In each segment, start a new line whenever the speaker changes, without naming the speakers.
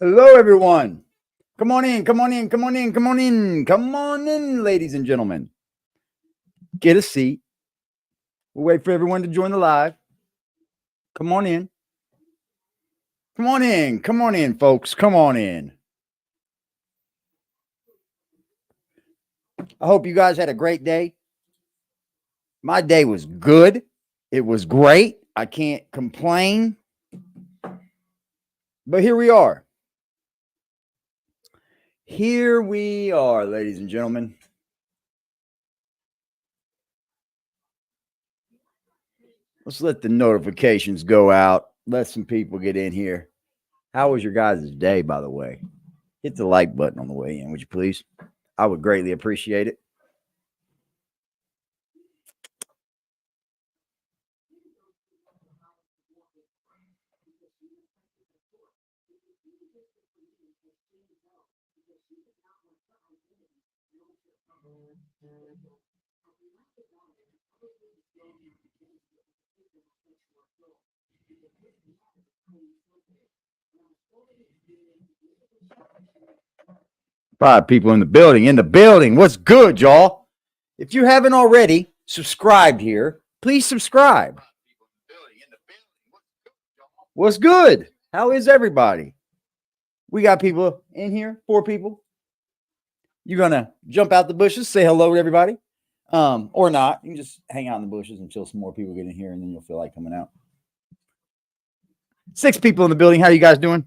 Hello, everyone. Come on in, come on in, come on in, come on in, come on in, ladies and gentlemen. Get a seat. We'll wait for everyone to join the live. Come on in. Come on in. Come on in, folks. Come on in. I hope you guys had a great day. My day was good. It was great. I can't complain. But here we are. Here we are, ladies and gentlemen. Let's let the notifications go out. Let some people get in here. How was your guys' day, by the way? Hit the like button on the way in, would you please? I would greatly appreciate it. Five people in the building. What's good, y'all? If you haven't already subscribed here, please subscribe. What's good? How is everybody? We got people in here, 4 people. You're going to jump out the bushes, say hello to everybody, or not. You can just hang out in the bushes until some more people get in here, and then you'll feel like coming out. 6 people in the building. How you guys doing?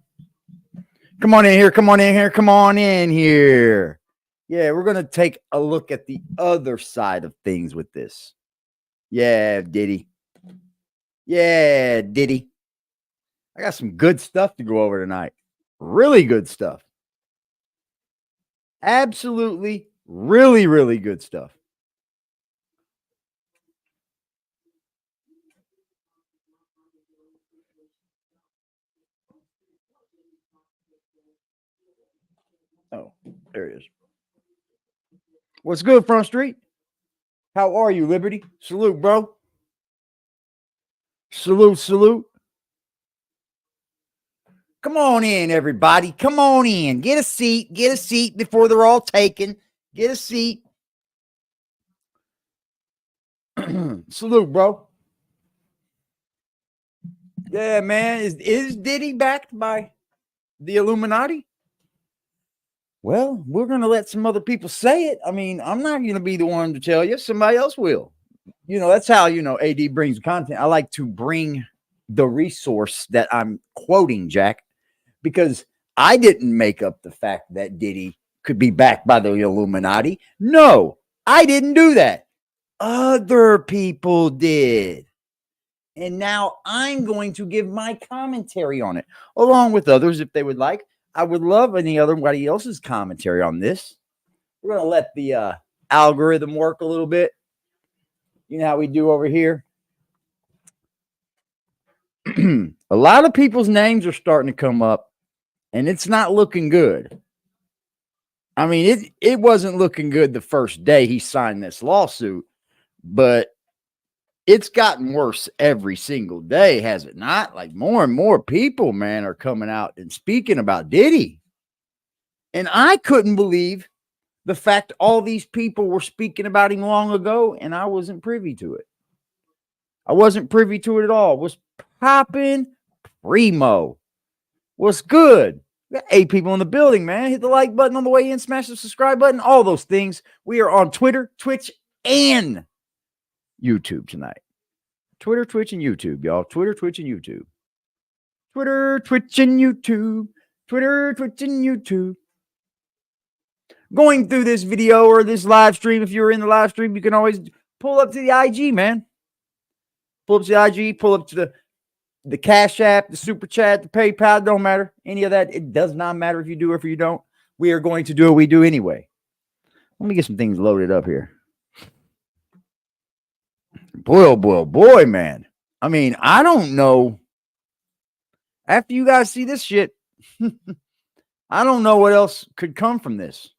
Come on in here. Come on in here. Come on in here. Yeah, we're going to take a look at the other side of things with this. Yeah, Diddy. Yeah, Diddy. I got some good stuff to go over tonight. Really good stuff. Absolutely, really, really good stuff. Oh, there it is. What's good, Front Street? How are you, Liberty? Salute, bro. Salute, salute. Come on in, everybody. Come on in. Get a seat. Get a seat before they're all taken. Get a seat. Salute, bro. Yeah, man. Is Diddy backed by the Illuminati? Well, we're going to let some other people say it. I mean, I'm not going to be the one to tell you. Somebody else will. You know, that's how, AD brings content. I like to bring the resource that I'm quoting, Jack, because I didn't make up the fact that Diddy could be backed by the Illuminati. No, I didn't do that. Other people did. And now I'm going to give my commentary on it, along with others if they would like. I would love anybody else's commentary on this. We're going to let the algorithm work a little bit. You know how we do over here? A lot of people's names are starting to come up, and it's not looking good. I mean, it wasn't looking good the first day he signed this lawsuit, but it's gotten worse every single day, has it not? Like more and more people, man, are coming out and speaking about Diddy. And I couldn't believe the fact all these people were speaking about him long ago, and I wasn't privy to it. I wasn't privy to it at all. Was popping primo. What's good? We got 8 people in the building, man. Hit the like button on the way in, smash the subscribe button, all those things. We are on Twitter, Twitch, and YouTube tonight. Twitter, Twitch, and YouTube, y'all. Twitter, Twitch, and YouTube. Twitter, Twitch, and YouTube. Twitter, Twitch, and YouTube. Going through this video or this live stream, if you're in the live stream, you can always pull up to the IG, man. Pull up to the IG, pull up to the Cash App, the Super Chat, the PayPal. Don't matter. Any of that. It does not matter if you do or if you don't. We are going to do what we do anyway. Let me get some things loaded up here. Boy, oh boy, oh boy, man. I mean, I don't know. After you guys see this shit, I don't know what else could come from this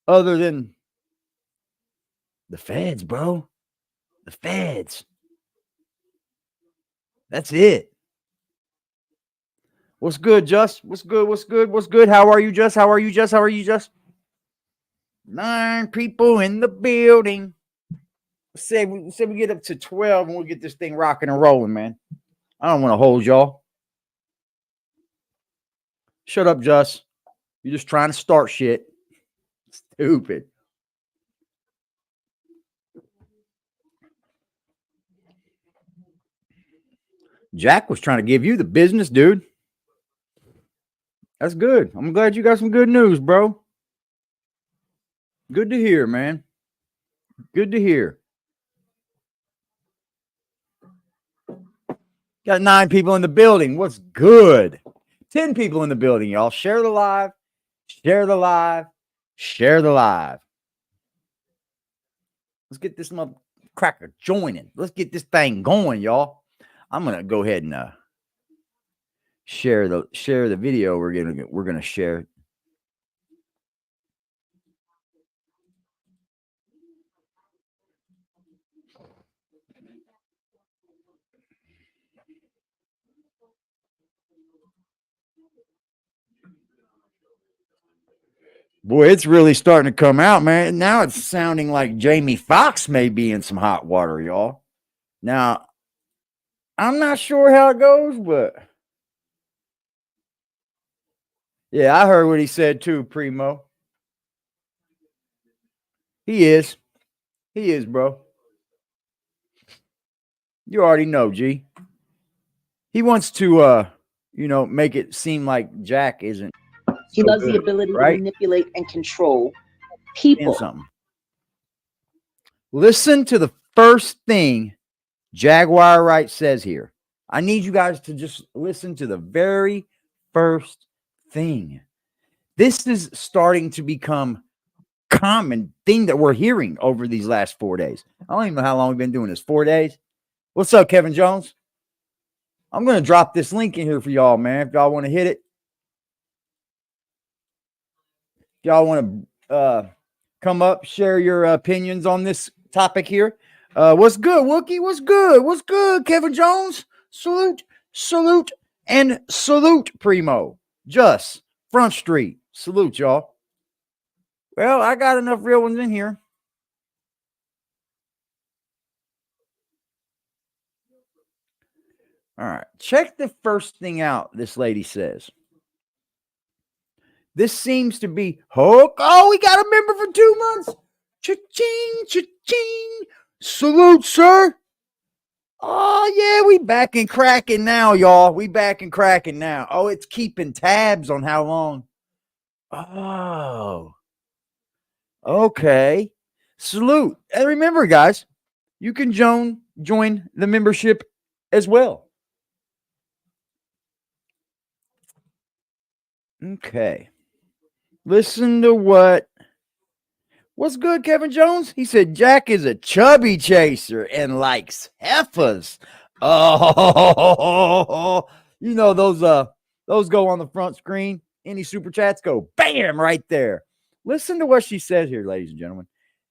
other than the feds, bro. The feds. That's it. What's good, Just? What's good? What's good? What's good? How are you, Just? How are you, Just? How are you, Just? 9 people in the building. Say we get up to 12 and we'll get this thing rocking and rolling, man. I don't want to hold y'all. Shut up, Just. You're just trying to start shit. Stupid. Jack was trying to give you the business, dude. That's good. I'm glad you got some good news, bro. Good to hear, man. Good to hear. Got 9 people in the building. What's good? 10 people in the building, y'all. Share the live. Share the live. Share the live. Let's get this mothercracker joining. Let's get this thing going, y'all. I'm gonna go ahead and share the video. We're gonna share. Boy, it's really starting to come out, man. Now it's sounding like Jamie Foxx may be in some hot water, y'all. Now, I'm not sure how it goes, but yeah, I heard what he said too, Primo. He is, bro. You already know, G. He wants to, make it seem like Jack isn't.
He loves the ability to manipulate and control people.
Listen to the first thing Jaguar Wright says here. I need you guys to just listen to the very first thing. This is starting to become common thing that we're hearing over these last 4 days. I don't even know how long we've been doing this. 4 days. What's up, Kevin Jones? I'm going to drop this link in here for y'all, man. If y'all want to hit it. If y'all want to come up, share your opinions on this topic here. What's good, Wookie? What's good? What's good, Kevin Jones? Salute, and salute, Primo. Just Front Street. Salute, y'all. Well, I got enough real ones in here. All right. Check the first thing out this lady says. This seems to be, oh, we got a member for 2 months. Cha-ching, cha-ching. Salute, sir. Oh, yeah, we back and cracking now, y'all. We back and cracking now. Oh, it's keeping tabs on how long. Oh, okay. Salute. And remember, guys, you can join the membership as well. Okay. Listen to what's good, Kevin Jones? He said Jack is a chubby chaser and likes heifers. Oh, you know those go on the front screen. Any super chats go bam right there. Listen to what she said here, ladies and gentlemen.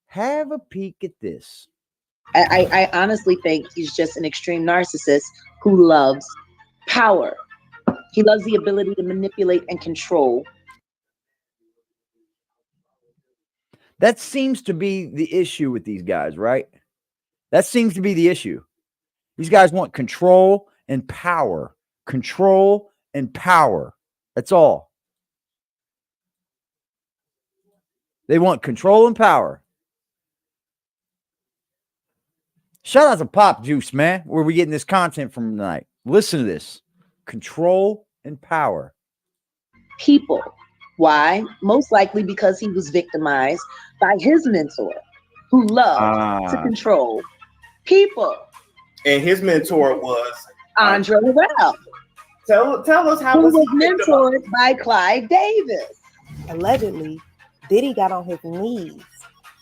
Have a peek at this.
I honestly think he's just an extreme narcissist who loves power. He loves the ability to manipulate and control.
That seems to be the issue with these guys, right? That seems to be the issue. These guys want control and power. Control and power. That's all. They want control and power. Shout out to Pop Juice, man. Where are we getting this content from tonight? Listen to this. Control and power.
People. Why? Most likely because he was victimized by his mentor, who loved to control people.
And his mentor was
Andre Ralph.
Tell us how
who was mentored by Clive Davis.
Allegedly, Diddy got on his knees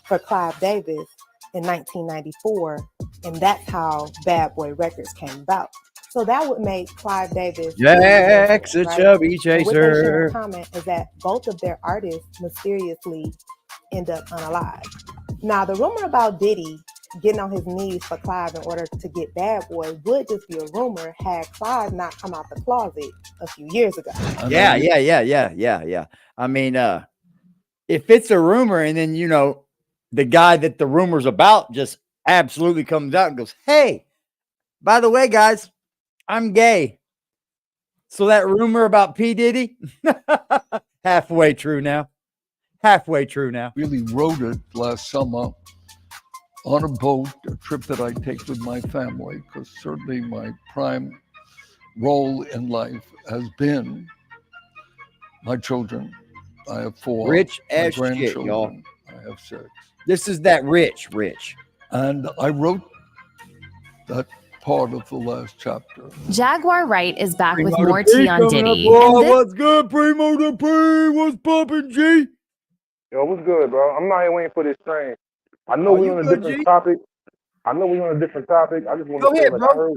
for Clive Davis in 1994, and that's how Bad Boy Records came about. So that would make Clive Davis
Jack's a chubby chaser.
What they share in comment is that both of their artists mysteriously end up unalive. Now, the rumor about Diddy getting on his knees for Clive in order to get Bad Boy would just be a rumor had Clive not come out the closet a few years ago.
Yeah. I mean, if it's a rumor and then, you know, the guy that the rumor's about just absolutely comes out and goes, hey, by the way, guys, I'm gay. So that rumor about P. Diddy, halfway true now.
Really wrote it last summer on a boat, a trip that I take with my family, because certainly my prime role in life has been my children. I have 4.
Rich
my
as shit, y'all.
I have 6.
This is that rich.
And I wrote that part of the last chapter.
Jaguar Wright is back
Primo
with
the
more
P
tea on
coming up,
Diddy.
boy.
And this
What's good, Primo the P? What's poppin', G?
Yo, what's good, bro? I'm not here waiting for this train. I know
Oh,
we
you
on a
good,
different
G?
topic. I just want
Go
to say,
ahead,
like,
bro.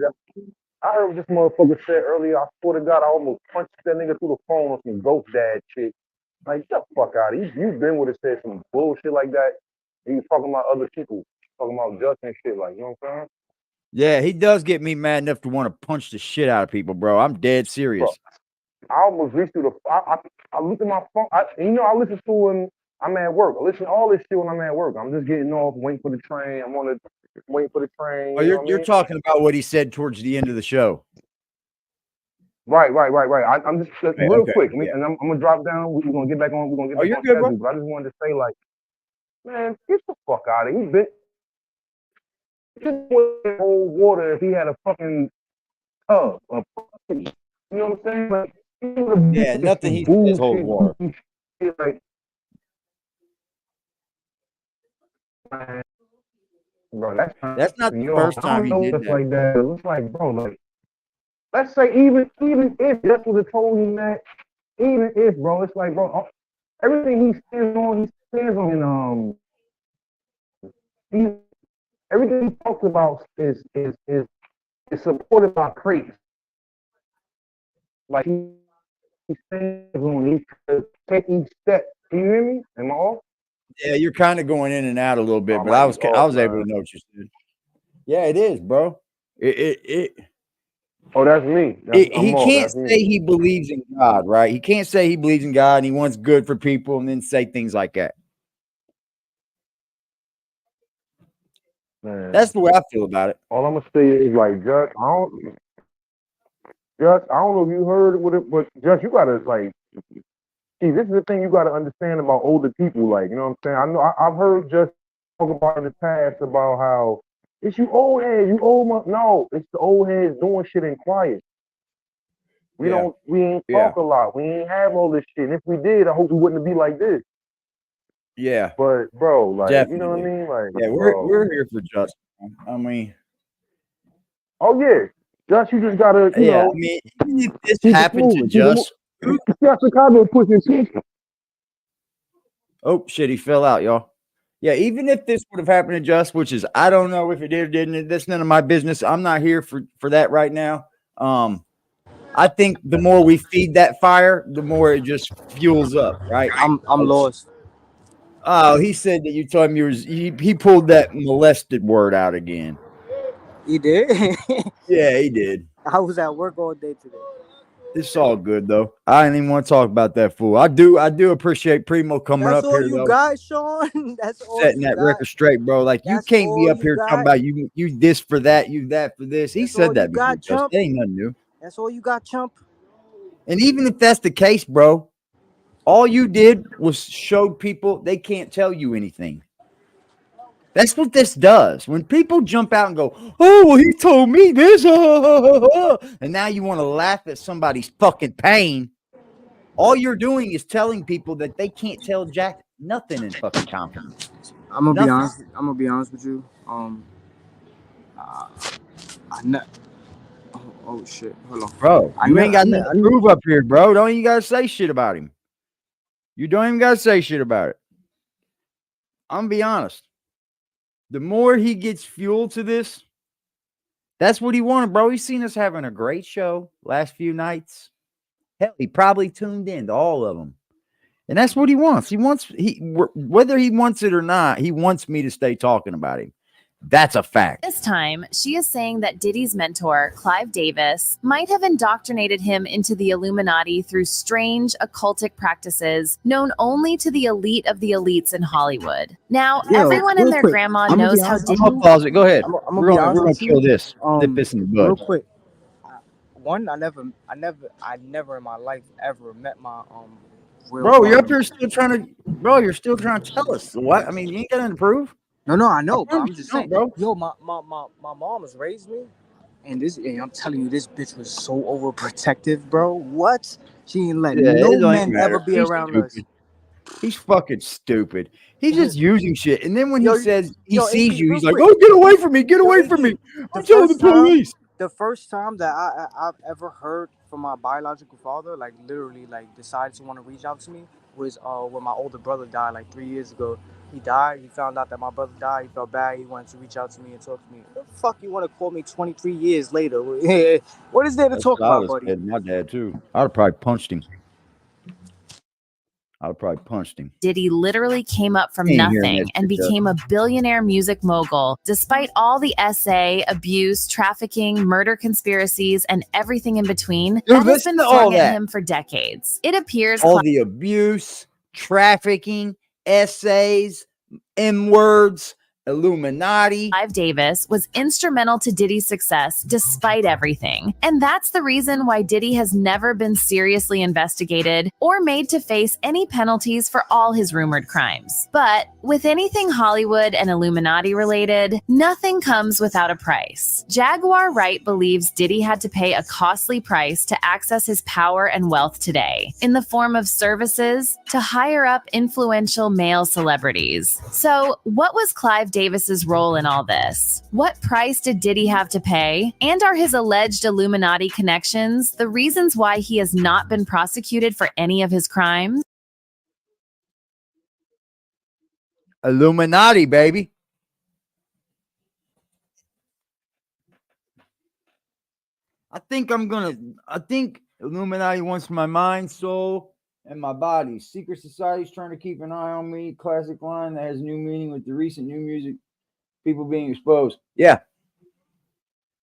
I heard what this motherfucker said earlier. I swear to God, I almost punched that nigga through the phone with some ghost dad shit. Like, get the fuck out of here. You've been with us said some bullshit like that. And you talking about other people, talking about Justin and shit, like, you know what I'm saying?
Yeah, he does get me mad enough to want to punch the shit out of people, bro. I'm dead serious.
Bro, I almost reached through the. I looked at my phone. I listen to when I'm at work. I listen to all this shit when I'm at work. I'm just getting off, waiting for the train. I'm on the waiting for the train.
Oh, you're talking about what he said towards the end of the show.
Right. I'm just real quick.
Yeah.
And I'm gonna drop down. We're gonna get back on. We're gonna get back
you're
on
good,
schedule.
bro.
But I just wanted to say, like, man, get the fuck out of here. He been with old water if he had a fucking tub. You know what I'm saying? Like,
Yeah, nothing he says hold water.
Like, man, bro,
That's not the first time he did that.
Like that. It was like, bro, like, let's say even if that's what it told him that, even if, bro, it's like, bro, everything he stands on, everything he talks about is supported by crates. Like he stands on, he take each step. Can you hear me? Am I off?
Yeah, you're kind of going in and out a little bit, but
might
I was
be off,
able to know what you said. Yeah, it is, bro.
Oh, that's me.
He can't say he believes in God, right? He can't say he believes in God and he wants good for people and then say things like that.
Man,
that's the way I feel about it.
All I'm gonna say is, like, Judge, I don't know if you heard with it, but Judge, you gotta, like, see, this is the thing you gotta understand about older people, like, you know what I'm saying? I know I've heard Judge talk about in the past about how it's you old heads, no, it's the old heads doing shit in quiet. We ain't talk a lot. We ain't have all this shit. And if we did, I hope we wouldn't be like this.
Yeah.
But bro, like,
definitely.
You know what I mean? Like,
yeah, we're here for Justin. I mean,
oh yeah, Just you just gotta, you know.
I mean, if this happened to Just,
Chicago pushing shit.
Oh shit, he fell out, y'all. Yeah, even if this would have happened to Just, which is I don't know if it did or didn't. That's none of my business. I'm not here for that right now. I think the more we feed that fire, the more it just fuels up, right?
I'm lost.
Oh, he said that you told him he pulled that molested word out again.
He did?
Yeah, he did.
I was at work all day today.
It's all good though. I didn't even want to talk about that fool. I do appreciate Primo coming up here.
That's all you got, Sean. That's all
setting that record straight, bro. Like you can't be up here talking about you this for that, you that for this. He said that before. That ain't nothing new.
That's all you got, chump.
And even if that's the case, bro, all you did was show people they can't tell you anything. That's what this does. When people jump out and go, oh, well, he told me this, and now you want to laugh at somebody's fucking pain, all you're doing is telling people that they can't tell Jack nothing in fucking confidence.
I'm gonna be honest. I'm gonna be honest with you. Oh shit! Hold on,
bro. You ain't got nothing to prove up here, bro. Don't you gotta say shit about him. You don't even gotta say shit about it. I'm gonna be honest. The more he gets fuel to this, that's what he wanted, bro. He's seen us having a great show last few nights. Hell, he probably tuned in to all of them. And that's what he wants. Whether he wants it or not, he wants me to stay talking about him. That's a fact.
This time, she is saying that Diddy's mentor, Clive Davis, might have indoctrinated him into the Illuminati through strange occultic practices known only to the elite of the elites in Hollywood. Now,
Yo,
everyone and
real
their
quick,
grandma
I'ma be
knows how
honest with
Diddy.
I'm gonna pause it. Go ahead.
I'm gonna
We're
be
gonna,
honest
we're gonna
with
kill
you.
this. Nip this in the
Real
bud.
quick. One, I never in my life ever met my real
Bro, you're up
father.
here still trying to. Bro, you're still trying to tell us what? I mean, you ain't got nothing to prove.
No, I
I
know, but
promise
I'm
you
just
don't,
saying,
bro.
yo, my mom has raised me, and I'm telling you, this bitch was so overprotective, bro. What? She ain't let
Yeah,
no
it don't
men ever
matter.
be
He's
around us.
stupid. He's fucking stupid. He's just using shit. And then when he
Yo,
says he
yo,
sees
AD,
you,
real
he's like,
quick.
"Oh, get away from me! Get
Yo,
away from me!
AD,
I'm telling the police."
the first time that I've ever heard from my biological father, like literally, like decided to want to reach out to me, was when my older brother died, like 3 years ago. He died. He found out that my brother died. He felt bad. He wanted to reach out to me and talk to me. What the fuck you want to call me 23 years later? What is there to
That's
talk
what I
about,
would have
buddy?
said to my dad too. I'd have probably punched him.
Diddy literally came up from
He ain't hearing
nothing
that
and
shit, Doug.
became a billionaire music mogul, despite all the SA, abuse, trafficking, murder conspiracies, and everything in between that has
listen
been
to all
flung at
that.
him for decades. It appears
All the abuse, trafficking, essays, M words, Illuminati.
Clive Davis was instrumental to Diddy's success despite everything. And that's the reason why Diddy has never been seriously investigated or made to face any penalties for all his rumored crimes. But with anything Hollywood and Illuminati related, nothing comes without a price. Jaguar Wright believes Diddy had to pay a costly price to access his power and wealth today, in the form of services to hire up influential male celebrities. So, what was Clive Davis's role in all this? What price did Diddy have to pay? And are his alleged Illuminati connections the reasons why he has not been prosecuted for any of his crimes?
Illuminati, baby. I think Illuminati wants my mind, soul, and my body. Secret society's trying to keep an eye on me. Classic line that has new meaning with the recent new music people being exposed. Yeah.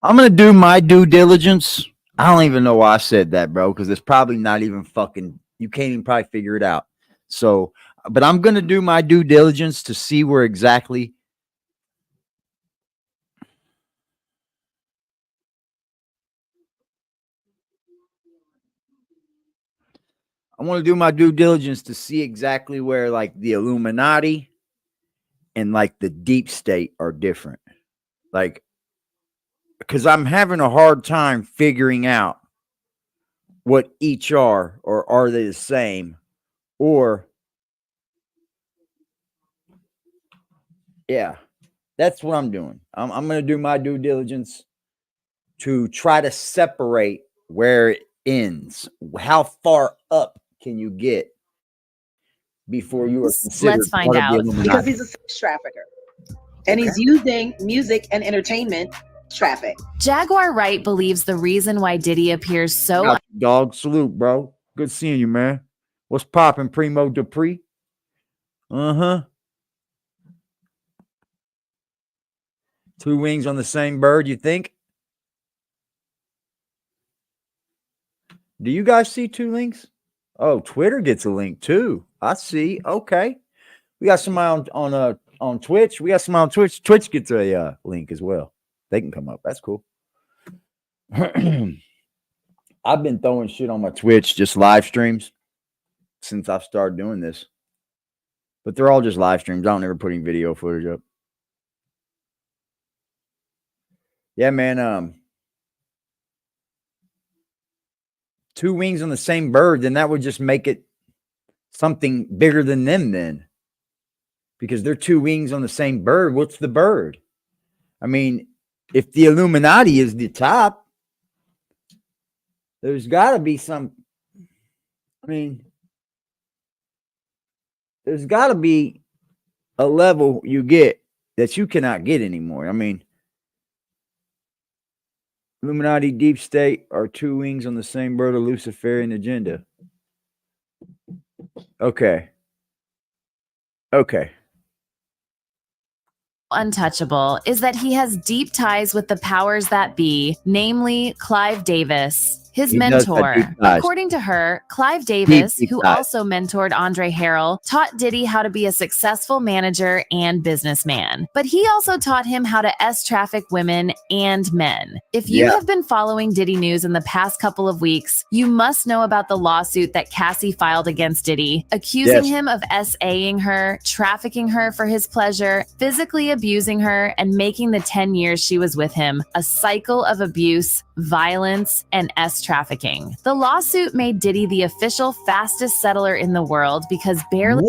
I'm going to do my due diligence. I don't even know why I said that, bro, because it's probably not even fucking, you can't even probably figure it out. So, but I'm going to do my due diligence to see where exactly. I want to do my due diligence to see exactly where like the Illuminati and like the deep state are different. Like, because I'm having a hard time figuring out what each are, or are they the same, or yeah, that's what I'm doing. I'm going to do my due diligence to try to separate where it ends. How far up can you get before you are considered
Let's find
part of the
out.
Illuminati?
Because he's a sex trafficker. And he's using music and entertainment traffic.
Jaguar Wright believes the reason why Diddy appears so
Dog, salute, bro. Good seeing you, man. What's popping, Primo Dupree? Uh-huh. Two wings on the same bird, you think? Do you guys see two links? Oh, Twitter gets a link too. I see. Okay. We got somebody on Twitch. We got somebody on Twitch. Twitch gets a link as well. They can come up. That's cool. I've been throwing shit on my Twitch, just live streams, since I've started doing this. But they're all just live streams. I don't ever put any video footage up. Yeah, man. Two wings on the same bird, then that would just make it something bigger than them then. Because they're two wings on the same bird. What's the bird? I mean, if the Illuminati is the top, there's got to be some. I mean, there's got to be a level you get that you cannot get anymore. I mean, Illuminati, deep state are two wings on the same bird, a Luciferian agenda. Okay.
untouchable is that he has deep ties with the powers that be, namely Clive Davis, his
He does have
mentor.
deep ties.
According to her, Clive Davis,
Deep
who
ties.
also mentored Andre Harrell, taught Diddy how to be a successful manager and businessman. But he also taught him how to traffic women and men. If you have been following Diddy news in the past couple of weeks, you must know about the lawsuit that Cassie filed against Diddy, accusing him of SAing her, trafficking her for his pleasure, physically abusing her, and making the 10 years she was with him a cycle of abuse, violence, and trafficking. The lawsuit made Diddy the official fastest settler in the world because barely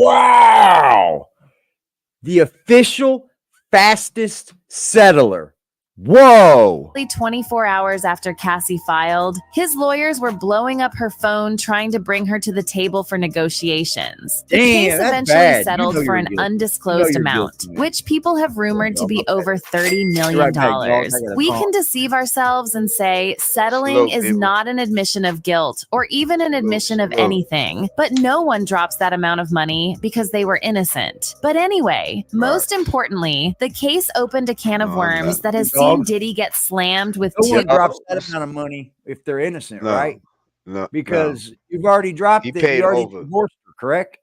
the official fastest settler. Whoa.
24 hours after Cassie filed, his lawyers were blowing up her phone trying to bring her to the table for negotiations. The case eventually settled for an undisclosed amount, which people have rumored to be over $30 million. We can deceive ourselves and say settling is not an admission of guilt or even an admission of anything, but no one drops that amount of money because they were innocent. But anyway, most importantly, the case opened a can of worms that has seen Diddy get slammed with
no one drops that amount of money if they're innocent, right?
No,
because you've already dropped it. You already divorced her, correct?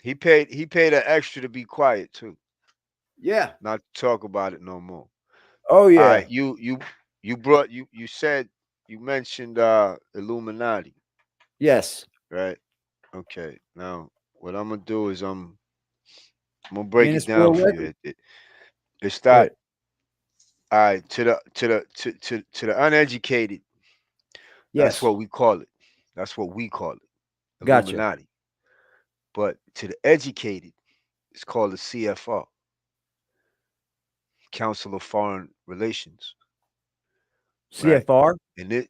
He paid an extra to be quiet too.
Yeah.
Not to talk about it no more.
Oh yeah.
You mentioned Illuminati.
Yes.
Right. Okay. Now what I'm gonna do is I'm gonna break it down for you. It's that. All right, to the uneducated, that's what we call it. That's what we call it, Illuminati. But to the educated, it's called the CFR, Council of Foreign Relations.
CFR?
Right? And the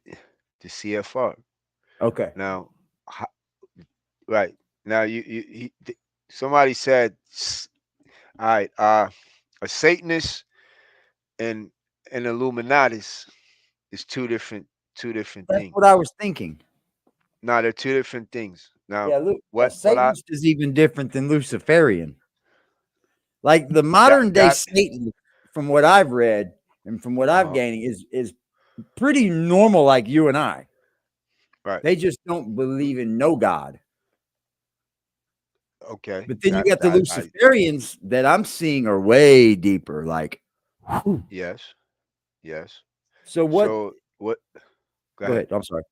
CFR.
Okay.
Now, right now, somebody said, all right, a Satanist and an Illuminatis is two different things.
That's what I was thinking.
No, they're two different things. Now,
Satanist is even different than Luciferian. Like the modern day Satan, from what I've read and from what I've gained, is pretty normal, like you and I.
Right.
They just don't believe in no God.
Okay.
But then you got the Luciferians that I'm seeing are way deeper. Like, whew.
Yes.
So what?
Go
ahead. I'm sorry.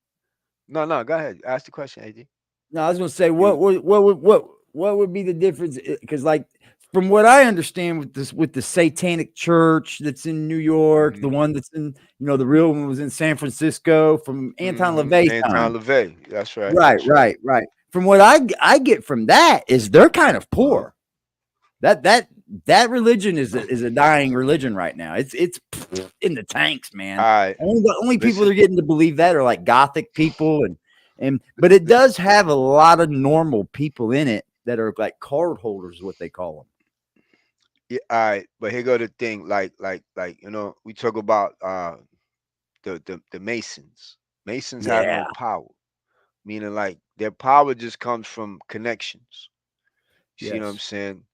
No. Go ahead. Ask the question, AD.
No, I was going to say what would be the difference? Because like from what I understand with the Satanic Church that's in New York, the one that's in the real one was in San Francisco from Anton LaVey.
Anton LaVey. That's right.
Right. From what I get from that is they're kind of poor. That religion is a dying religion right now. It's in the tanks, man.
All right.
Only people that are getting to believe that are like Gothic people but it does have a lot of normal people in it that are like card holders, what they call them.
Yeah, all right, but here go the thing. Like we talk about the Masons. Masons have no power, meaning like their power just comes from connections. You see what I'm saying?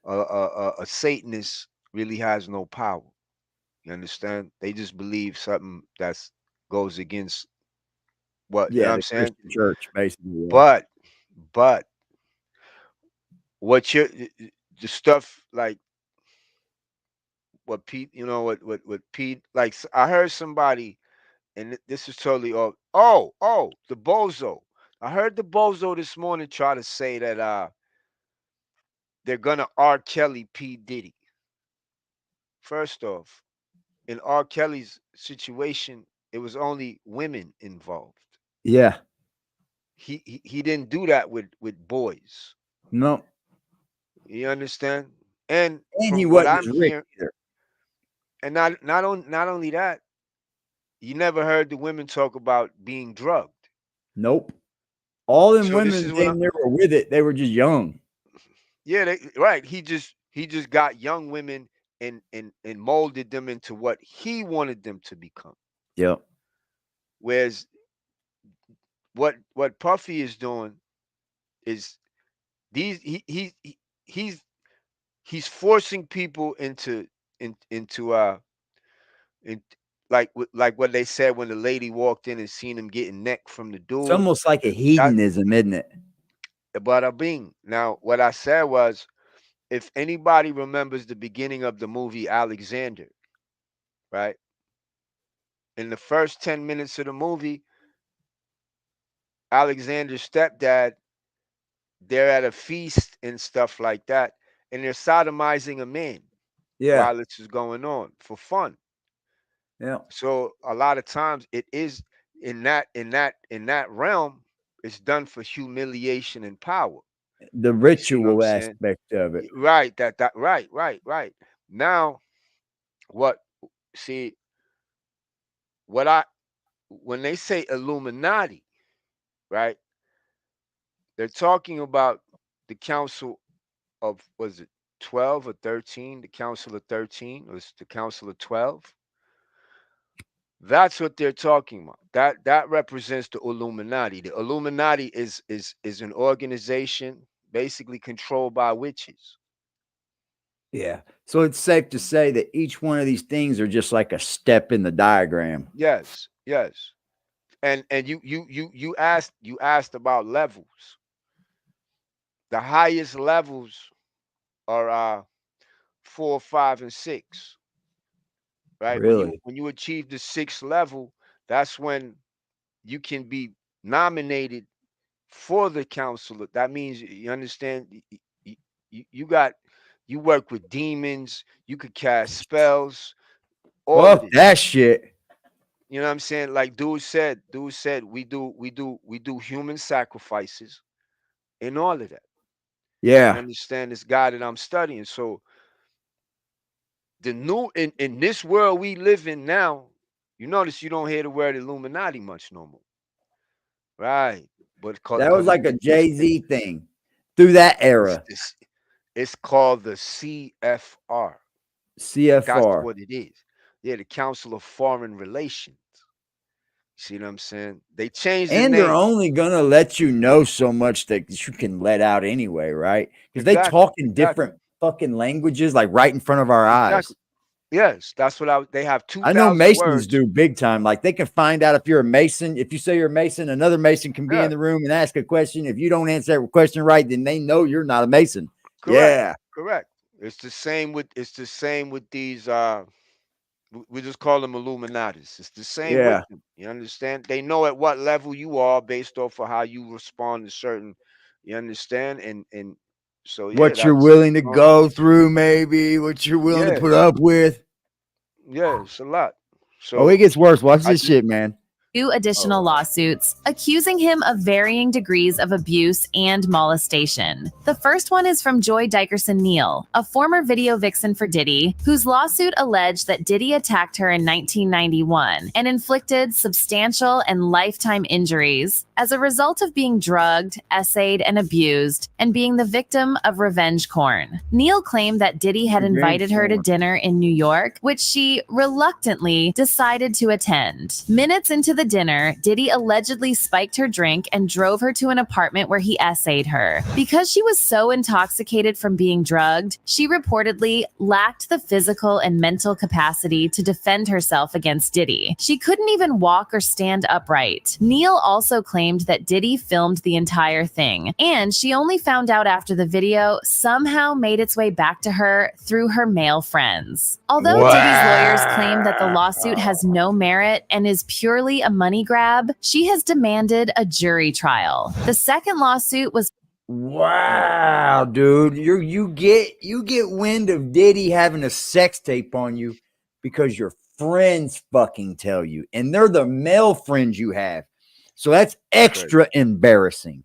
A Satanist really has no power. You understand? They just believe something that's goes against what you know what I'm saying?
Christian church, basically.
But what the stuff like what Pete, what Pete, like I heard somebody, and this is totally off. Oh, the bozo. I heard the bozo this morning try to say that they're gonna R. Kelly P. Diddy. First off, in R. Kelly's situation, it was only women involved.
Yeah.
He didn't do that with boys.
No.
You understand? And
he
what
wasn't
I'm hearing, and not only that, you never heard the women talk about being drugged.
Nope. All them women they were with it. They were just young.
Yeah, right. He just got young women and molded them into what he wanted them to become.
Yep.
Whereas what Puffy is doing is he's he's forcing people into in like what they said when the lady walked in and seen him getting neck from the
It's
dude.
almost like a
That
hedonism, isn't it?
bada bing. Now, what I said was, if anybody remembers the beginning of the movie Alexander, right? In the first 10 minutes of the movie, Alexander's stepdad, they're at a feast and stuff like that, and they're sodomizing a man
Yeah.
while this is going on for fun.
Yeah.
So a lot of times it is in that realm, it's done for humiliation and power.
The
You see what I'm
ritual
saying?
aspect of it.
Right, that right. Now, what see what I when they say Illuminati, right? They're talking about the council of, was it 12 or 13? The council of 13, or it's the council of 12? That's what they're talking about. That represents the Illuminati. The Illuminati is an organization basically controlled by witches.
Yeah. So it's safe to say that each one of these things are just like a step in the diagram.
Yes, yes. And you asked about levels. The highest levels are 4, 5, and 6. Right?
Really?
When you achieve the 6th level, that's when you can be nominated for the council. That means, you understand, you work with demons, you could cast spells, all of
Fuck
this.
that shit.
You know what I'm saying? Like dude said we do human sacrifices and all of that. You
Yeah.
understand, this guy that I'm studying. So the new in this world we live in now, you notice you don't hear the word Illuminati much no more. Right. But
That was
because
like a Jay-Z thing through that era.
it's called the CFR. That's
CFR.
what it is. Yeah, the Council of Foreign Relations. See what I'm saying? They changed the
And they're
name.
only gonna let you know so much that you can let out anyway, right? Because they
Exactly.
talk in
Exactly.
different fucking languages, like right in front of our eyes.
Exactly. Yes, that's what they have
I know
2,000
Masons
words.
do big time. Like they can find out if you're a Mason. If you say you're a Mason, another Mason can be
Yeah.
in the room and ask a question. If you don't answer that question right, then they know you're not a Mason.
Correct.
Yeah.
Correct. It's the same with these we just call them Illuminatis. It's the same with
Yeah.
them. You understand? They know at what level you are based off of how you respond to certain, you understand? And so yeah,
What you're
that's
willing to go through, maybe what you're willing to
yeah,
put up with.
yeah, it's a lot.
Oh, it
So
gets worse. Watch
I
this
just
shit, man.
2 additional lawsuits accusing him of varying degrees of abuse and molestation. The first one is from Joy Dickerson Neal, a former video vixen for Diddy, whose lawsuit alleged that Diddy attacked her in 1991 and inflicted substantial and lifetime injuries as a result of being drugged, essayed, and abused, and being the victim of revenge porn. Neal claimed that Diddy had
Revenge
invited her to
porn.
dinner in New York, which she reluctantly decided to attend. Minutes into the dinner, Diddy allegedly spiked her drink and drove her to an apartment where he essayed her. Because she was so intoxicated from being drugged, she reportedly lacked the physical and mental capacity to defend herself against Diddy. She couldn't even walk or stand upright. Neal also claimed that Diddy filmed the entire thing, and she only found out after the video somehow made its way back to her through her male friends. Although Diddy's lawyers claim that the lawsuit has no merit and is purely a money grab, she has demanded a jury trial. The second lawsuit was
Wow, dude. You get wind of Diddy having a sex tape on you because your friends fucking tell you, and they're the male friends you have. So that's extra embarrassing.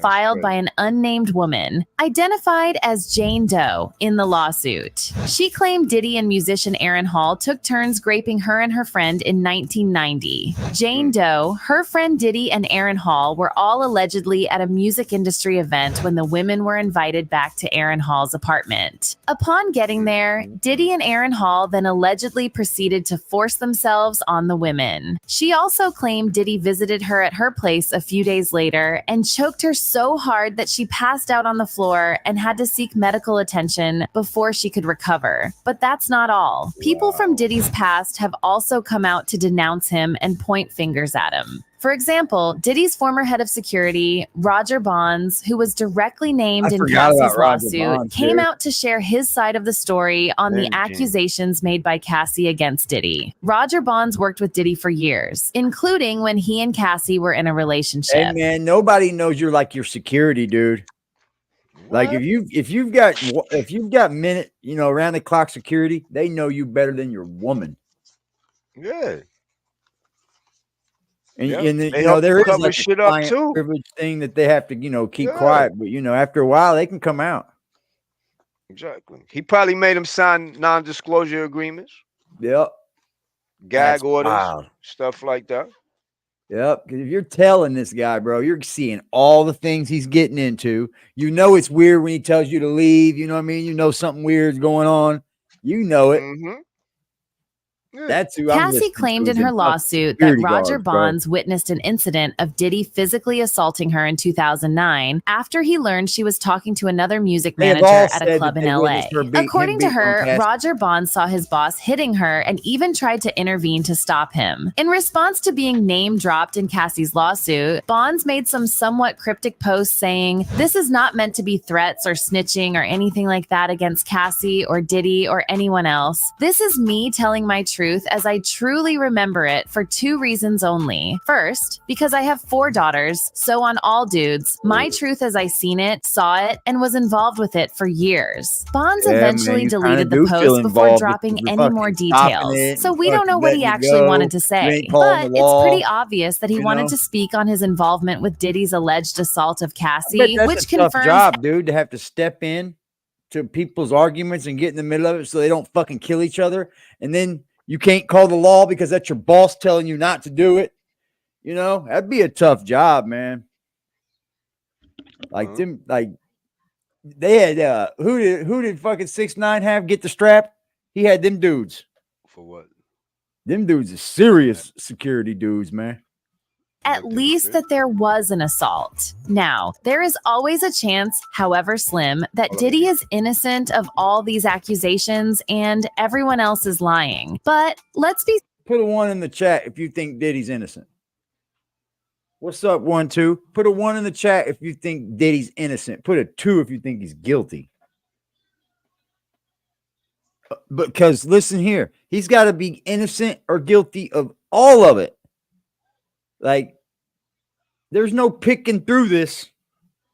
filed by an unnamed woman, identified as Jane Doe, in the lawsuit. She claimed Diddy and musician Aaron Hall took turns graping her and her friend in 1990. Jane Doe, her friend Diddy, and Aaron Hall were all allegedly at a music industry event when the women were invited back to Aaron Hall's apartment. Upon getting there, Diddy and Aaron Hall then allegedly proceeded to force themselves on the women. She also claimed Diddy visited her at her place a few days later and choked her so hard that she passed out on the floor and had to seek medical attention before she could recover. But that's not all. People from Diddy's past have also come out to denounce him and point fingers at him. For example, Diddy's former head of security, Roger Bonds, who was directly named in Cassie's lawsuit, came out to share his side of the story on the accusations made by Cassie against Diddy. Roger Bonds worked with Diddy for years, including when he and Cassie were in a relationship.
Hey man, nobody knows you're like your security, dude. Like if you've got minute, around the clock security, they know you better than your woman.
Yeah.
And,
Yep.
and
They
there
help
is
cover
like
shit
a
up,
client
too.
privilege thing that they have to, keep
Yeah.
quiet. But after a while, they can come out.
Exactly. He probably made him sign non-disclosure agreements.
Yep.
Gag
That's
orders,
wild.
stuff like that.
Yep. Because if you're telling this guy, bro, you're seeing all the things he's getting into. You know it's weird when he tells you to leave. You know what I mean? You know something weird's going on. You know it.
Mm-hmm. Yeah.
That's who I'm
Cassie
listening
claimed
to
in
is
her
the
lawsuit that
security
Roger
guards, bro.
Bonds witnessed an incident of Diddy physically assaulting her in 2009 after he learned she was talking to another music
They have
manager
all
at
said
a
that
club in
they
LA.
witnessed her
According to
beating on
her,
Cassie.
Roger Bonds saw his boss hitting her and even tried to intervene to stop him. In response to being name dropped in Cassie's lawsuit, Bonds made some somewhat cryptic posts saying, "This is not meant to be threats or snitching or anything like that against Cassie or Diddy or anyone else. This is me telling my truth as I truly remember it for two reasons only. First, because I have 4 daughters, so on all dudes, my truth as I seen it, saw it, and was involved with it for years." Bonds eventually deleted the post before dropping any more details, so we don't know what he actually wanted to say. But it's pretty obvious that he wanted to speak on his involvement with Diddy's alleged assault of Cassie,
That's
which
a tough
confirms
job, dude, to have to step in to people's arguments and get in the middle of it so they don't fucking kill each other. And then you can't call the law because that's your boss telling you not to do it. That'd be a tough job, man. Like them, like they had who did fucking 6ix9ine have get the strap? He had them dudes.
For what?
Them dudes are serious security dudes, man.
at least that there was an assault. Now, there is always a chance, however slim, that Diddy is innocent of all these accusations and everyone else is lying. But let's be...
Put a 1 in the chat if you think Diddy's innocent. What's up, 1, 2? Put a 1 in the chat if you think Diddy's innocent. Put a 2 if you think he's guilty. Because listen here, he's got to be innocent or guilty of all of it. Like, there's no picking through this.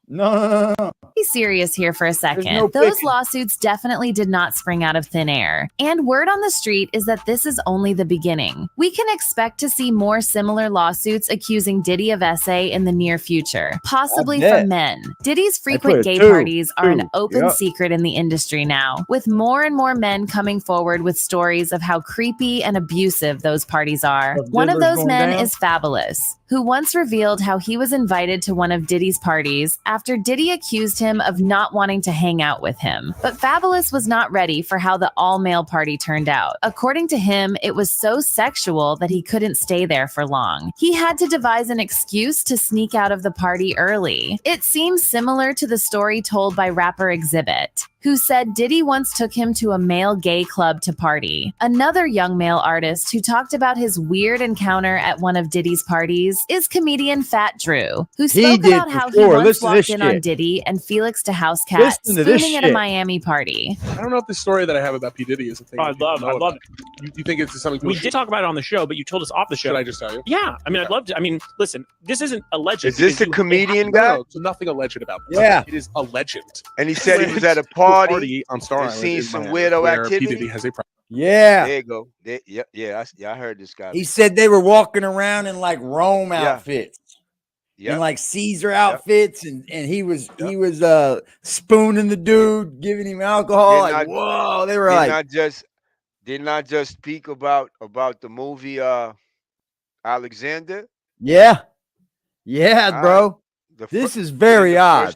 No.
Be serious here for a second.
No
Those
picking.
lawsuits definitely did not spring out of thin air. And word on the street is that this is only the beginning. We can expect to see more similar lawsuits accusing Diddy of SA in the near future, possibly from men. Diddy's frequent gay parties are an open secret in the industry now, with more and more men coming forward with stories of how creepy and abusive those parties are. One of those men is Fabulous, who once revealed how he was invited to one of Diddy's parties after Diddy accused him of not wanting to hang out with him. But Fabulous was not ready for how the all-male party turned out. According to him, it was so sexual that he couldn't stay there for long. He had to devise an excuse to sneak out of the party early. It seems similar to the story told by rapper Exhibit, who said Diddy once took him to a male gay club to party. Another young male artist who talked about his weird encounter at one of Diddy's parties is comedian Fat Drew, who spoke about how he once walked in on Diddy and Felix to House Cat spooning at a Miami party.
I don't know if the story that I have about P. Diddy is a thing.
I love it.
You think it's something
we did talk about it on the show, but you told us off the show.
Should I just tell you?
Yeah. I mean, I'd love to. I mean, listen, this isn't alleged.
Is this a comedian guy?
No, so nothing alleged about this.
Yeah.
It is a legend.
And he said he was at a party
on Star Island.
Seen some weirdo activity.
P. Diddy has a problem.
Yeah.
There you go. I heard this guy.
He said they were walking around in like Rome outfits. And like Caesar outfits, and he was spooning the dude, giving him alcohol. Whoa, they were
did not just speak about the movie Alexander.
Yeah, bro. This is very odd.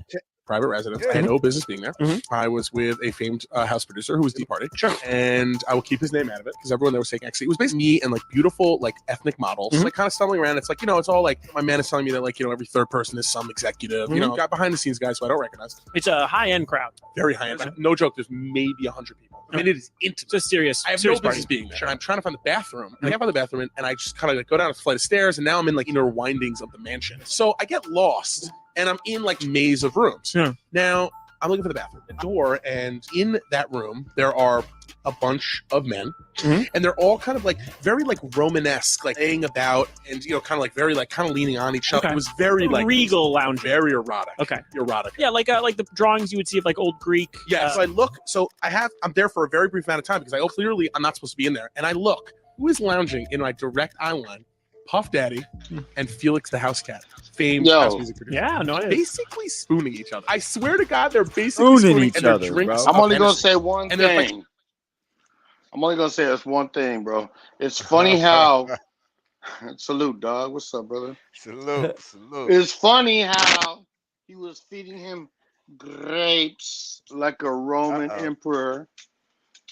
private residence.
Yeah.
I had no business being there. I was with a famed house producer who was departed. Sure. And I will keep his name out of it because everyone there was taking ecstasy. It was basically me and like beautiful like ethnic models, like kind of stumbling around. It's like, you know, it's all like my man is telling me that like, you know, every third person is some executive, you know, got behind the scenes guys who I don't recognize.
It's a high end crowd.
Very high end. No joke. There's maybe 100 people. I mean, it is intimate.
It's a serious.
I have
serious
no business
party.
being there. Sure. I'm trying to find the bathroom. And I get by the bathroom and I just kind of like go down a flight of stairs and now I'm in like inner windings of the mansion. So I get lost and I'm in like maze of rooms.
Yeah.
Now I'm looking for the bathroom, the door, and in that room there are a bunch of men, and they're all kind of like very like Romanesque, like laying about, and you know, kind of like very like kind of leaning on each other.
Okay.
It was very like
regal lounge,
very erotic.
Okay,
erotic.
Yeah, like the drawings you would see of like old Greek.
Yeah. So I look. So I'm there for a very brief amount of time because I clearly I'm not supposed to be in there, and I look. Who is lounging in my direct eye line? Puff Daddy and Felix the House Cat, famed house music producer.
Yeah, no,
basically spooning each other. I swear to God, they're basically spooning
each
and their
other,
drinks.
bro.
I'm only gonna say one
And they're like-
thing. I'm only gonna say this one thing, bro. It's funny how salute, dog. What's up, brother?
Salute.
It's funny how he was feeding him grapes like a Roman emperor,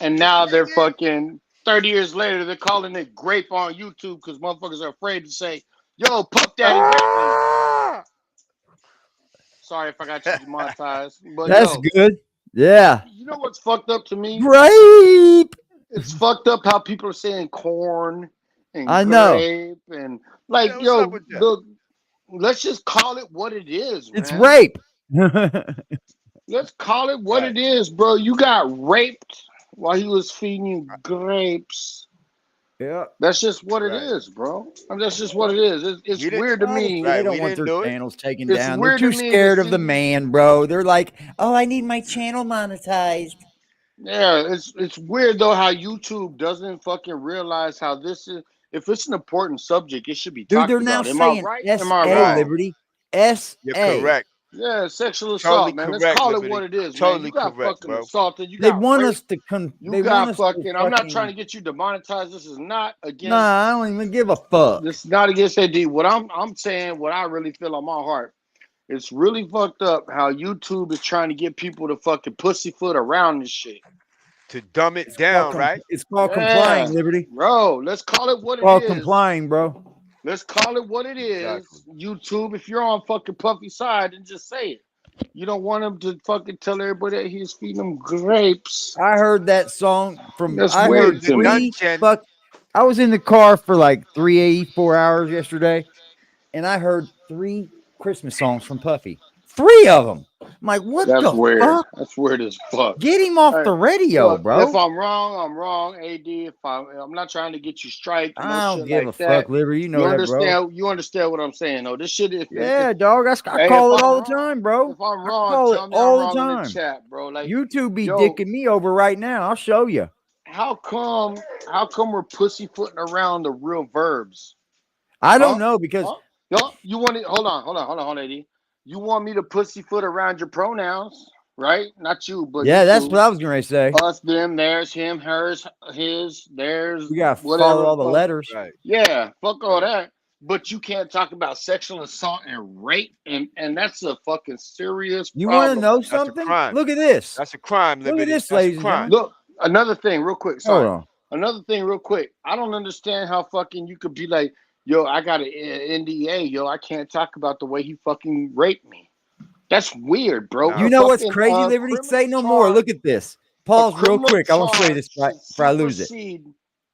and now they're fucking 30 years later. They're calling it grape on YouTube because motherfuckers are afraid to say, "Yo, Puff Daddy." Sorry if I got you demonetized, but
That's good. Yeah.
You know what's fucked up to me?
Grape.
It's fucked up how people are saying corn and
I know.
grape and like,
Yeah, what's
yo,
up with that?
look, let's just call it what it is, man.
It's rape.
Let's call it what it is, bro. You got raped while he was feeding you grapes.
Yeah.
That's just what it is, bro. And that's just what it is. It's weird to me.
They don't want their channels taken
It's
down. They're
weird
too
to me to
scared of
see-
the man, bro. They're like, oh, I need my channel monetized.
Yeah, it's weird though how YouTube doesn't fucking realize how this is. If it's an important subject, it should be
Dude,
talked
they're now
about. Am
saying
I right?
S.A.
Am I wrong?
Liberty. S.A.
You're correct.
Yeah, sexual assault,
Totally
man. Let's
correct,
call
Liberty.
it what it is, man.
Totally
You got
correct,
fucking
bro.
assaulted. You
They
got
want
raped.
us to
You
they
got
want us to
fucking. I'm not
fucking-
trying to get you demonetized. This is not against.
Nah, I don't even give a fuck.
This is not against AD. What I'm saying, what I really feel on my heart, it's really fucked up how YouTube is trying to get people to fucking pussyfoot around this shit.
To dumb it down, right?
It's called complying, Liberty.
Bro, let's call it what
It's called
it is.
complying, bro.
Let's call it what it is. YouTube, if you're on fucking Puffy's side, then just say it. You don't want him to fucking tell everybody that he's feeding them grapes.
I heard that song from.
That's
I
weird
heard
to me.
I was in the car for like 4 hours yesterday, and I heard 3 Christmas songs from Puffy. 3 of them. I'm like, what
That's
the
weird.
fuck?
That's weird as fuck.
Get him off the radio,
look,
bro.
If I'm wrong, I'm wrong. AD, if I'm not trying to get you striked. No
I don't
shit
give
like
a
that.
fuck, Liberty. You know that,
understand,
bro.
You understand what I'm saying, though. This shit is.
Yeah, dog. I
Hey,
call
if
it all
I'm
the time, bro.
If I'm
I
wrong,
call
tell
it
me
all
I'm
the
wrong in
time.
the chat, bro. Like,
YouTube be
yo,
dicking me over right now. I'll show you.
How come we're pussyfooting around the real verbs?
I don't know because
Yo, you want it? Hold on, AD. You want me to pussyfoot around your pronouns, right? Not you, but
yeah,
you
that's
two.
what I was gonna say.
Us, them, theirs, him, hers, his, theirs.
We gotta
whatever.
follow all the
Fuck.
letters.
Right.
Yeah, fuck all that. But you can't talk about sexual assault and rape, and that's a fucking serious
You
problem.
want to know
That's a
something?
crime.
Look at this.
That's a crime,
Look at
Liberty.
this,
That's a
ladies and
crime.
gentlemen.
Look, another thing, real quick. Sorry.
Hold on.
Another thing, real quick. I don't understand how fucking you could be like, yo, I got an NDA, yo, I can't talk about the way he fucking raped me. That's weird, bro.
You know what's crazy, Liberty? Say no more. Look at this. Pause real quick. I want to show you this before I lose it.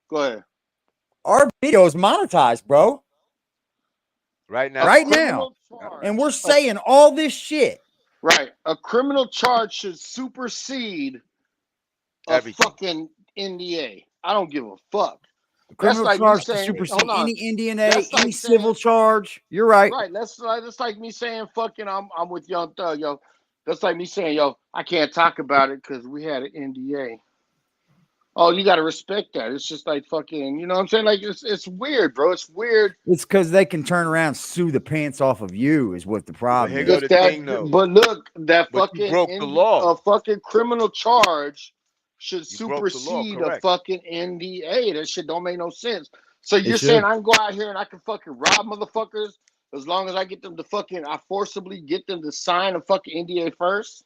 Go ahead.
Our video is monetized, bro.
Right now.
Right now. And we're saying all this shit.
Right. A criminal charge should supersede a fucking NDA. I don't give a fuck.
Criminal
That's like
charge
me
to
saying,
supersede
hold on.
any Indian
That's
any
like
civil charge. You're right.
Right. That's like me saying fucking I'm with Young Thug, yo. That's like me saying, yo, I can't talk about it because we had an NDA. Oh, you gotta respect that. It's just like fucking, you know what I'm saying? Like it's weird, bro. It's weird.
It's because they can turn around and sue the pants off of you is what the problem
here
is.
go the thing, though.
But look, that
But you
fucking
broke the law.
a fucking criminal charge should
You broke the law,
supersede a
correct.
fucking NDA. That shit don't make no sense. So you're
should.
saying I can go out here and I can fucking rob motherfuckers as long as I get them to fucking, I forcibly get them to sign a fucking NDA first.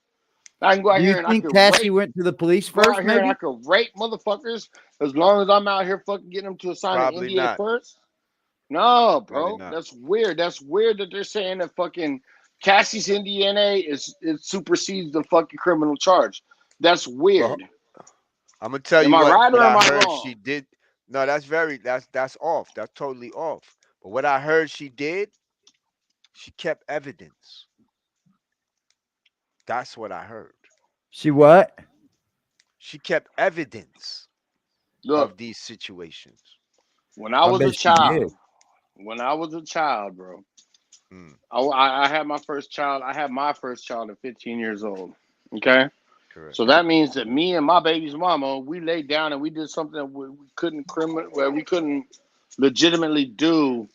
I can go out
Do
here
you
and I
think
can
Cassie
rape,
went to the police
go out
first,
here and
maybe?
I can rape motherfuckers as long as I'm out here fucking getting them to sign an
Probably
NDA
not.
first? No,
Probably
bro.
not.
That's weird. That's weird that they're saying that fucking Cassie's NDA it supersedes the fucking criminal charge. That's
But
weird.
I'm gonna tell
Am
you
I right
what
or am
I
I
heard
wrong?
she did. No, that's off. That's totally off. But what I heard she did, she kept evidence. That's what I heard.
She what?
She kept evidence
Look,
of these situations.
when I
I
was a
bet she did.
child, bro,
Mm,
I had my first child. I had my first child at 15 years old. Okay.
correct.
So that means that me and my baby's mama, we laid down and we did something that we couldn't legitimately do.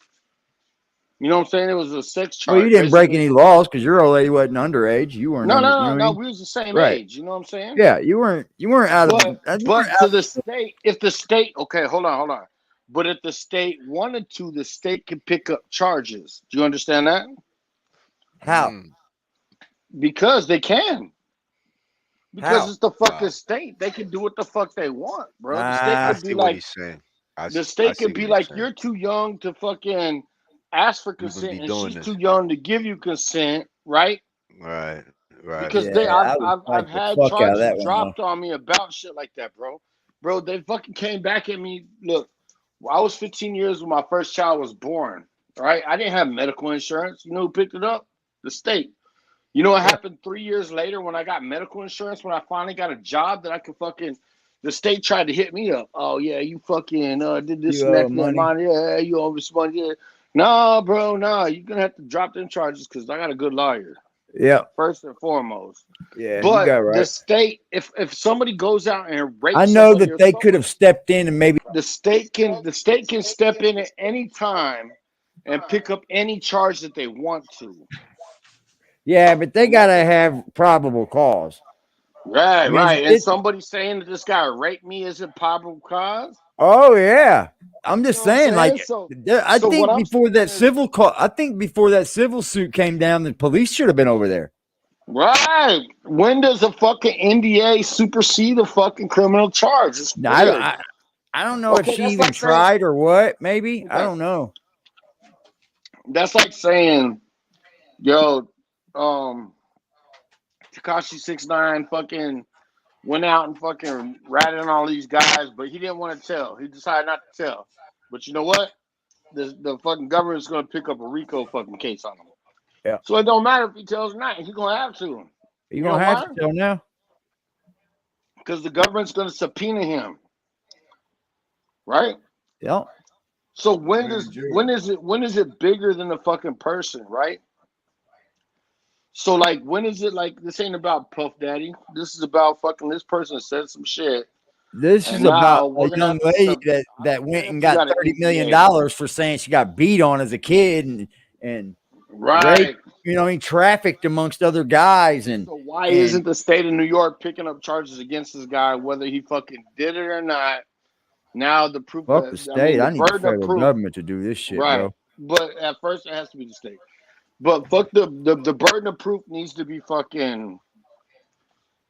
You know what I'm saying? It was a sex
Well, you
charge,
didn't break
basically.
any laws because your old lady wasn't underage. You weren't
No,
under.
no,
You know
no,
what I
no.
mean?
We was the same
Right.
age. You know what I'm saying?
Yeah, you weren't out of. You weren't
But
out
to the state, if the state, okay, hold on. But if the state wanted to, the state could pick up charges. Do you understand that?
how?
Mm,
Because they can. Because
How?
it's the fucking
wow.
state. They can do what the fuck they want, bro. The state
I
Ah,
could be
see what
like,
he's saying.
the
I
state
see
could
what
be
he's
like,
saying.
you're too young to fucking ask for
You can be
consent, and
doing
she's
this.
too young to give you consent, right?
Right. Right.
Because
yeah,
I've
I would
I've
fight the
had
fuck out of
charges
that one though.
dropped on me about shit like that, bro. Bro, they fucking came back at me. Look, I was 15 years when my first child was born. Right? I didn't have medical insurance. You know who picked it up? The state. You know what
Yeah.
happened 3 years later when I got medical insurance? When I finally got a job that I could fucking. The state tried to hit me up. Oh yeah, you fucking did this
You
and
owe
that,
money.
money. Yeah, you owe this money. Yeah. Nah, bro, nah. You're gonna have to drop them charges because I got a good lawyer.
Yeah,
First and foremost.
yeah, you
But
got
the
right.
state, if somebody goes out and
I
rapes
know
somebody
that
or
they could have
somebody,
stepped in and maybe.
the state can step in at any time and pick up any charge that they want to.
Yeah, but they gotta have probable cause. I
Right,
mean,
right. And somebody saying that this guy raped me isn't probable cause.
oh yeah. I'm just
You know what I'm
saying, like,
saying?
I
So what
think
I'm
before
saying
that
is,
civil call, I think before that civil suit came down, the police should have been over there.
right. When does a fucking NDA supersede a fucking criminal charge? It's
No,
weird.
I don't know if
Okay,
she
that's
even
like saying,
tried or what. Maybe I
okay,
don't know.
that's like saying, yo, Tekashi 6ix9ine fucking went out and fucking ratted on all these guys, but he didn't want to tell. He decided not to tell. But you know what? The fucking government's gonna pick up a RICO fucking case on him.
Yeah,
So it don't matter if he tells or not. He's gonna have to.
you
You know
gonna have
why?
to tell now.
Because the government's gonna subpoena him, right?
Yeah.
So when is it bigger than the fucking person, right? So like when is it like this ain't about Puff Daddy? This is about fucking this person said some shit.
This is
And
about
now
a
we're gonna
young
have to
lady that went and
you
got
got an
$30 million
NDA.
for saying she got beat on as a kid and
Right.
raped, you know, he trafficked amongst other guys
So why isn't the state of New York picking up charges against this guy, whether he fucking did it or not? Now the proof,
fuck the state.
the
I need the
burden of
federal
proof,
government to do this shit,
right?
bro.
But at first it has to be the state. But fuck the burden of proof needs to be fucking.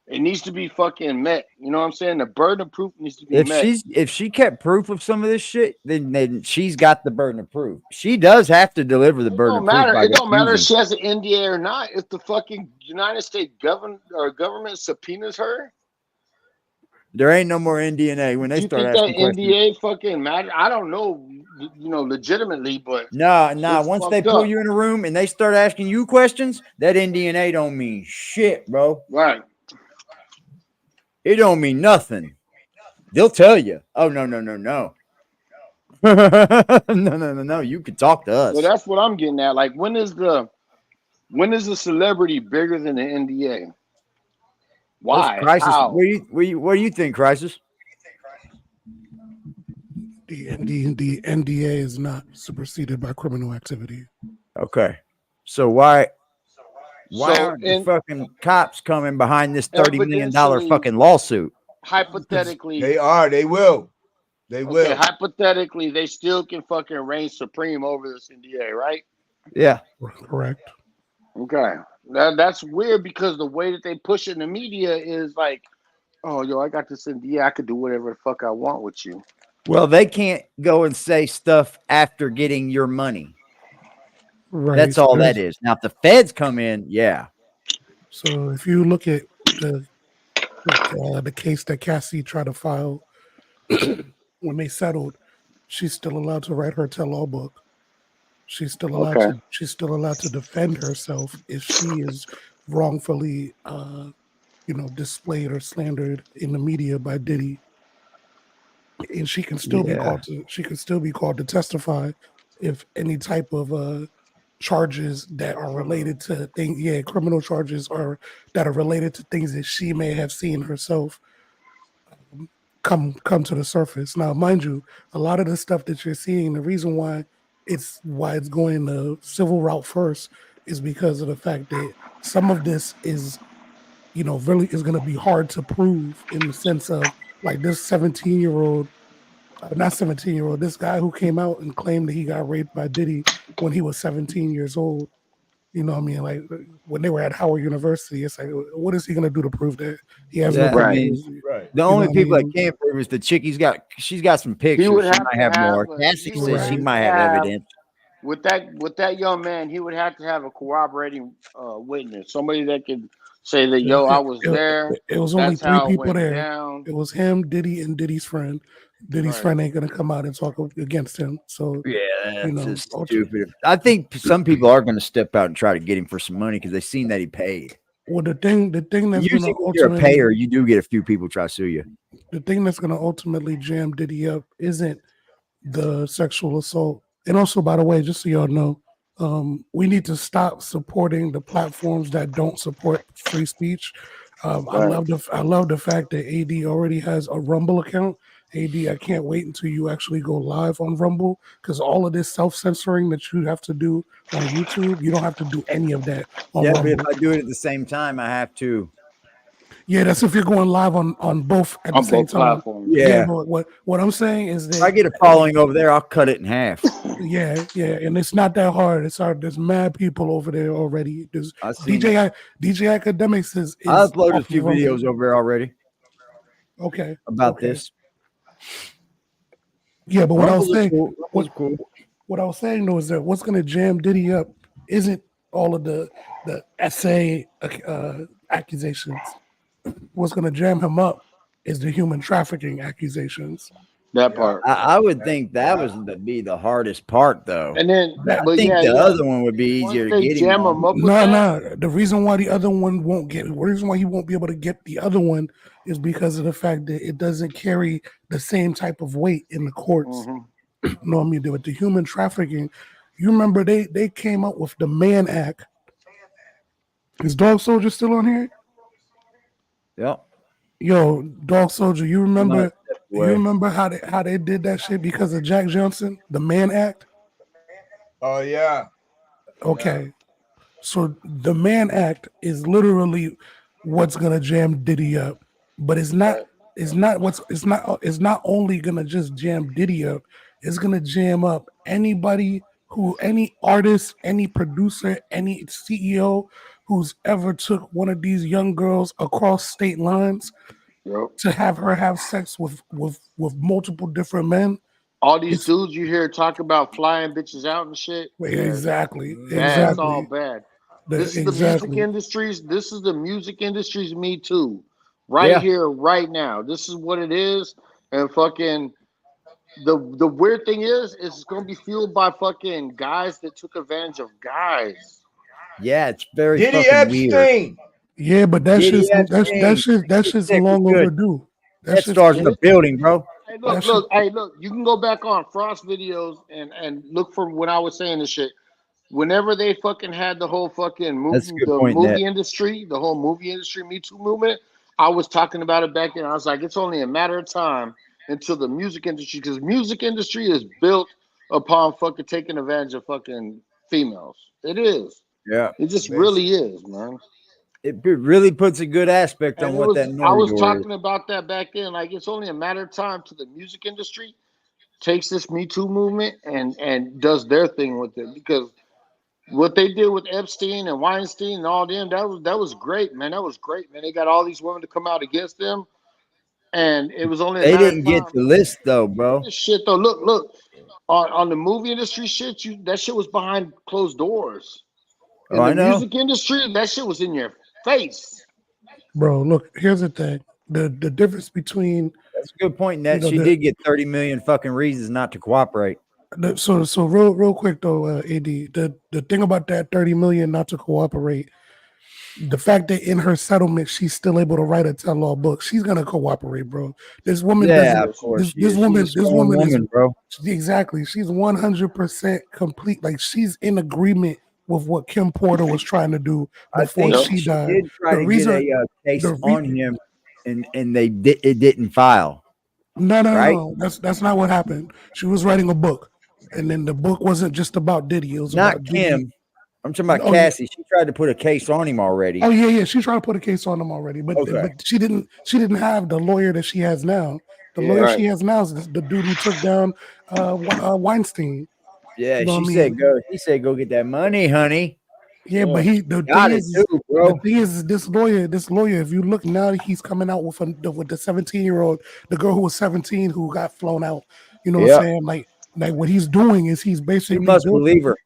It needs to be fucking met. You know what I'm saying? The burden of proof needs to be met.
If she kept proof of some of this shit, then she's got the burden of proof. She does have to deliver the burden of proof by
It don't matter if
accusing.
she has an NDA or not. If the fucking United States government subpoenas her,
There ain't no more NDNA when they
do you
start
think that
asking questions.
NDA fucking matter? I don't know, legitimately, but
Nah.
it's
Once they
fucked
pull
up.
you in a room and they start asking you questions, that NDNA don't mean shit, bro.
Right.
It don't mean nothing. They'll tell you. Oh no. No. You can talk to us.
So that's what I'm getting at. Like, when is the celebrity bigger than the NDA? Why?
Crisis.
How?
What do you think, Crisis?
The NDA is not superseded by criminal activity.
Okay. So why
So
aren't the fucking cops coming behind this $30 million
evidentially,
fucking lawsuit?
hypothetically,
They are. They will. They
okay,
will.
hypothetically, they still can fucking reign supreme over this NDA, right?
Yeah.
Correct.
Okay. That's weird because the way that they push it in the media is like, oh, yo, I got this in. Yeah, I could do whatever the fuck I want with you.
Well, they can't go and say stuff after getting your money.
Right.
That's
So
all that is. Now, if the feds come in, yeah.
So if you look at the case that Cassie tried to file when they settled, she's still allowed to write her tell-all book. She's still allowed
Okay.
to. She's still allowed to defend herself if she is wrongfully, displayed or slandered in the media by Diddy, and she can still be
Yeah.
called to. She can still be called to testify if any type of charges that are related to things. Yeah, criminal charges are that are related to things that she may have seen herself come to the surface. Now, mind you, a lot of the stuff that you're seeing, the reason why it's going the civil route first is because of the fact that some of this is, really is going to be hard to prove in the sense of like this 17-year-old, not 17-year-old, this guy who came out and claimed that he got raped by Diddy when he was 17 years old. You know what I mean? Like when they were at Howard University, it's like, what is he going to do to prove that? He has no
Right.
Right.
The only people that can't prove is the chick. She's got some pictures.
would
She
have
might
to
have more.
have
Cassie
he would
says she
have
might
to
have
have-
evidence.
With that young man, he would have to have a corroborating witness, somebody that could say that, yo, I was there.
It was only
That's
3
how it
people
went
there.
down.
It was him, Diddy, and Diddy's friend. Diddy's
Right.
friend ain't gonna come out and talk against him. So
Yeah, that's
know,
just stupid. I think some people are going to step out and try to get him for some money because they've seen that he paid.
well, the thing that's gonna
Usually, when you're a
ultimately
payer, you do get a few people try to sue you.
the thing that's gonna ultimately jam Diddy up isn't the sexual assault. And also, by the way, just so y'all know, we need to stop supporting the platforms that don't support free speech. I love the fact that AD already has a Rumble account. AD, I can't wait until you actually go live on Rumble because all of this self-censoring that you have to do on YouTube, you don't have to do any of that on
Yeah,
Rumble.
but if I do it at the same time, I have to.
Yeah, that's if you're going live on both at
On
the same
both
time.
platforms.
Yeah.
But what I'm saying is that
If I get a following over there, I'll cut it in half.
yeah, and it's not that hard. It's hard. There's mad people over there already. There's
I've seen
DJ Academics is
I uploaded a
off
few
of Rumble.
videos over there already
Okay.
about
okay.
this.
Yeah, but what I was
Rumble's
saying,
cool. Rumble's cool.
what I was saying though is that what's gonna jam Diddy up isn't all of the essay accusations. What's gonna jam him up is the human trafficking accusations.
That part.
I would think that was be the hardest part, though.
And then,
I
but
think
yeah,
the
yeah.
other one would be
Once
easier to
they
get him
jam
on.
him up with
No,
that,
no. The reason why the other one won't get, the reason why he won't be able to get the other one is because of the fact that it doesn't carry the same type of weight in the courts. No, I mean, with the human trafficking, you remember they came up with the Mann Act. Is Dog Soldier still on here?
Yep.
Yo, Dog Soldier, you remember
way.
how they did that shit because of Jack Johnson, the Mann Act?
Oh yeah.
Okay. So the Mann Act is literally what's gonna jam Diddy up, but it's not only gonna just jam Diddy up, it's gonna jam up any artist, any producer, any CEO who's ever took one of these young girls across state lines to have her have sex with multiple different men.
all these dudes you hear talk about flying bitches out and shit.
Exactly.
That's all bad. This is the music
Exactly.
industries. This is the music industry's Me Too. Right
Yeah.
here, right now. This is what it is. And fucking the weird thing is it's gonna be fueled by fucking guys that took advantage of guys.
Yeah, it's very
Diddy
fucking weird.
Epstein.
Yeah, but that's
Diddy
just that's just
Sick,
long
good.
overdue.
That star's in the building, bro.
Hey, look, you can go back on Frost videos and look for when I was saying this shit. Whenever they fucking had the whole fucking
That's a
movie,
good point, Nat.
industry, the whole movie industry Me Too movement, I was talking about it back then. I was like, it's only a matter of time until the music industry, because music industry is built upon fucking taking advantage of fucking females. It is.
Yeah.
It just really is, man.
It really puts a good aspect on
And
what that
I was
Nori door is.
talking about that back then. Like, it's only a matter of time to the music industry takes this Me Too movement and does their thing with it, because what they did with Epstein and Weinstein and all them, that was great, man. That was great, man. They got all these women to come out against them, and it was only a
They
matter of
didn't get
time.
the list though, bro.
This shit though, look, on the movie industry shit, that shit was behind closed doors. In
Oh, I
the
know.
music industry, that shit was in your face.
Bro, look, here's the thing. The difference between
That's a good point, Ned.
you know,
She did get 30 million fucking reasons not to cooperate.
so real quick though, AD, the thing about that 30 million not to cooperate, the fact that in her settlement she's still able to write a tell-all book, she's gonna cooperate, bro. This woman
Yeah,
doesn't.
of course.
This woman is
bro.
exactly. She's 100% complete. Like she's in agreement with what Kim Porter was trying to do
I
before
think
she
she
died.
did try to get a case on him, and it didn't file.
No,
right?
that's not what happened. She was writing a book, and then the book wasn't just about Diddy. It was
Not
about
Kim.
Diddy.
I'm talking about
Oh, yeah.
Cassie. She tried to put a case on him already.
Oh yeah. She tried to put a case on him already, but she didn't have the lawyer that she has now. The lawyer she has now is the dude who took down Weinstein.
Yeah,
You know what I
she said
mean?
go. He said go get that money, honey.
Yeah, but the
got
thing
it
is,
too, bro.
the thing is, this lawyer, if you look now, he's coming out with the 17-year-old, the girl who was 17 who got flown out. You know what I'm saying? Like what he's doing is he's basically
You must believe her.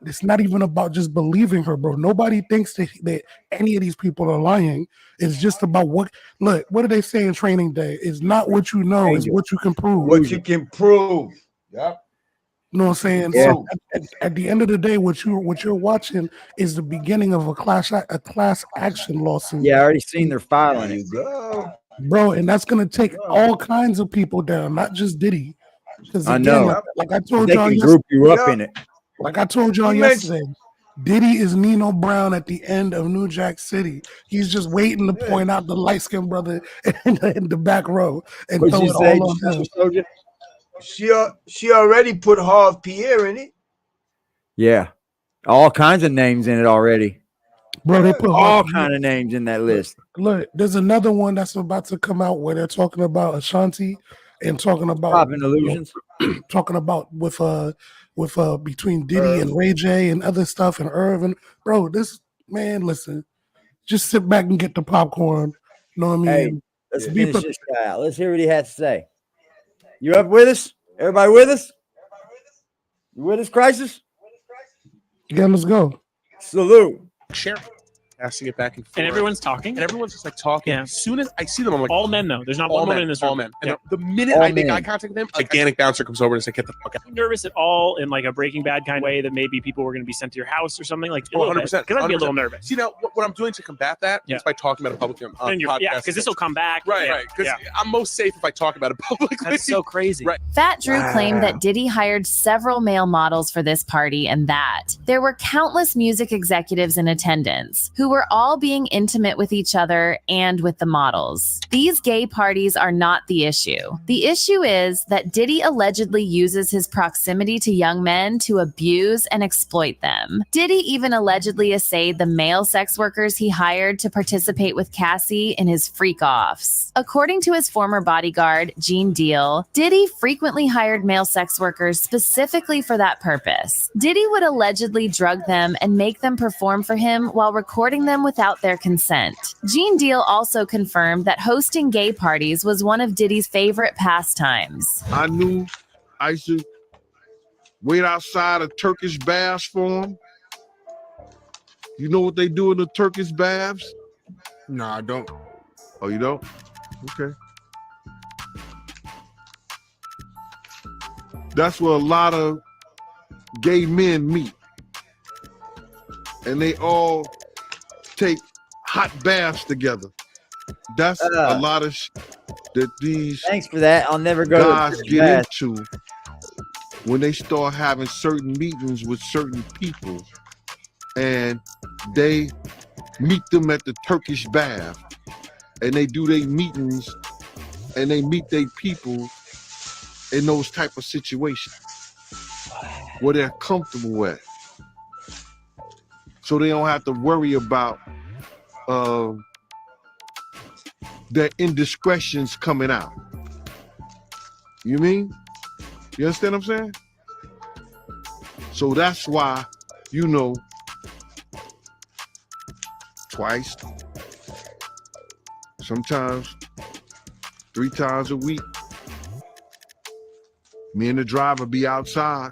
It's not even about just believing her, bro. Nobody thinks that any of these people are lying. It's just about what do they say in Training Day? It's not what you know, it's what you can prove.
What you can prove. Yep.
You know what I'm saying?
Yeah.
So at the end of the day, what you're watching is the beginning of a class action lawsuit.
Yeah, I already seen they're filing it.
Bro, and that's gonna take all kinds of people down, not just Diddy. Because
I
again,
know.
like I told
They
y'all
can group you up in it.
Like I told y'all yesterday, Diddy is Nino Brown at the end of New Jack City. He's just waiting to point out the light-skinned brother in the back row and
What'd
throw
you
it
say,
all on him.
Soldier?
She already put Harv Pierre in it.
Yeah, all kinds of names in it already.
Bro, they put
all kind of names in that list.
Look, there's another one that's about to come out where they're talking about Ashanti and talking about
Popping Illusions.
Talking about with between Diddy and Ray J and other stuff and Irvin. Bro, this man, listen, just sit back and get the popcorn. You know what I mean?
Hey, let's finish this guy out. Let's hear what he has to say. You up with us? Everybody with us? You with us, Crisis?
Yeah, let's go.
Salute.
Share. Passing it back and forth.
And everyone's talking.
And everyone's just like talking.
Yeah.
As soon as I see them, I'm like,
all men though. There's not one woman in this room.
All men. And
Yeah.
the minute
All
I make
men.
eye contact with them, a gigantic bouncer comes over and says, "Get the fuck out."
Are you nervous at all in like a Breaking Bad kind of way that maybe people were going to be sent to your house or something? Like a little bit,
100%.
because I'd be a little nervous.
See now, what I'm doing to combat that is by talking about it publicly on podcast.
Yeah, because this will come back.
Right. Because I'm most safe if I talk about it publicly.
That's so crazy.
Right.
Fat Drew claimed that Diddy hired several male models for this party and that there were countless music executives in attendance who were all being intimate with each other and with the models. These gay parties are not the issue. The issue is that Diddy allegedly uses his proximity to young men to abuse and exploit them. Diddy even allegedly essayed the male sex workers he hired to participate with Cassie in his freak-offs. According to his former bodyguard, Gene Deal, Diddy frequently hired male sex workers specifically for that purpose. Diddy would allegedly drug them and make them perform for him while recording them without their consent. Gene Deal also confirmed that hosting gay parties was one of Diddy's favorite pastimes.
I knew I used to wait outside of Turkish baths for them. You know what they do in the Turkish baths? No, I don't. Oh, you don't? Okay. That's where a lot of gay men meet. And they all take hot baths together. That's a lot of that these
Thanks for that. I'll never go
guys
to the
get
bath.
into when they start having certain meetings with certain people and they meet them at the Turkish bath and they do their meetings and they meet their people in those type of situations where they're comfortable at. So they don't have to worry about their indiscretions coming out. You mean? You understand what I'm saying? So that's why you know, twice, sometimes 3 times a week. Me and the driver be outside.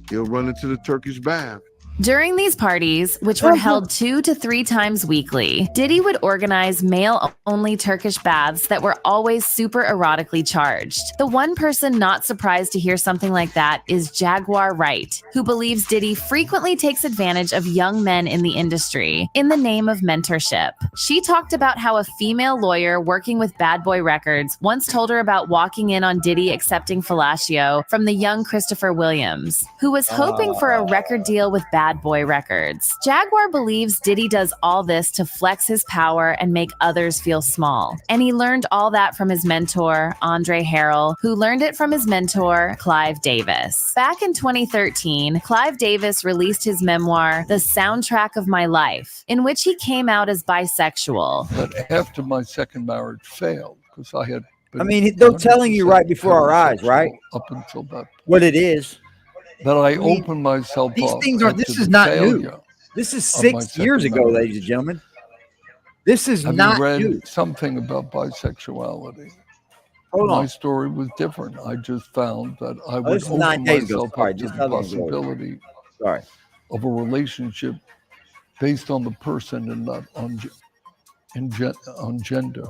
He'll run into the Turkish bath.
During these parties, which were held 2 to 3 times weekly, Diddy would organize male-only Turkish baths that were always super erotically charged. The one person not surprised to hear something like that is Jaguar Wright, who believes Diddy frequently takes advantage of young men in the industry in the name of mentorship. She talked about how a female lawyer working with Bad Boy Records once told her about walking in on Diddy accepting fellatio from the young Christopher Williams, who was hoping for a record deal with Bad Boy Records. Jaguar believes Diddy does all this to flex his power and make others feel small. And he learned all that from his mentor, Andre Harrell, who learned it from his mentor, Clive Davis. Back in 2013, Clive Davis released his memoir, The Soundtrack of My Life, in which he came out as bisexual.
But after my second marriage failed, because I had been,
I mean, they're telling you right before our eyes, right?
Up until that.
What it is.
That I opened myself
these
up.
Things are. This is not new. This is 6 years ago, ladies and gentlemen. This is
Have
not
you read
new.
something about bisexuality?
Hold
My
on.
story was different. I just found that I would
this is
open
9 days ago.
myself
Sorry,
up to
just
the
tell them the story.
possibility
Sorry.
of a relationship based on the person and not on gender.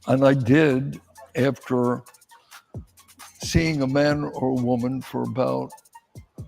And I did after seeing a man or a woman for about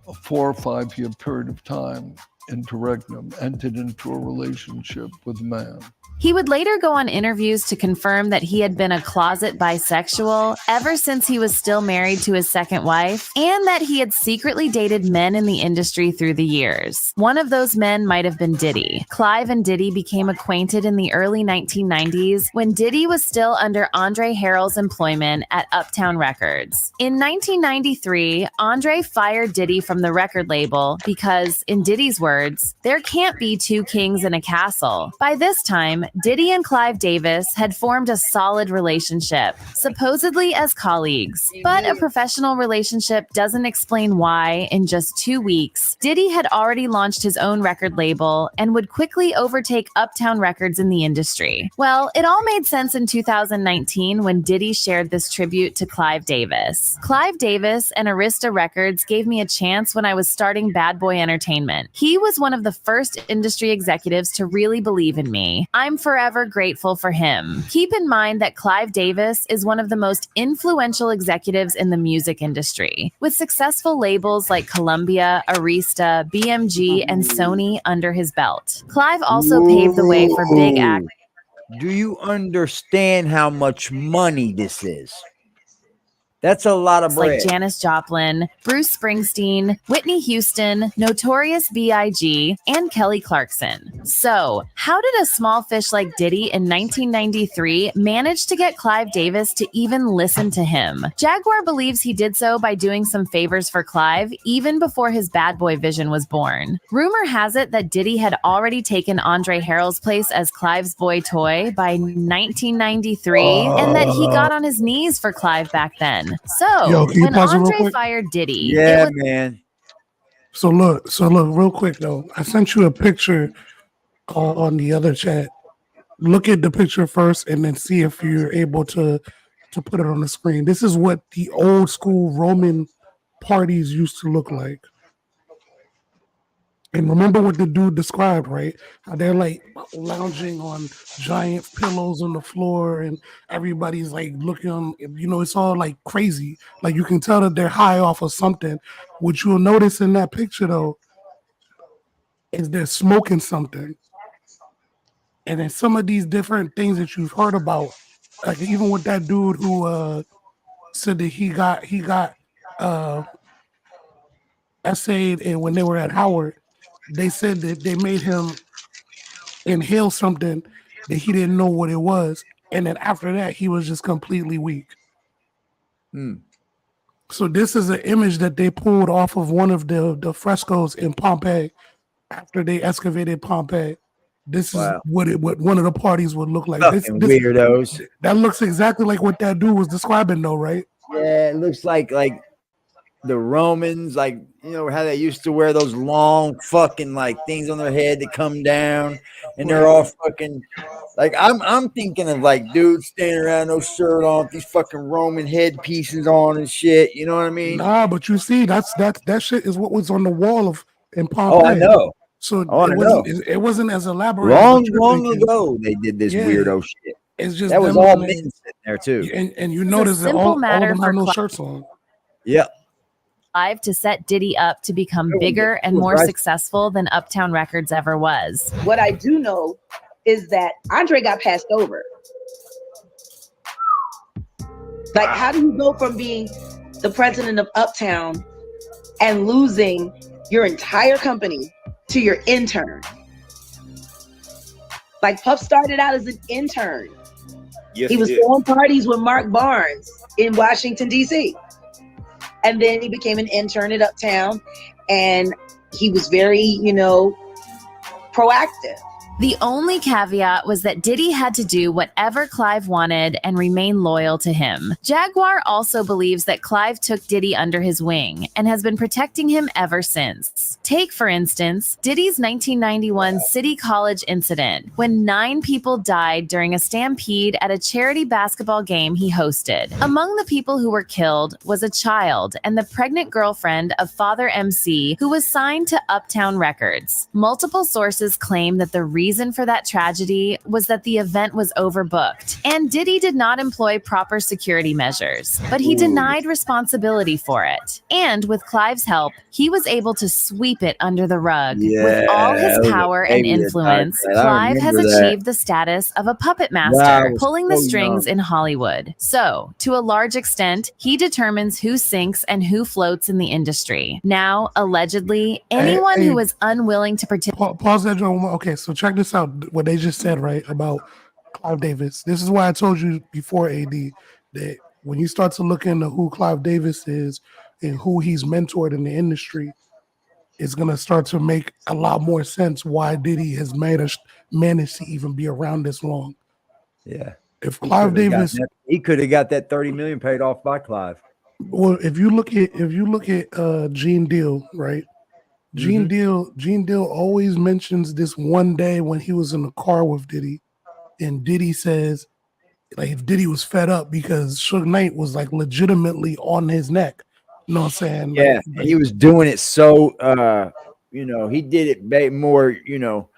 a 4 or 5 year period of time, interregnum, entered into a relationship with a man.
He would later go on interviews to confirm that he had been a closet bisexual ever since he was still married to his second wife, and that he had secretly dated men in the industry through the years. One of those men might have been Diddy. Clive and Diddy became acquainted in the early 1990s when Diddy was still under Andre Harrell's employment at Uptown Records. In 1993, Andre fired Diddy from the record label because, in Diddy's words, there can't be 2 kings in a castle. By this time, Diddy and Clive Davis had formed a solid relationship, supposedly as colleagues. But a professional relationship doesn't explain why, in just 2 weeks, Diddy had already launched his own record label and would quickly overtake Uptown Records in the industry. Well, it all made sense in 2019 when Diddy shared this tribute to Clive Davis. Clive Davis and Arista Records gave me a chance when I was starting Bad Boy Entertainment. He was one of the first industry executives to really believe in me. I'm forever grateful for him. Keep in mind that Clive Davis is one of the most influential executives in the music industry, with successful labels like Columbia, Arista, BMG, and Sony under his belt. Clive also paved the way for big acts.
Do you understand how much money this is? That's a lot of bread.
Like Janis Joplin, Bruce Springsteen, Whitney Houston, Notorious B.I.G., and Kelly Clarkson. So, how did a small fish like Diddy in 1993 manage to get Clive Davis to even listen to him? Jaguar believes he did so by doing some favors for Clive even before his bad boy vision was born. Rumor has it that Diddy had already taken Andre Harrell's place as Clive's boy toy by 1993, and that he got on his knees for Clive back then. So, when Andre fired Diddy,
man.
So look, real quick though. I sent you a picture on the other chat. Look at the picture first, and then see if you're able to put it on the screen. This is what the old school Roman parties used to look like. And remember what the dude described, right? How they're like lounging on giant pillows on the floor and everybody's like looking, it's all like crazy. Like you can tell that they're high off of something. What you'll notice in that picture though, is they're smoking something. And then some of these different things that you've heard about, like even with that dude who said that he got essayed, and when they were at Howard, they said that they made him inhale something that he didn't know what it was. And then after that, he was just completely weak. So this is an image that they pulled off of one of the frescoes in Pompeii after they excavated Pompeii. This is what one of the parties would look like. This
Weirdos.
That looks exactly like what that dude was describing though, right?
Yeah, it looks like the Romans, like, you know, how they used to wear those long fucking like things on their head that come down, and they're all fucking like I'm thinking of like dudes standing around no shirt on, with these fucking Roman headpieces on and shit. You know what I mean?
Nah, but you see, that shit is what was on the wall of in Pompeii.
Oh, I know.
So
Oh,
it
I
wasn't
know.
it wasn't as elaborate as what you're
Long
thinking.
ago they did this weirdo shit.
It's just
that was
them
all
on
men
it.
sitting there too.
And you
It's a
notice that
simple
all of
matter
them
for
have no
Clive
shirts on.
Yeah.
To set Diddy up to become bigger and more successful than Uptown Records ever was.
What I do know is that Andre got passed over. Like, how do you go from being the president of Uptown and losing your entire company to your intern? Like, Puff started out as an intern.
Yes,
he was
did.
throwing parties with Mark Barnes in Washington, D.C. And then he became an intern at Uptown, and he was very, you know, proactive.
The only caveat was that Diddy had to do whatever Clive wanted and remain loyal to him. Jaguar also believes that Clive took Diddy under his wing and has been protecting him ever since. Take, for instance, Diddy's 1991 City College incident, when 9 people died during a stampede at a charity basketball game he hosted. Among the people who were killed was a child and the pregnant girlfriend of Father MC, who was signed to Uptown Records. Multiple sources claim that the reason for that tragedy was that the event was overbooked, and Diddy did not employ proper security measures, but he denied responsibility for it. And with Clive's help, he was able to sweep it under the rug. With all his power and influence, Clive has achieved the status of a puppet master, pulling the strings in Hollywood. So, to a large extent, he determines who sinks and who floats in the industry. Now, allegedly, anyone who is unwilling to participate.
Pause that, John. Okay, so check this out. What they just said, right, about Clive Davis. This is why I told you before, AD, that when you start to look into who Clive Davis is and who he's mentored in the industry, it's gonna start to make a lot more sense why Diddy has managed to even be around this long.
Yeah.
If Clive Davis,
he could have got that 30 million paid off by Clive.
well, if you look at Gene Deal, right? Gene Deal always mentions this one day when he was in the car with Diddy, and Diddy says, like, if Diddy was fed up because Suge Knight was like legitimately on his neck. You know what I'm saying?
Yeah,
Like,
he was doing it so you know, he did it more, you know,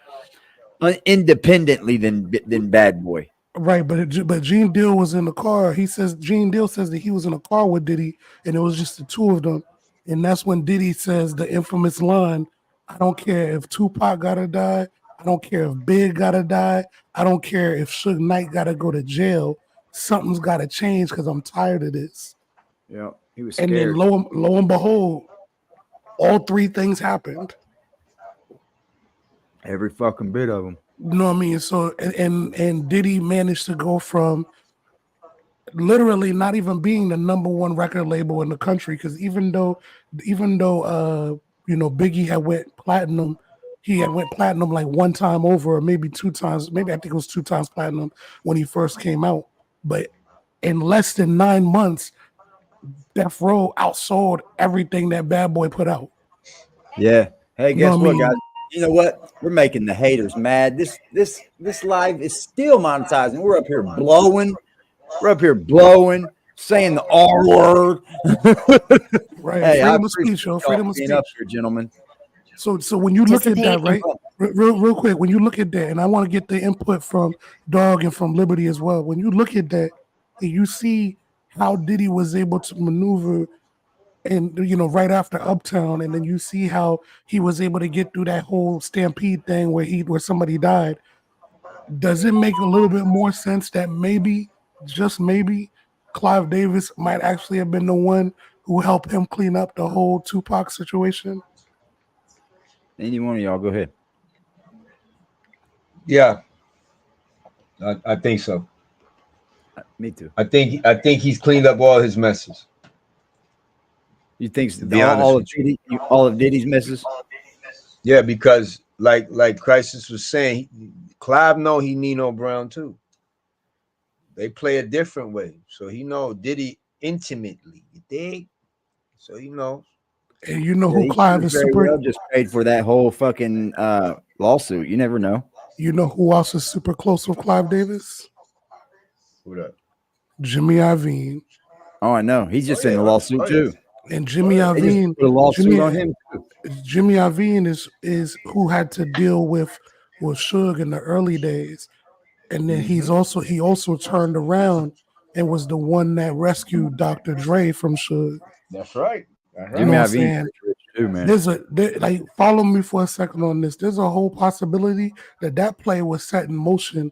independently than Bad Boy.
right, but Gene Deal was in the car. Gene Deal says that he was in a car with Diddy, and it was just the two of them. And that's when Diddy says the infamous line, "I don't care if Tupac gotta die. I don't care if Big gotta die. I don't care if Suge Knight gotta go to jail. Something's gotta change because I'm tired of this."
Yeah, he was
And
scared.
then lo and behold, all 3 things happened.
Every fucking bit of them.
You know what I mean? So and Diddy managed to go from literally not even being the #1 record label in the country, because even though you know, Biggie had went platinum, he had went platinum like 1 time over, or maybe 2 times, maybe I think it was 2 times platinum when he first came out. But in less than 9 months, Death Row outsold everything that Bad Boy put out.
Yeah. Hey,
You know
guess
what I
what,
mean?
guys? You know what? We're making the haters mad. This live is still monetizing. We're up here blowing. Saying the R word.
Right.
Hey,
Freedom of speech, yo. Freedom of
being
speech.
up here, gentlemen.
So when you look at that, right? Real quick, when you look at that, and I want to get the input from Dog and from Liberty as well. When you look at that, and you see how Diddy was able to maneuver, and you know, right after Uptown, and then you see how he was able to get through that whole stampede thing where somebody died. Does it make a little bit more sense that maybe, just maybe, Clive Davis might actually have been the one who helped him clean up the whole Tupac situation?
Any one of y'all, go ahead.
Yeah, I think so.
Me too.
I think he's cleaned up all his messes.
You think
all
of Diddy's messes?
Yeah, because like Crisis was saying, Clive know he Nino Brown too. They play a different way, so he know Diddy intimately. You dig? So you know.
And you know
Yeah,
who
he
Clive
could
is
very
super.
well just paid for that whole fucking lawsuit. You never know.
You know who else is super close with Clive Davis?
Who that?
Jimmy Iovine.
Oh, I know. He's just in the lawsuit too.
And Jimmy
They just
Iovine,
put a lawsuit on him too.
Jimmy Iovine is who had to deal with Suge in the early days, and then he also turned around and was the one that rescued Dr. Dre from Suge.
That's right. That's right.
You know what I'm saying?
Too, man.
Like, follow me for a second on this. There's a whole possibility that play was set in motion,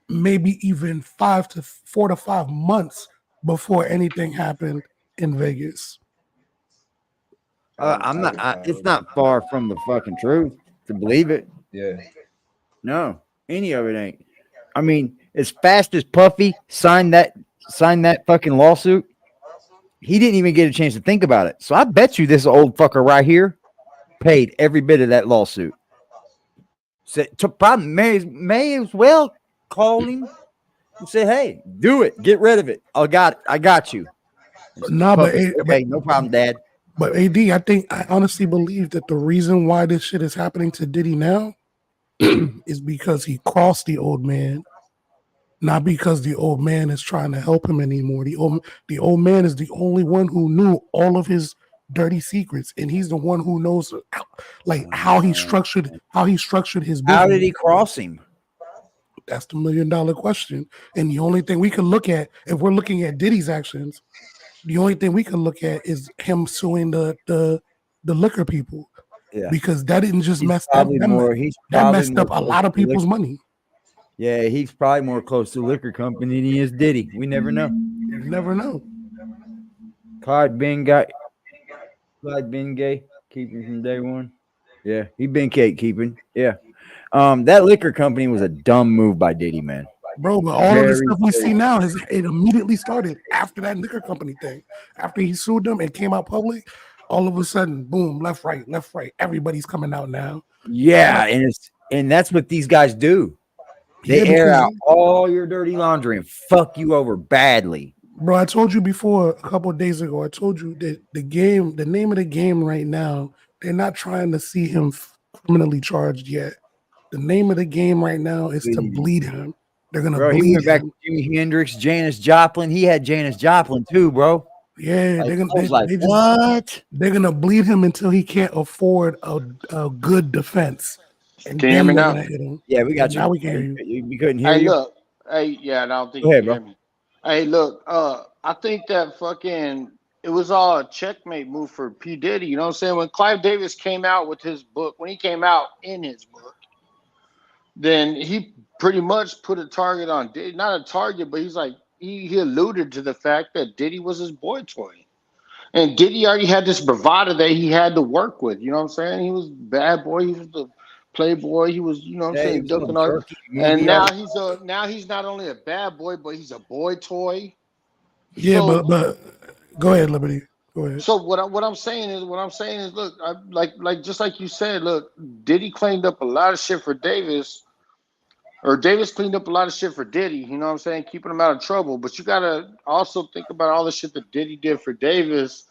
maybe even 4 to 5 months before anything happened in Vegas.
It's not far from the fucking truth to believe it.
Yeah.
No, any of it ain't. I mean, as fast as Puffy signed that fucking lawsuit, he didn't even get a chance to think about it. So I bet you this old fucker right here paid every bit of that lawsuit. So probably may as well call him and say, "Hey, do it. Get rid of it. I got you."
No, but
okay, no problem, Dad.
But AD, I honestly believe that the reason why this shit is happening to Diddy now is because he crossed the old man, not because the old man is trying to help him anymore. The old man is the only one who knew all of his dirty secrets, and he's the one who knows how he structured his business.
How did he cross him?
That's the $1 million question. And the only thing we can look at, if we're looking at Diddy's actions, the only thing we can look at is him suing the liquor people.
Yeah.
Because that didn't just mess
up
a lot of people's money.
Yeah, he's probably more close to liquor company than he is Diddy. We never know.
You never know.
Clyde been gay, keeping from day one. Yeah, he been cake keeping. Yeah. That liquor company was a dumb move by Diddy, man.
Bro, but all of the stuff we see now it immediately started after that liquor company thing. After he sued them and came out public, all of a sudden, boom, left, right. Everybody's coming out now.
Yeah, and that's what these guys do. They air out all your dirty laundry and fuck you over badly.
Bro, I told you before a couple of days ago, I told you that the name of the game right now, they're not trying to see him criminally charged yet. The name of the game right now is to bleed him. They're gonna bleed
he went back
him.
to Jimi Hendrix, Janis Joplin. He had Janis Joplin too, bro.
Yeah,
what?
They're gonna bleed him until he can't afford a good defense. And
can you hear me now?
Hit him.
Yeah, we got you.
Now we can hear you.
We couldn't hear you.
Look, yeah, I don't think
Go ahead,
you can
bro.
hear me. Hey, look, I think that it was all a checkmate move for P. Diddy. You know what I'm saying? When Clive Davis came out with his book, when he came out in his book, then he pretty much put a target on Diddy. Not a target, but he's like, he alluded to the fact that Diddy was his boy toy. And Diddy already had this bravado that he had to work with. You know what I'm saying? He was bad boy. He was the playboy. He was, you know what I'm saying, ducking all. And now he's not only a bad boy, but he's a boy toy.
Yeah, so, but go ahead, Liberty. Go ahead.
So what I'm saying is, look, like just like you said, look, Diddy cleaned up a lot of shit for Davis, or Davis cleaned up a lot of shit for Diddy. You know what I'm saying, keeping him out of trouble. But you gotta also think about all the shit that Diddy did for Davis,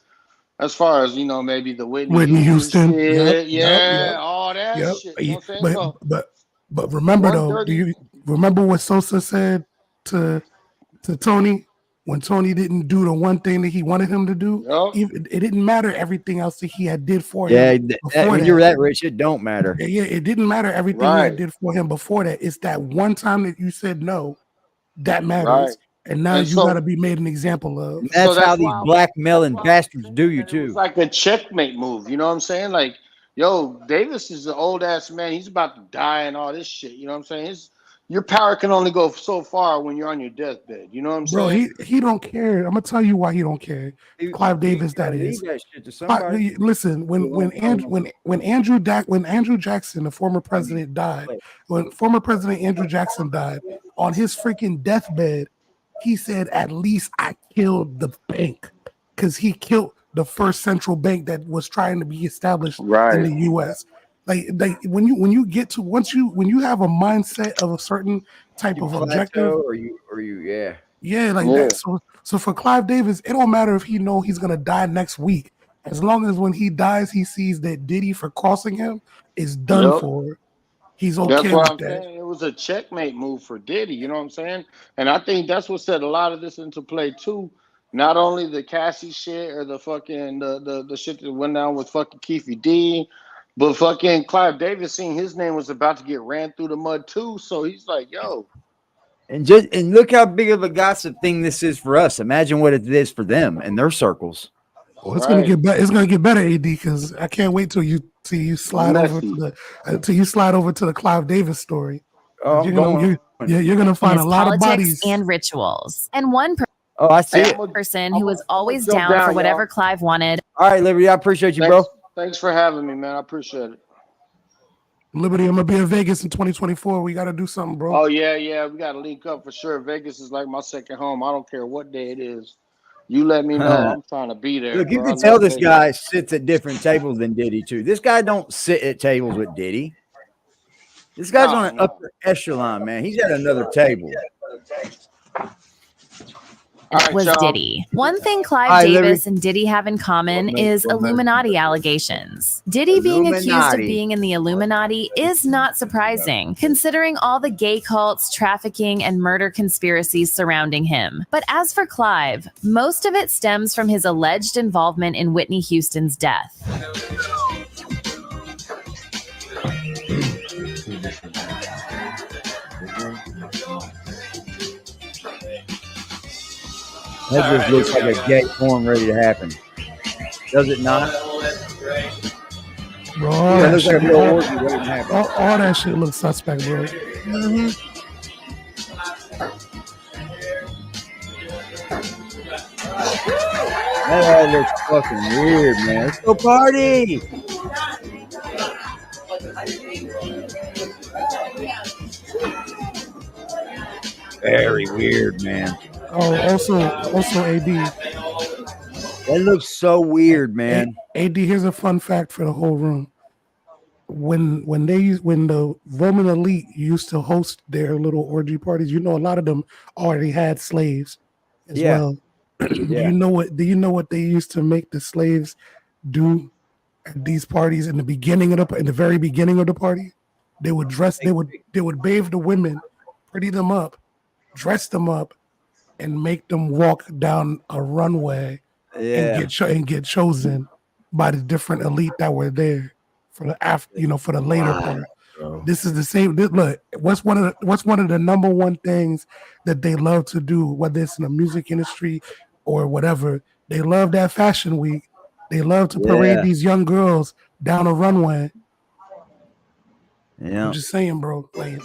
as far as maybe the Whitney
Houston
shit, all that shit. You know what I'm saying?
But remember though, do you remember what Sosa said to Tony? When Tony didn't do the one thing that he wanted him to do, it didn't matter everything else that he had did for him.
Yeah, when you're that rich, it don't matter.
Yeah, it didn't matter everything he had did for him before that. It's that one time that you said no, that matters. Right. And now you got to be made an example of.
That's how these blackmailing bastards do you too.
It's like a checkmate move. You know what I'm saying? Like, yo, Davis is an old ass man. He's about to die and all this shit. You know what I'm saying? Your power can only go so far when you're on your deathbed. You know what I'm saying?
Bro, he don't care. I'm gonna tell you why he don't care. Clive Davis, that is. Listen, when Andrew Jackson, the former president, died, when former President Andrew Jackson died, on his freaking deathbed, he said, "At least I killed the bank," because he killed the first central bank that was trying to be established in the U.S. Like when you get to when you have a mindset of a certain type of objective,
or you
Yeah, like that. So for Clive Davis, it don't matter if he know he's gonna die next week. As long as when he dies, he sees that Diddy for crossing him is done
Yep.
for. He's
That's
okay
what
with
I'm
that.
saying. It was a checkmate move for Diddy. You know what I'm saying? And I think that's what set a lot of this into play too. Not only the Cassie shit or the fucking the shit that went down with fucking Keefy D, but fucking Clive Davis seeing his name was about to get ran through the mud too. So he's like, yo.
And look how big of a gossip thing this is for us. Imagine what it is for them and their circles.
Well, it's gonna get better. It's gonna get better, AD, because I can't wait till you slide over to the Clive Davis story.
Oh,
You're gonna find
his
a lot of
politics
bodies
and rituals. And one
I see it.
person who was always
jump
down
down,
for whatever
y'all.
Clive wanted.
All right, Liberty, I appreciate you, bro.
Thanks for having me, man. I appreciate it.
Liberty, I'm gonna be in Vegas in 2024. We gotta do something, bro.
Oh yeah. We gotta link up for sure. Vegas is like my second home. I don't care what day it is. You let me know. I'm trying to be there.
Look, you
bro.
can
I
tell
love
this
Vegas.
guy sits at different tables than Diddy too. This guy don't sit at tables with Diddy. This guy's on an upper echelon, man. He's at another table.
Was Diddy. One thing Clive Davis and Diddy have in common is Illuminati allegations. Diddy being accused of
Illuminati.
being in the Illuminati is not surprising, considering all the gay cults, trafficking, and murder conspiracies surrounding him. But as for Clive, most of it stems from his alleged involvement in Whitney Houston's death.
That just looks like a gay porn ready to happen. Does it not?
Bro,
Yeah, it looks like a real orgy waiting to happen.
all that shit looks suspect, bro.
That all looks fucking weird, man. Let's go party. Very weird, man.
Oh, also AD.
That looks so weird, man.
AD, here's a fun fact for the whole room. When the Roman elite used to host their little orgy parties, a lot of them already had slaves as well. Do you know what they used to make the slaves do at these parties in the very beginning of the party? They would bathe the women, pretty them up, dress them up, and make them walk down a runway and get chosen by the different elite that were there for the later part. This is the same. Look, what's one of the number one things that they love to do, whether it's in the music industry or whatever? They love that fashion week. They love to parade these young girls down a runway.
Yeah,
I'm just saying, bro. Like,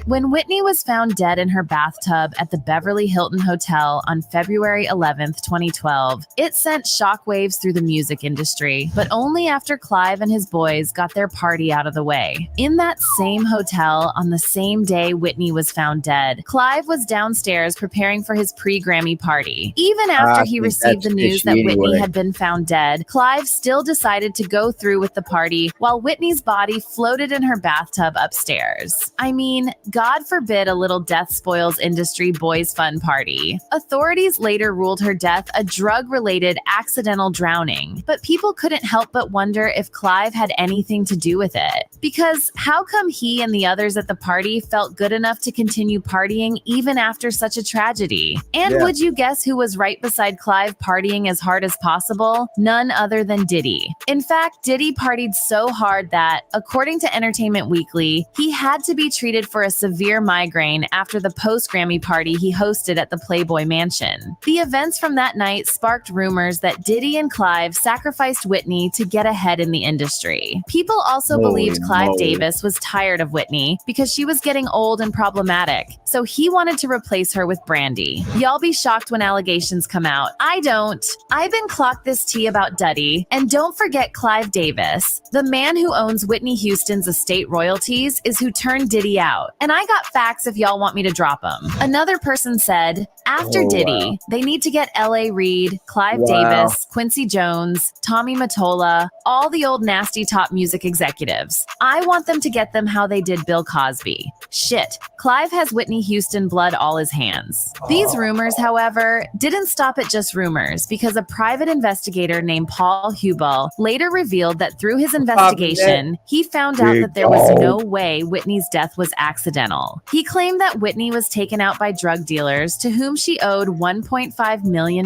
When Whitney was found dead in her bathtub at the Beverly Hilton Hotel on February 11th, 2012, it sent shockwaves through the music industry, but only after Clive and his boys got their party out of the way. In that same hotel, on the same day Whitney was found dead, Clive was downstairs preparing for his pre-Grammy party. Even after he received the news that Whitney had been found dead, Clive still decided to go through with the party while Whitney's body floated in her bathtub upstairs. I mean, God forbid a little death spoils industry boys' fun party. Authorities later ruled her death a drug-related accidental drowning, but people couldn't help but wonder if Clive had anything to do with it. Because how come he and the others at the party felt good enough to continue partying even after such a tragedy? And would you guess who was right beside Clive partying as hard as possible? None other than Diddy. In fact, Diddy partied so hard that, according to Entertainment Weekly, he had to be treated for a severe migraine after the post-Grammy party he hosted at the Playboy Mansion. The events from that night sparked rumors that Diddy and Clive sacrificed Whitney to get ahead in the industry. People also believed Clive Davis was tired of Whitney because she was getting old and problematic, so he wanted to replace her with Brandy. Y'all be shocked when allegations come out. I don't. I've been clocked this tea about Duddy, and don't forget Clive Davis. The man who owns Whitney Houston's estate royalties is who turned Diddy out. And I got facts if y'all want me to drop them. Another person said, After Diddy, they need to get L.A. Reid, Clive Davis, Quincy Jones, Tommy Mottola, all the old nasty top music executives. I want them to get them how they did Bill Cosby. Shit, Clive has Whitney Houston blood all his hands. These rumors, however, didn't stop at just rumors because a private investigator named Paul Hubel later revealed that through his investigation, he found out that there was no way Whitney's death was accidental. He claimed that Whitney was taken out by drug dealers to whom she owed $1.5 million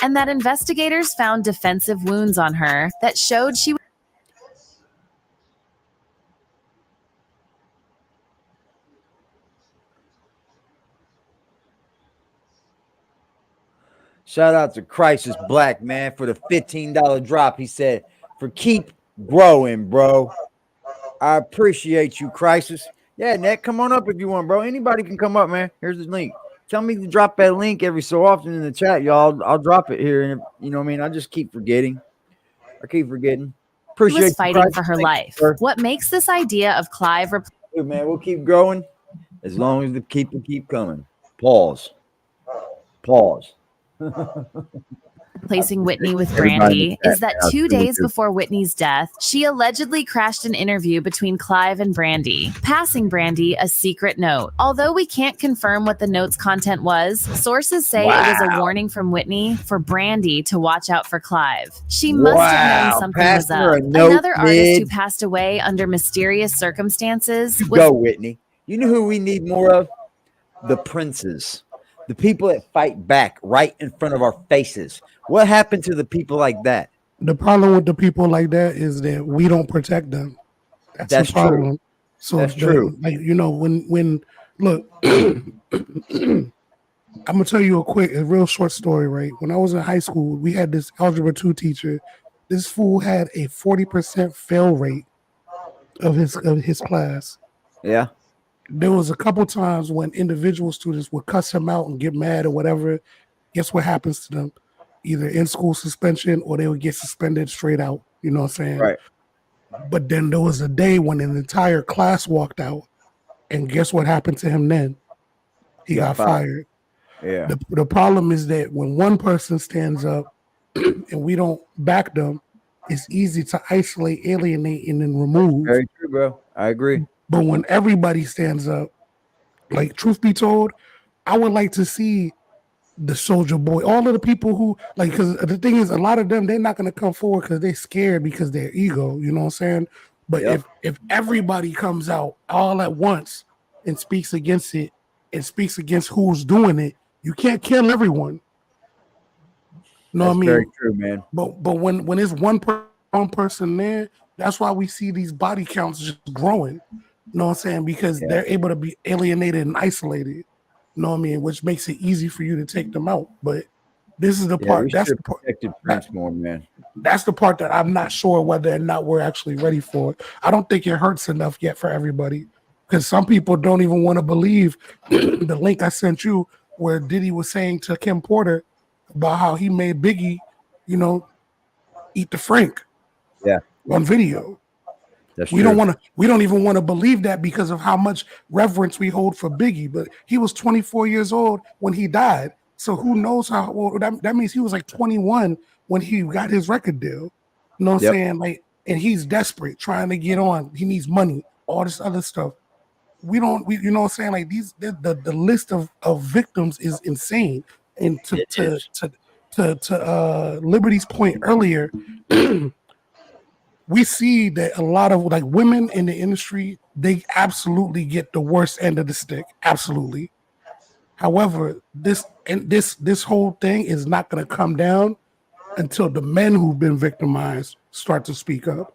and that investigators found defensive wounds on her that showed she
Shout out to Crisis Black, man, for the $15 drop. He said, for keep growing, bro. I appreciate you, Crisis. Yeah, Ned, come on up if you want, bro. Anybody can come up, man. Here's the link. Tell me to drop that link every so often in the chat, y'all. I'll drop it here. And you know what I mean? I just keep forgetting. Appreciate
was fighting
Crisis.
for her
Thank
life.
you, sir.
What makes this idea of Clive
Hey, man, we'll keep growing as long as the people keep coming. Pause.
replacing Whitney with
Everybody in
Brandy
the chat,
is that
man,
2
I
days
do.
before Whitney's death, she allegedly crashed an interview between Clive and Brandy, passing Brandy a secret note. Although we can't confirm what the note's content was, sources say it was a warning from Whitney for Brandy to watch out for Clive. She must have known something was
Passing her
up.
a note,
Another artist who
mid.
passed away under mysterious circumstances was
Go, Whitney. You know who we need more of? The princes. The people that fight back right in front of our faces. What happened to the people like that?
The problem with the people like that is that we don't protect them.
That's
the problem.
true.
So
That's true.
like, you know, when look, I'm gonna tell you a real short story, right? When I was in high school, we had this algebra 2 teacher. This fool had a 40% fail rate of his class.
Yeah.
There was a couple times when individual students would cuss him out and get mad or whatever. Guess what happens to them? Either in school suspension or they would get suspended straight out. You know what I'm saying?
Right.
But then there was a day when an entire class walked out, and guess what happened to him then? He got fired.
Yeah.
The problem is that when one person stands up and we don't back them, it's easy to isolate, alienate, and then remove.
Very true, bro. I agree.
But when everybody stands up, like, truth be told, I would like to see the Soldier Boy, all of the people who, like, because the thing is, a lot of them, they're not going to come forward because they're scared because their ego, you know what I'm saying? But if everybody comes out all at once and speaks against it and speaks against who's doing it, you can't kill everyone. You know what I mean?
Very true, man.
But when there's one person there, that's why we see these body counts just growing. You know what I'm saying? Because they're able to be alienated and isolated. You know what I mean? Which makes it easy for you to take them out. But this is the part. That's the part.
More, man.
That's the part that I'm not sure whether or not we're actually ready for. I don't think it hurts enough yet for everybody, because some people don't even want to believe the link I sent you, where Diddy was saying to Kim Porter about how he made Biggie, you know, eat the Frank.
Yeah.
On video.
That's
we
true.
we don't even want to believe that because of how much reverence we hold for Biggie. But he was 24 years old when he died. So who knows how old that means he was like 21 when he got his record deal. You know what I'm saying? Like, and he's desperate, trying to get on. He needs money, all this other stuff. You know what I'm saying? Like, the list of victims is insane. And to Liberty's point earlier, we see that a lot of, like, women in the industry, they absolutely get the worst end of the stick. Absolutely. However, this whole thing is not going to come down until the men who've been victimized start to speak up.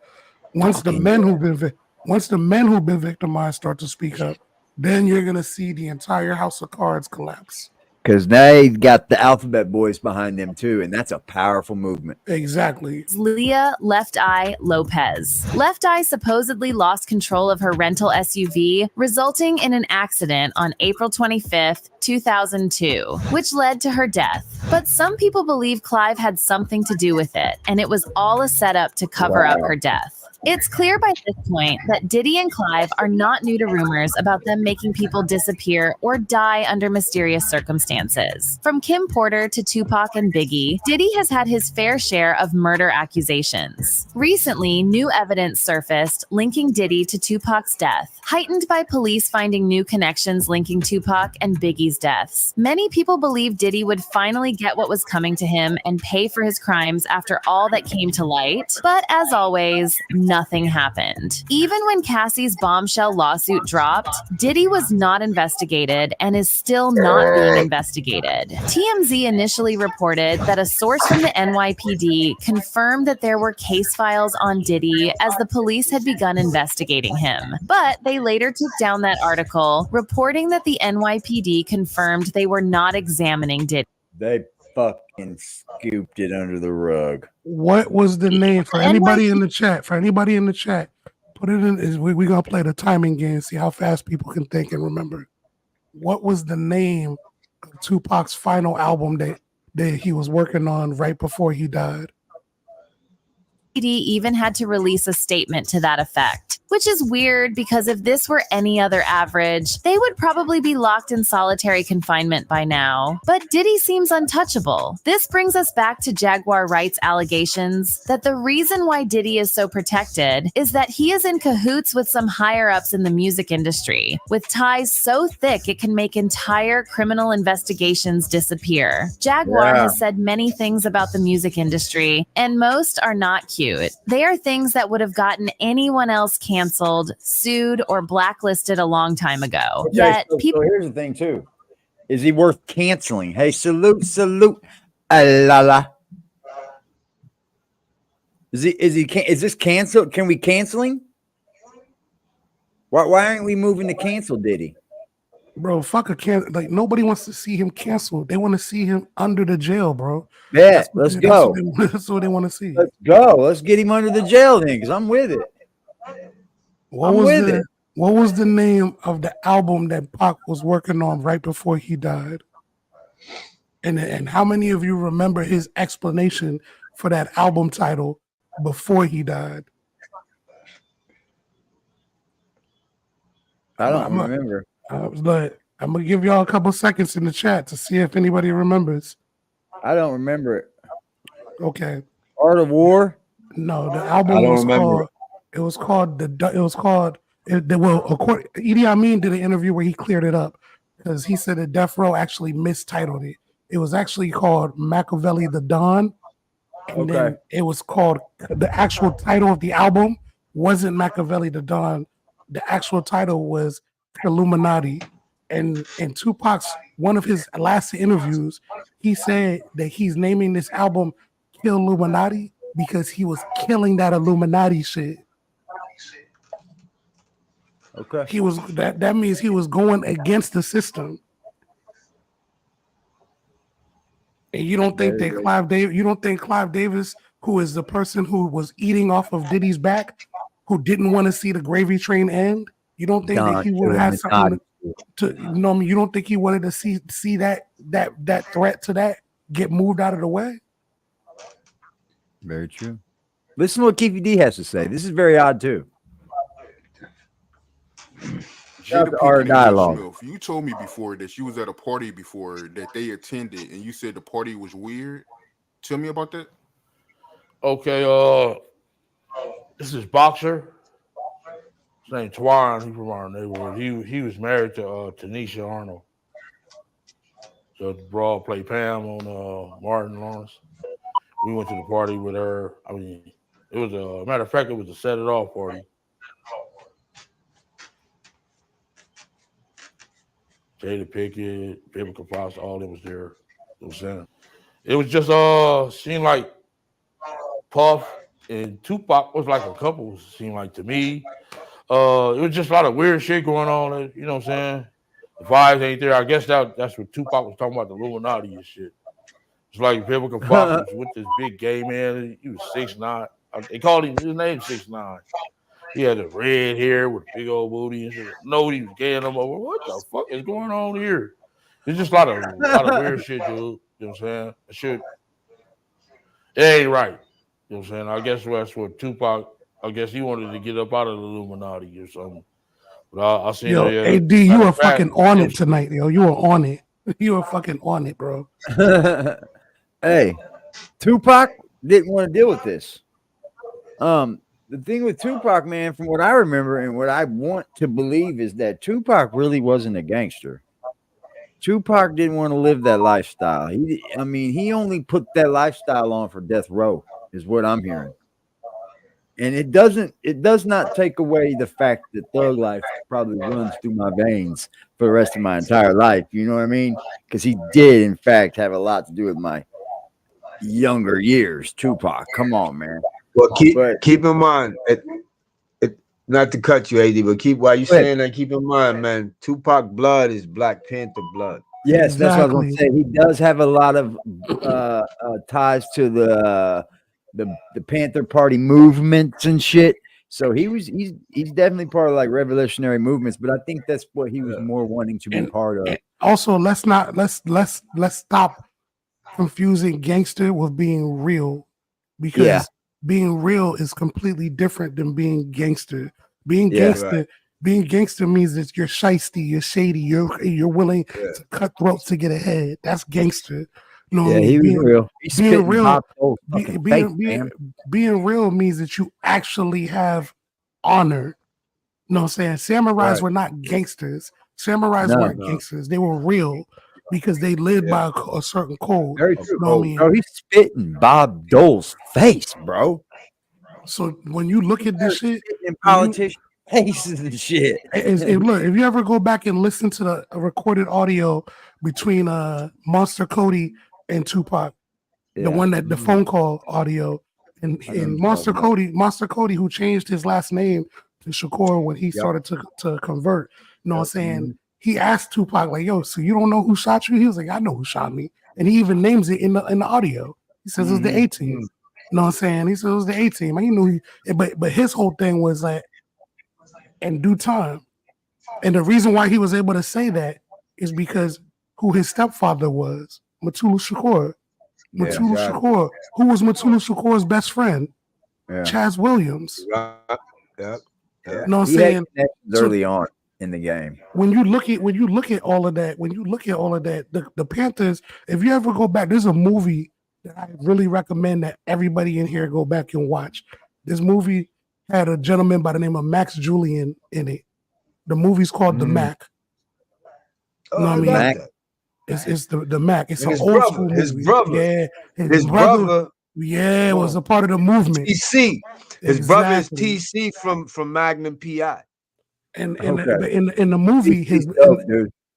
Once the men who've been victimized start to speak up, then you're going to see the entire house of cards collapse.
Because they got the Alphabet Boys behind them too, and that's a powerful movement.
Exactly.
Leah Left Eye Lopez. Left Eye supposedly lost control of her rental SUV, resulting in an accident on April 25th, 2002, which led to her death. But some people believe Clive had something to do with it, and it was all a setup to cover up her death. It's clear by this point that Diddy and Clive are not new to rumors about them making people disappear or die under mysterious circumstances. From Kim Porter to Tupac and Biggie, Diddy has had his fair share of murder accusations. Recently, new evidence surfaced linking Diddy to Tupac's death, heightened by police finding new connections linking Tupac and Biggie's deaths. Many people believe Diddy would finally get what was coming to him and pay for his crimes after all that came to light. But as always, nothing happened. Even when Cassie's bombshell lawsuit dropped, Diddy was not investigated and is still not being investigated. TMZ initially reported that a source from the NYPD confirmed that there were case files on Diddy as the police had begun investigating him. But they later took down that article, reporting that the NYPD confirmed they were not examining Diddy.
They fucking scooped it under the rug.
What was the name for anybody in the chat? For anybody in the chat, put it in. We gonna play the timing game, see how fast people can think and remember. What was the name of Tupac's final album that he was working on right before he died?
Even had to release a statement to that effect, which is weird because if this were any other average, they would probably be locked in solitary confinement by now. But Diddy seems untouchable. This brings us back to Jaguar Wright's allegations that the reason why Diddy is so protected is that he is in cahoots with some higher-ups in the music industry, with ties so thick it can make entire criminal investigations disappear. Jaguar has said many things about the music industry, and most are not cute. They are things that would have gotten anyone else canceled, sued, or blacklisted a long time ago.
Okay,
Yet
so
people.
here's the thing too: is he worth canceling? Hey, salute, la la. Is this canceled? Can we cancel him? Why aren't we moving to cancel Diddy?
Bro, fuck a can. Like nobody wants to see him canceled. They want to see him under the jail, bro.
Yeah, let's go.
That's what they want to see.
Let's go. Let's get him under the jail then, because I'm with it.
What was the name of the album that Pac was working on right before he died? And how many of you remember his explanation for that album title before he died?
I don't remember.
But I'm gonna give y'all a couple seconds in the chat to see if anybody remembers.
I don't remember it.
Okay.
Art of War?
No, the album was called. It was called Idi Amin did an interview where he cleared it up because he said that Death Row actually mistitled it. It was actually called Machiavelli the Don, and then it was called, the actual title of the album wasn't Machiavelli the Don. The actual title was Illuminati. And in Tupac's one of his last interviews, he said that he's naming this album Kill Illuminati because he was killing that Illuminati shit.
Okay.
He was that means he was going against the system. And you don't think that Clive Davis, who is the person who was eating off of Diddy's back, who didn't want to see the gravy train end, you don't think that he would have something to you don't think he wanted to see that threat to that get moved out of the way?
Very true. Listen to what Keefy D has to say. This is very odd too. Our dialogue.
You told me before that you was at a party before that they attended, and you said the party was weird. Tell me about that.
Okay, this is Boxer. His name Twan. He's from our neighborhood. He was married to Tanisha Arnold. So the broad played Pam on Martin Lawrence. We went to the party with her. I mean, it was a matter of fact, it was a set it off party. Jada Pickett, Biblical Props, all them was there. It was just seemed like Puff and Tupac was like a couple, seemed like to me. It was just a lot of weird shit going on, you know what I'm saying? The vibes ain't there. I guess that's what Tupac was talking about, the Illuminati and shit. It's like Biblical Props was with this big gay man. He was 6'9". They called him, his name 6'9". He had the red hair with a big old booty and shit. Nobody was gay no more. What the fuck is going on here? It's just a lot of weird shit, dude. You know what I'm saying? Shit, it ain't right. You know what I'm saying? I guess that's what Tupac. I guess he wanted to get up out of the Illuminati or something. But I seen
Yo,
it.
AD, you
Matter
were
of fact,
fucking on it tonight, yo. You were on it. You were fucking on it, bro.
Hey, Tupac didn't want to deal with this. The thing with Tupac, man, from what I remember and what I want to believe is that Tupac really wasn't a gangster. Tupac didn't want to live that lifestyle. He only put that lifestyle on for death row, is what I'm hearing. And it does not take away the fact that thug life probably runs through my veins for the rest of my entire life. You know what I mean? Because he did, in fact, have a lot to do with my younger years. Tupac, come on, man.
Well, keep in mind, not to cut you, AD, but while you saying that, keep in mind, man, Tupac blood is Black Panther blood.
Yes, that's what I was going to say. He does have a lot of ties to the Panther Party movements and shit. So he's definitely part of like revolutionary movements, but I think that's what he was more wanting to be part of.
Also, let's stop confusing gangster with being real, because being real is completely different than being gangster. Being gangster means that you're shiesty, you're shady, you're willing to cut throats to get ahead. That's gangster. You know,
he was real.
Being real means that you actually have honor. You know what I'm saying? Samurais were not gangsters. Samurais weren't gangsters. They were real because they lived by a certain code.
Very true.
You know what I mean?
Bro, he's spitting Bob Dole's face, bro.
So when you look at this shit,
in politicians' faces and shit.
Look, if you ever go back and listen to the recorded audio between Monster Cody and Tupac, the one that the phone call audio, and Monster Cody, who changed his last name to Shakur when he started to convert. You know what I'm saying? He asked Tupac, like, yo, so you don't know who shot you? He was like, I know who shot me. And he even names it in the audio. He says it was the 18. You know what I'm saying? He said it was the 18. He knew but his whole thing was like, in due time. And the reason why he was able to say that is because who his stepfather was, Mutulu Shakur. Shakur. Who was Mutulu Shakur's best friend? Chaz Williams. You know what I'm saying?
Early on in the game.
When you look at all of that, the Panthers, if you ever go back, there's a movie that I really recommend that everybody in here go back and watch. This movie had a gentleman by the name of Max Julian in it. The movie's called The Mac. You know what I mean?
Mac.
It's the Mac. It's an
old
school movie.
His brother.
Yeah.
His brother.
Yeah, was a part of the movement.
TC. His brother is TC from Magnum PI.
And in the movie,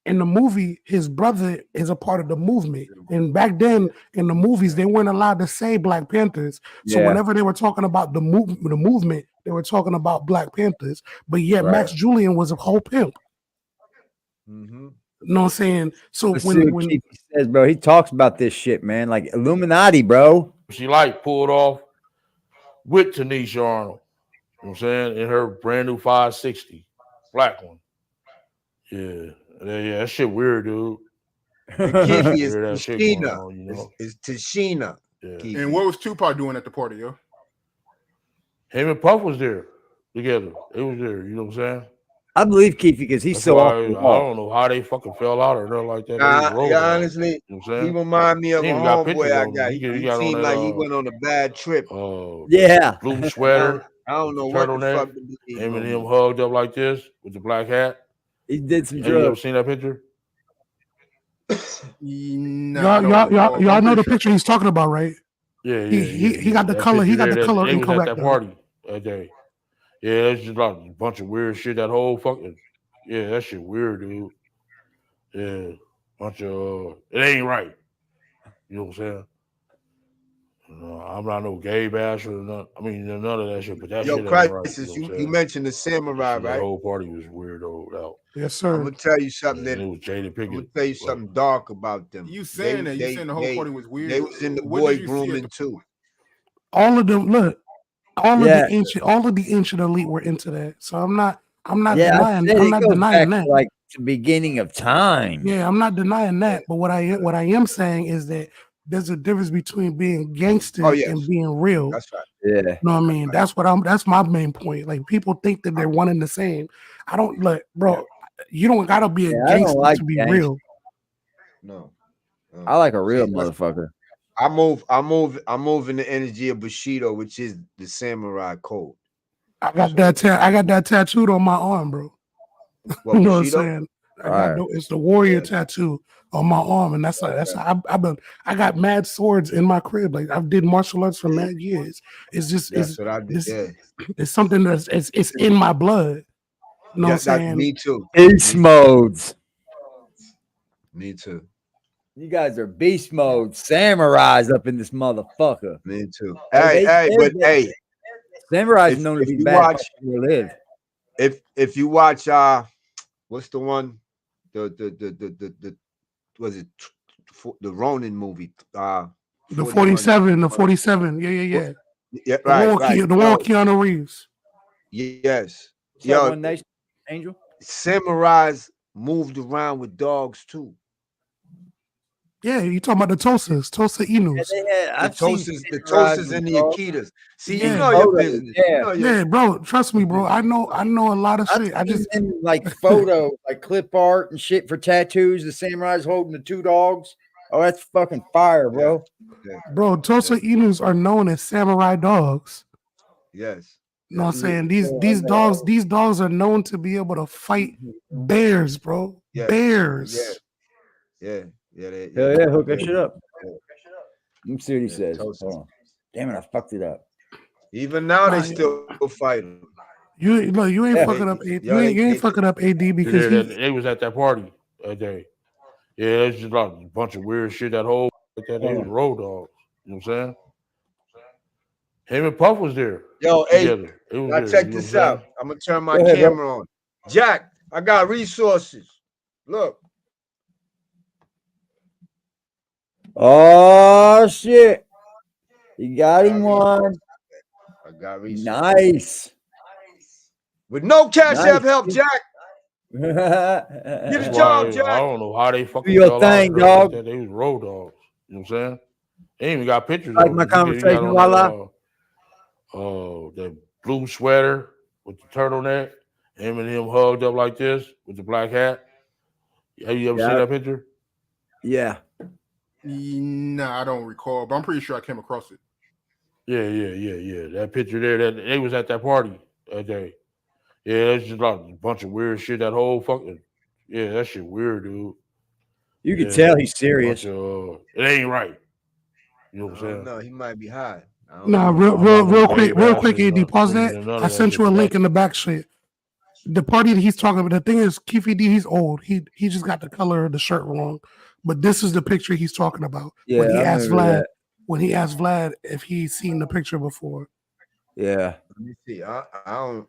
in the movie, his brother is a part of the movement. And back then, in the movies, they weren't allowed to say Black Panthers. So whenever they were talking about the movement, they were talking about Black Panthers. But yet, Max Julian was a whole pimp. You know what I'm saying? So when
he says, bro, he talks about this shit, man, like Illuminati, bro.
She pulled off with Tanisha Arnold. You know what I'm saying? In her brand new 560, black one. Yeah, that shit weird, dude.
Keefy is Tashina. It's Tashina.
Yeah.
And what was Tupac doing at the party, yo?
Him and Puff was there together. It was there. You know what I'm saying?
I believe Keefy because he's so off the wall.
I don't know how they fucking fell out or nothing like that.
Honestly,
you know what I'm
he remind me of a homeboy I got. He seemed like he went on a bad trip.
Blue sweater.
I don't know what the fuck.
Him and him hugged up like this with the black hat.
He did some
drugs. You ever seen that picture?
Y'all know the picture he's talking about, right?
Yeah.
He got the color. He got the color incorrect.
At that party that day. Yeah, it's just like a bunch of weird shit. That whole fucking that shit weird, dude. Yeah, bunch of it ain't right. You know what I'm saying? I'm not no gay basher or nothing. I mean, none of that shit. But that shit ain't right.
You mentioned the samurai, right?
The whole party was weirdo out.
Yes, sir.
I'm gonna tell you something.
It was Jada Pinkett.
I'm gonna tell you something dark about them.
You saying that? You saying the whole party was weird?
They was in the boy grooming too.
All of them. Look. All of the ancient elite were into that. So I'm not denying. I'm not denying that.
Like the beginning of time.
Yeah, I'm not denying that, but what I am saying is that there's a difference between being gangster and being real.
That's right.
Yeah.
You know what I mean? That's my main point. Like people think that they're one and the same. I don't look, bro. You don't gotta be a
I don't
gangster
like
to be
gangster.
real.
No.
I like a real motherfucker.
I'm moving the energy of Bushido, which is the samurai code.
I got that tattooed on my arm, bro.
What,
you know
Bushido?
what I'm saying? It's the warrior tattoo on my arm, and that's how I got mad swords in my crib. Like I've did martial arts for mad years. It's just
That's what I did.
it's something that's it's in my blood. You know what I'm saying?
Me too.
Beast modes.
Me too.
You guys are beast mode samurais up in this motherfucker.
Me too.
Hey, samurais known to
if
be
you
bad.
watch,
Live.
If you watch what's the one? The was it the Ronin movie?
The 47. Yeah.
Yeah,
The one with Keanu Reeves.
Yes.
Yo, One Nation, Angel.
Samurais moved around with dogs too.
Yeah, you talking about the Tosas, Tosa Inus.
The Tosas and the Akitas. See, you know your business.
Yeah, bro. Trust me, bro. I know a lot of shit. I just
like photos, like clip art and shit for tattoos. The samurais holding the two dogs. Oh, that's fucking fire, bro.
Bro, Tosa Inus are known as samurai dogs.
Yes.
You know what I'm saying? These dogs are known to be able to fight bears, bro.
Yes.
Bears.
Yeah.
Hell yeah, hook that shit up. Let me see what he says. Hold on. Damn it, I fucked it up.
Even now they still fight him.
You ain't fucking up. You ain't fucking up AD because
they was at that party that day. Yeah, it's just like a bunch of weird shit. That whole they was road dogs. You know what I'm saying? Him and Puff was there.
Yo, hey,
now
check this out. I'm gonna turn my camera on. Jack, I got resources. Look.
Oh shit! You got him one.
I got resources.
Nice.
With no cash app help, Jack. Get a job, Jack.
I don't know how they fucking
do your thing, dog.
Like they was road dogs. You know what I'm saying? They even got pictures.
Like
of
my
them.
conversation, Walla.
The blue sweater with the turtleneck, him and him hugged up like this with the black hat. Have you ever seen that picture?
Yeah.
No, I don't recall, but I'm pretty sure I came across it.
Yeah. That picture there, that they was at that party that day. Yeah, it's just like a bunch of weird shit. That whole fucking that shit weird, dude.
You can tell he's serious.
It ain't right. You know what I'm saying?
No, he might be high.
Nah, real quick, AD, pause that. I sent you a link in the back shit. The party that he's talking about, the thing is, Keefy D, he's old. He just got the color of the shirt wrong. But this is the picture he's talking about.
Yeah,
when he asked Vlad if he's seen the picture before.
Yeah.
Let me see. I don't.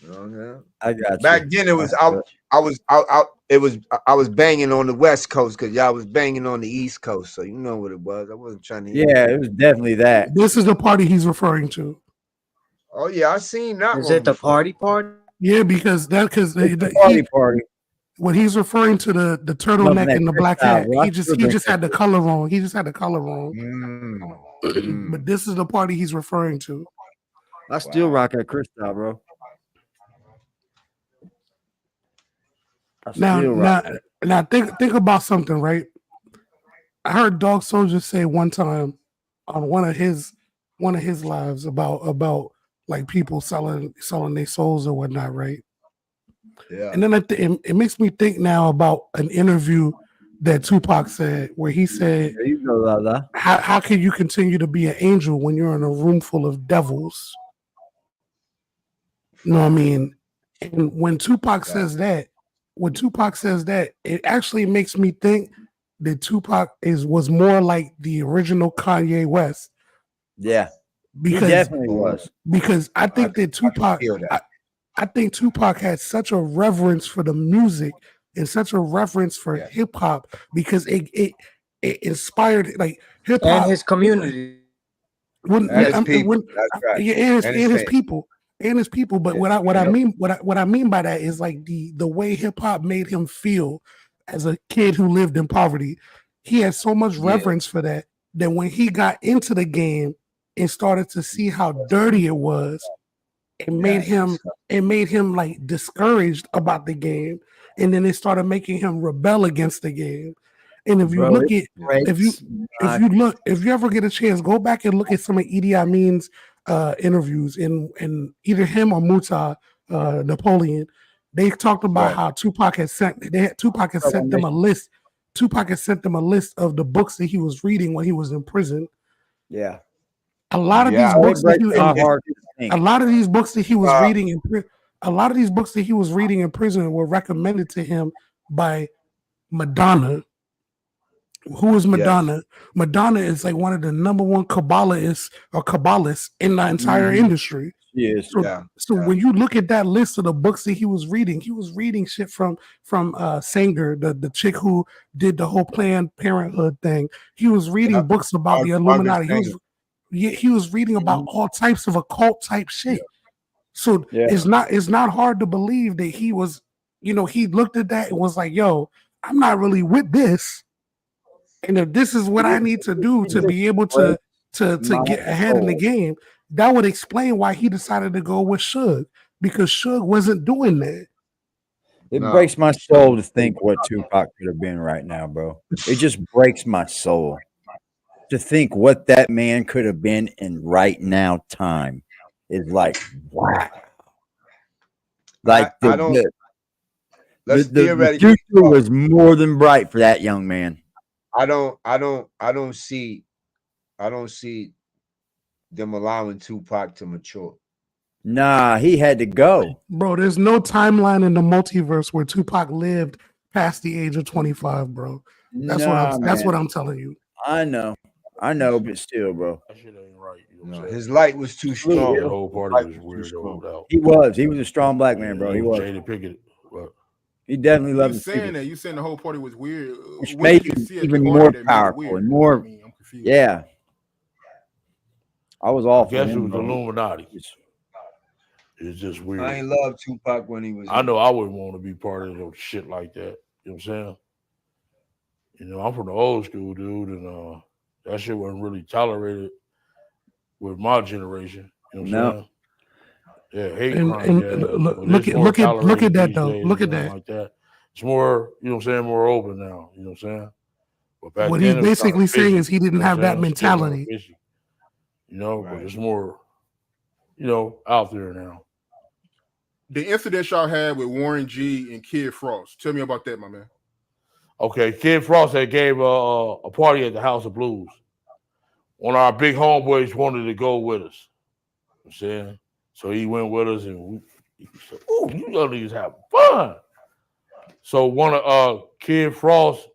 You know what I'm saying?
I got you.
Back then it was I was banging on the West Coast because y'all was banging on the East Coast, so you know what it was. I wasn't trying to.
Yeah, it was definitely that.
This is the party he's referring to.
Oh yeah, I seen that.
Is it the party?
Yeah, because
the party.
When he's referring to the turtleneck and the black hat, he just had the color wrong. He just had the color wrong. But this is the party he's referring to.
I still rock that crystal, bro.
Now think about something, right? I heard Dog Soldier say one time on one of his lives about like people selling their souls or whatnot, right?
Yeah.
And then it makes me think now about an interview that Tupac said where he said,
there you go, Lala.
How can you continue to be an angel when you're in a room full of devils? You know what I mean? And when Tupac says that, it actually makes me think that Tupac was more like the original Kanye West.
Yeah,
because
he definitely was.
Because I think that Tupac, I think Tupac had such a reverence for the music and such a reverence for hip hop because it inspired like hip hop
and his community.
That's right.
And his people. and his people. But what I mean by that is like the way hip hop made him feel as a kid who lived in poverty. He had so much reverence for that when he got into the game and started to see how dirty it was, it made him like discouraged about the game, and then it started making him rebel against the game. And if you look at if you ever get a chance, go back and look at some of Idi Amin's interviews in either him or Muta Napoleon. They talked about how Tupac had sent them a list. Tupac had sent them a list of the books that he was reading when he was in prison.
Yeah.
A lot of these books that he was reading in prison were recommended to him by Madonna. Who is Madonna? Yes. Madonna is like one of the number one Kabbalists in the entire industry.
Yes.
So when you look at that list of the books that he was reading shit from Sanger, the chick who did the whole Planned Parenthood thing. He was reading books about the Illuminati. He was reading about all types of occult type shit. So it's not hard to believe that he was, he looked at that and was like, yo, I'm not really with this. And if this is what I need to do to be able to get ahead in the game, that would explain why he decided to go with Suge, because Suge wasn't doing that.
It breaks my soul to think what Tupac could have been right now, bro. It just breaks my soul to think what that man could have been in right now time. Is like, wow. Like the future was more than bright for that young man.
I don't see them allowing Tupac to mature.
Nah, he had to go.
Bro, there's no timeline in the multiverse where Tupac lived past the age of 25, bro. That's what I'm telling you.
I know, but still, bro.
That shit ain't right.
His light was too strong.
The whole party was weird.
He was a strong black man, bro. He was.
Jada Pinkett.
He definitely loved
you saying that. You saying the whole party was weird,
which made him even more powerful and more. I'm confused. Yeah, I was off.
I guess it was Illuminati. It's just weird.
I ain't love Tupac when he was.
I know I wouldn't want to be part of no shit like that. You know what I'm saying? I'm from the old school, dude, and that shit wasn't really tolerated with my generation. You know what I'm saying? Yeah, hate crime.
Look at that though. Look at that.
Like that. It's more, more open now. You know what I'm saying? But back
what
then,
he's basically saying is he didn't have that mentality.
But it's more, out there now.
The incident y'all had with Warren G and Kid Frost. Tell me about that, my man.
Okay, Kid Frost had gave a party at the House of Blues. One of our big homeboys wanted to go with us. You know what I'm saying? So he went with us, and he said, "Oh, you young niggas have fun." So one of Kid Frost's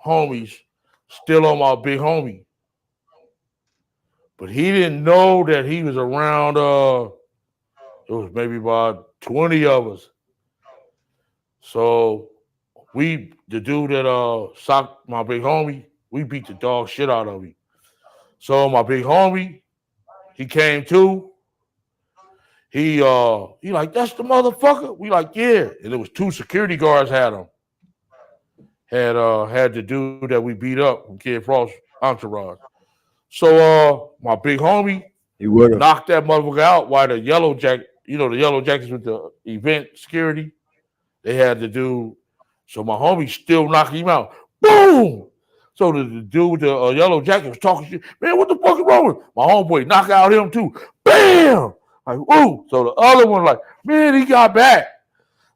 homies still on my big homie, but he didn't know that he was around. It was maybe about 20 of us. So the dude that socked my big homie, we beat the dog shit out of him. So my big homie, he came to. He like, that's the motherfucker. We like, yeah. And there was 2 security guards had him. Had the dude that we beat up from Kid Frost entourage. So my big homie, he would have knocked that motherfucker out while the yellow jacket, the yellow jackets with the event security, they had the dude. So my homie still knocked him out. Boom! So the dude with the yellow jacket was talking shit. Man, what the fuck is wrong with him? My homeboy knocked out him too. Bam! Like, whoa. So the other one like, man, he got back.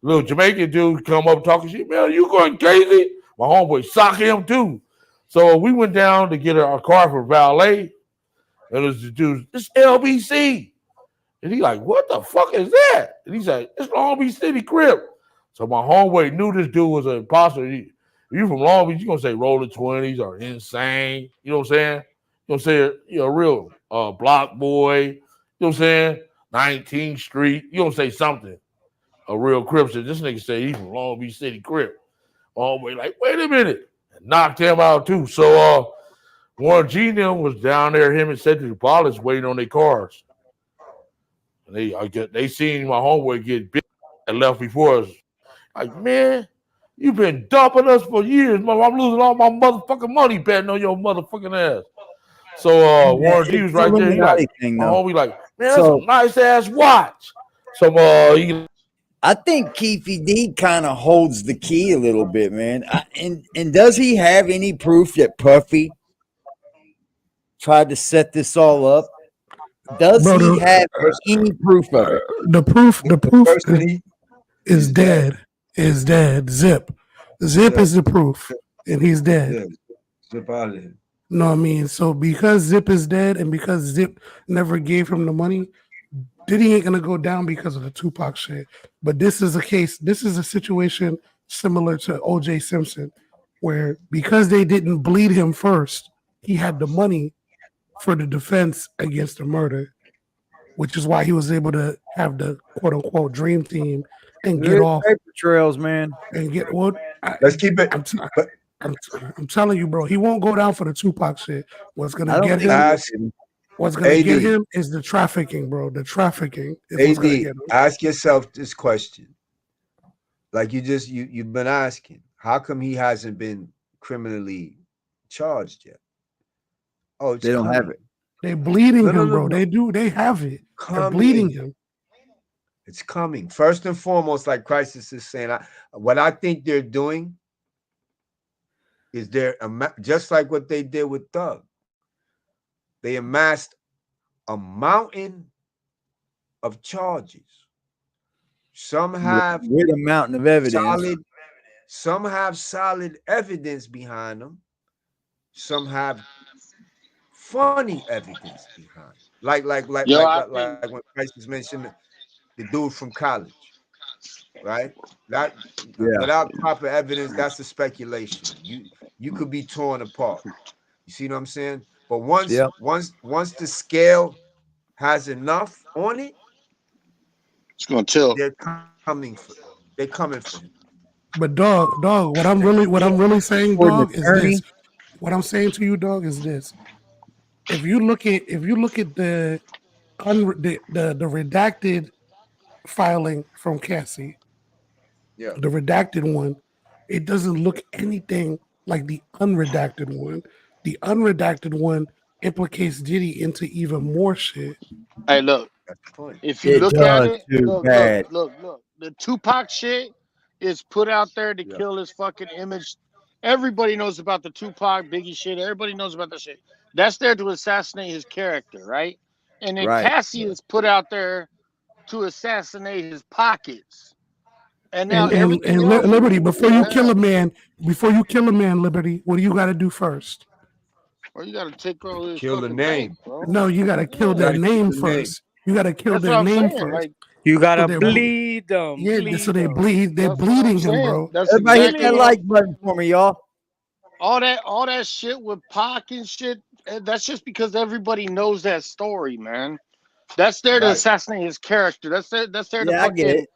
Little Jamaican dude come up talking shit. Man, you going crazy? My homeboy socked him too. So we went down to get our car for valet. And it was the dude, it's LBC. And he like, what the fuck is that? And he's like, it's Long Beach City Crib. So my homeboy knew this dude was an imposter. If you from Long Beach, you're going to say Rolling 20s or Insane. You know what I'm saying? You're going to say, real Block Boy. You know what I'm saying? 19th Street. You're going to say something. A real Crip. So this nigga say he's from Long Beach City Crip. My homeboy like, wait a minute. And knocked him out too. So Warren G. them was down there, him and Cedric Wallace waiting on their cars. And they seen my homeboy get bit and left before us. Like, man, you been dumping us for years, man. I'm losing all my motherfucking money betting on your motherfucking ass. So Warren G was right there. He like, my homie like, man, that's a nice ass watch. So
I think Keefy D kind of holds the key a little bit, man. And does he have any proof that Puffy tried to set this all up? Does he have any proof of it?
The proof is dead. Is dead. Zip is the proof, and he's dead.
Zip out of there.
No, I mean, so because Zip is dead and because Zip never gave him the money, Diddy ain't gonna go down because of the Tupac shit. But this is a case, this is a situation similar to OJ Simpson, where because they didn't bleed him first, he had the money for the defense against the murder, which is why he was able to have the quote unquote dream team and get off
paper trails, man.
And get what?
Let's keep it.
I'm telling you, bro, he won't go down for the Tupac shit. What's gonna get him? What's gonna get him is the trafficking, bro. The trafficking is what's gonna get him.
Ask yourself this question, like you've been asking. How come he hasn't been criminally charged yet? Oh,
they don't have it.
They're bleeding him, bro. They do. They have it. They're bleeding him.
It's coming. First and foremost, like Crisis is saying, what I think they're doing is just like what they did with Thug. They amassed a mountain of charges. Some have
with a mountain of evidence.
Some have solid evidence behind them. Some have funny evidence behind. Like when Crisis mentioned the dude from college, right? That without proper evidence, that's a speculation. You could be torn apart. You see what I'm saying? But once the scale has enough on it,
it's gonna tilt.
They're coming for him.
But dog, what I'm really saying, dog, is this. What I'm saying to you, dog, is this. If you look at the redacted filing from Cassie, the redacted one, it doesn't look anything like the unredacted one. The unredacted one implicates Diddy into even more shit.
Hey, look. If you look at it, look. The Tupac shit is put out there to kill his fucking image. Everybody knows about the Tupac, Biggie shit. Everybody knows about that shit. That's there to assassinate his character, right? And then Cassie is put out there to assassinate his pockets. And now
Liberty, before you kill a man, Liberty, what do you got to do first?
Well, you got to take all his
kill the name.
Bro.
No, you got to kill their name first. You got to kill their name first.
Like, you gotta bleed them.
Yeah, so they bleed. They're bleeding him, bro.
Everybody hit that like button for me, y'all.
All that shit with Pac and shit. That's just because everybody knows that story, man. That's there to assassinate his character. That's there to fucking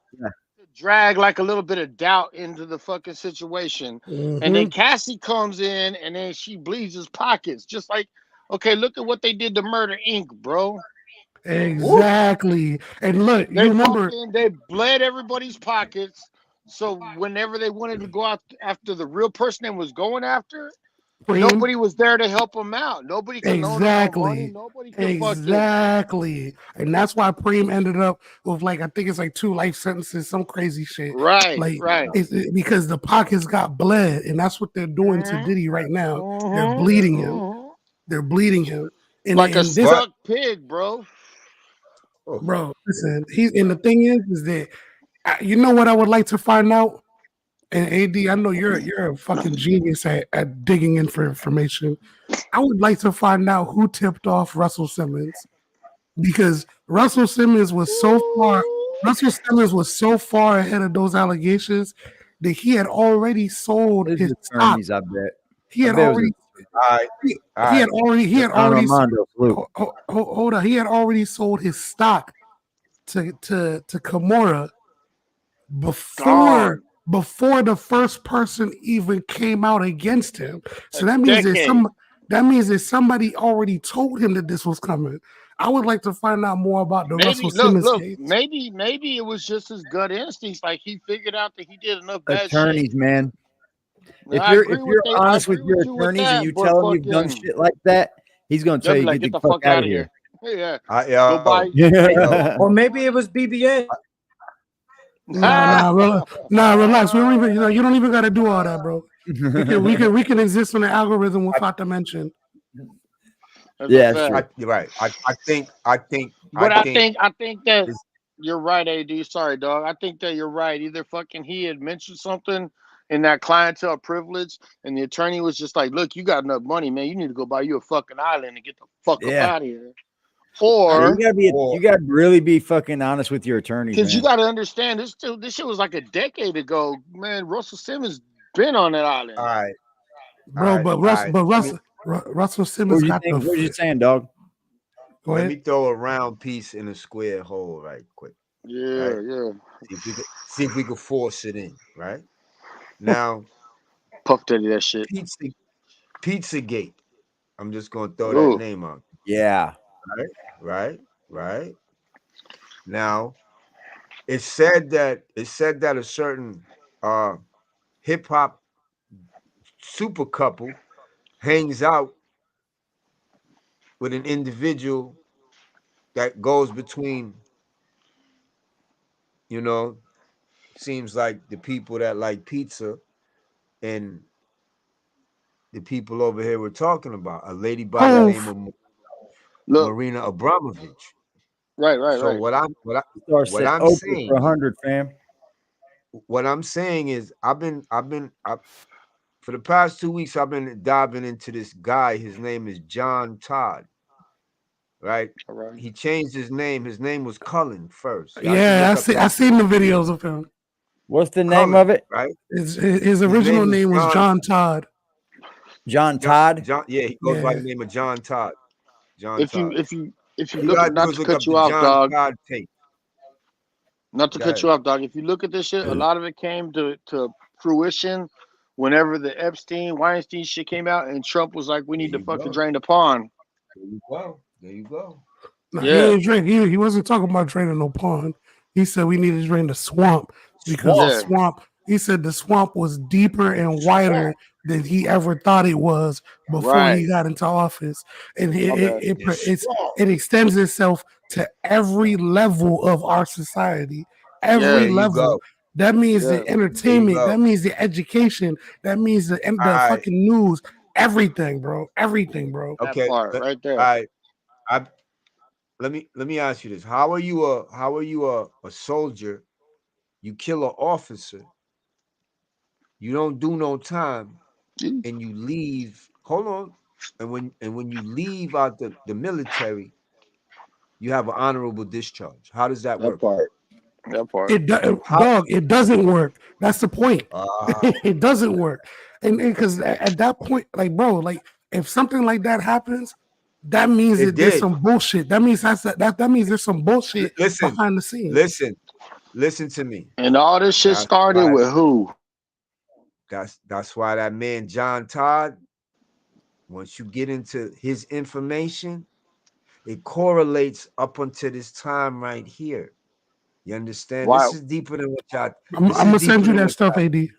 drag like a little bit of doubt into the fucking situation. Mm-hmm. And then Cassie comes in and then she bleeds his pockets. Just like, okay, look at what they did to Murder Inc., bro.
Exactly. Woo. And look, you remember
they bled everybody's pockets. So whenever they wanted to go out after the real person they was going after, nobody was there to help them out. Nobody could loan them money. Nobody could
fucking. And that's why Preem ended up with I think it's 2 life sentences, some crazy shit.
Right.
Because the pockets got bled, and that's what they're doing to Diddy right now. They're bleeding him. They're bleeding him. And,
like a stuck pig, bro.
Bro, listen. And the thing is that you know what I would like to find out. And AD, I know you're a fucking genius at digging in for information. I would like to find out who tipped off Russell Simmons, because Russell Simmons was so far ahead of those allegations that he had already sold his stock.
I bet.
He had already sold his stock to Kimura before the first person even came out against him. So that means that somebody already told him that this was coming. I would like to find out more about the
Maybe
Russell Simmons
look,
case.
maybe it was just his gut instincts. Like he figured out that he did enough bad shit.
Attorneys, man. If
I
you're
agree with that. I
honest
agree
with your
with you with
attorneys and
that.
you
But
tell him you've done
fucking,
shit like that, he's gonna tell
they'll
you
be like,
get
get
the
the
fuck
fuck
out
out
of
of
here.
here. Yeah. Go buy.
Or maybe it was BBA.
Nah, relax. We don't even, you don't even got to do all that, bro. We can exist on the algorithm without the mention.
Yeah, that's true.
You're right. I think
But I think that you're right, AD. Sorry, dog. I think that you're right. Either fucking he had mentioned something in that clientele privilege, and the attorney was just like, "Look, you got enough money, man. You need to go buy you a fucking island and get the fuck up
Yeah.
out of here." Or
you gotta really be fucking honest with your attorneys,
because
man.
you got to understand this shit was like a decade ago, man. Russell Simmons been on that island.
All right,
Bro, but Russell Simmons got the.
What you saying, dog?
Go
Let
ahead.
me throw a round piece in a square hole right quick.
Yeah, yeah.
See if we could force it in, right? Now,
Puff Daddy, that shit.
Pizzagate. I'm just gonna throw
Ooh.
that name out.
Yeah.
Right. Now, it said that a certain hip hop super couple hangs out with an individual that goes between, seems like the people that like pizza and the people over here we're talking about, a lady by the name of Marina Abramovich.
Right.
So
right.
what I'm
Oprah
saying,
for 100, fam.
what I'm saying is I've been for the past 2 weeks I've been diving into this guy. His name is John Todd. Right?
All right.
He changed his name. His name was Cullen first.
Yeah, I seen the videos of him.
What's the name of it?
Right?
His original name was John Todd.
John Todd?
Yeah, he goes by the name of John Todd.
If you
You
look
gotta
at,
do
not
is
to
look
cut
up
you
the
off,
John
dog.
Todd tape.
Not to cut you off, dog. If you look at this shit, a lot of it came to fruition whenever the Epstein, Weinstein shit came out, and Trump was like, "We need to fucking drain the pond."
There you go.
No, he ain't drain. He wasn't talking about draining no pond. He said we need to drain the swamp because the swamp. He said the swamp was deeper and wider than he ever thought it was before he got into office, and it extends itself to every level of our society. Every level. That means the entertainment. That means the education. That means the fucking news. Everything, bro. Everything, bro.
Okay,
that part right there.
Let me ask you this: How are you a soldier? You kill an officer. You don't do no time, and you leave. Hold on, and when you leave out the military, you have an honorable discharge. How does that work?
That part.
It doesn't work. That's the point. It doesn't work, and because at that point, like, bro, like if something like that happens, that means that there's some bullshit. That means that means there's some bullshit behind the scenes.
Listen to me.
And all this shit started with who?
That's why that man John Todd. Once you get into his information, it correlates up until this time right here. You understand?
Wow.
This is deeper than what y'all.
I'm gonna send you that stuff, AD.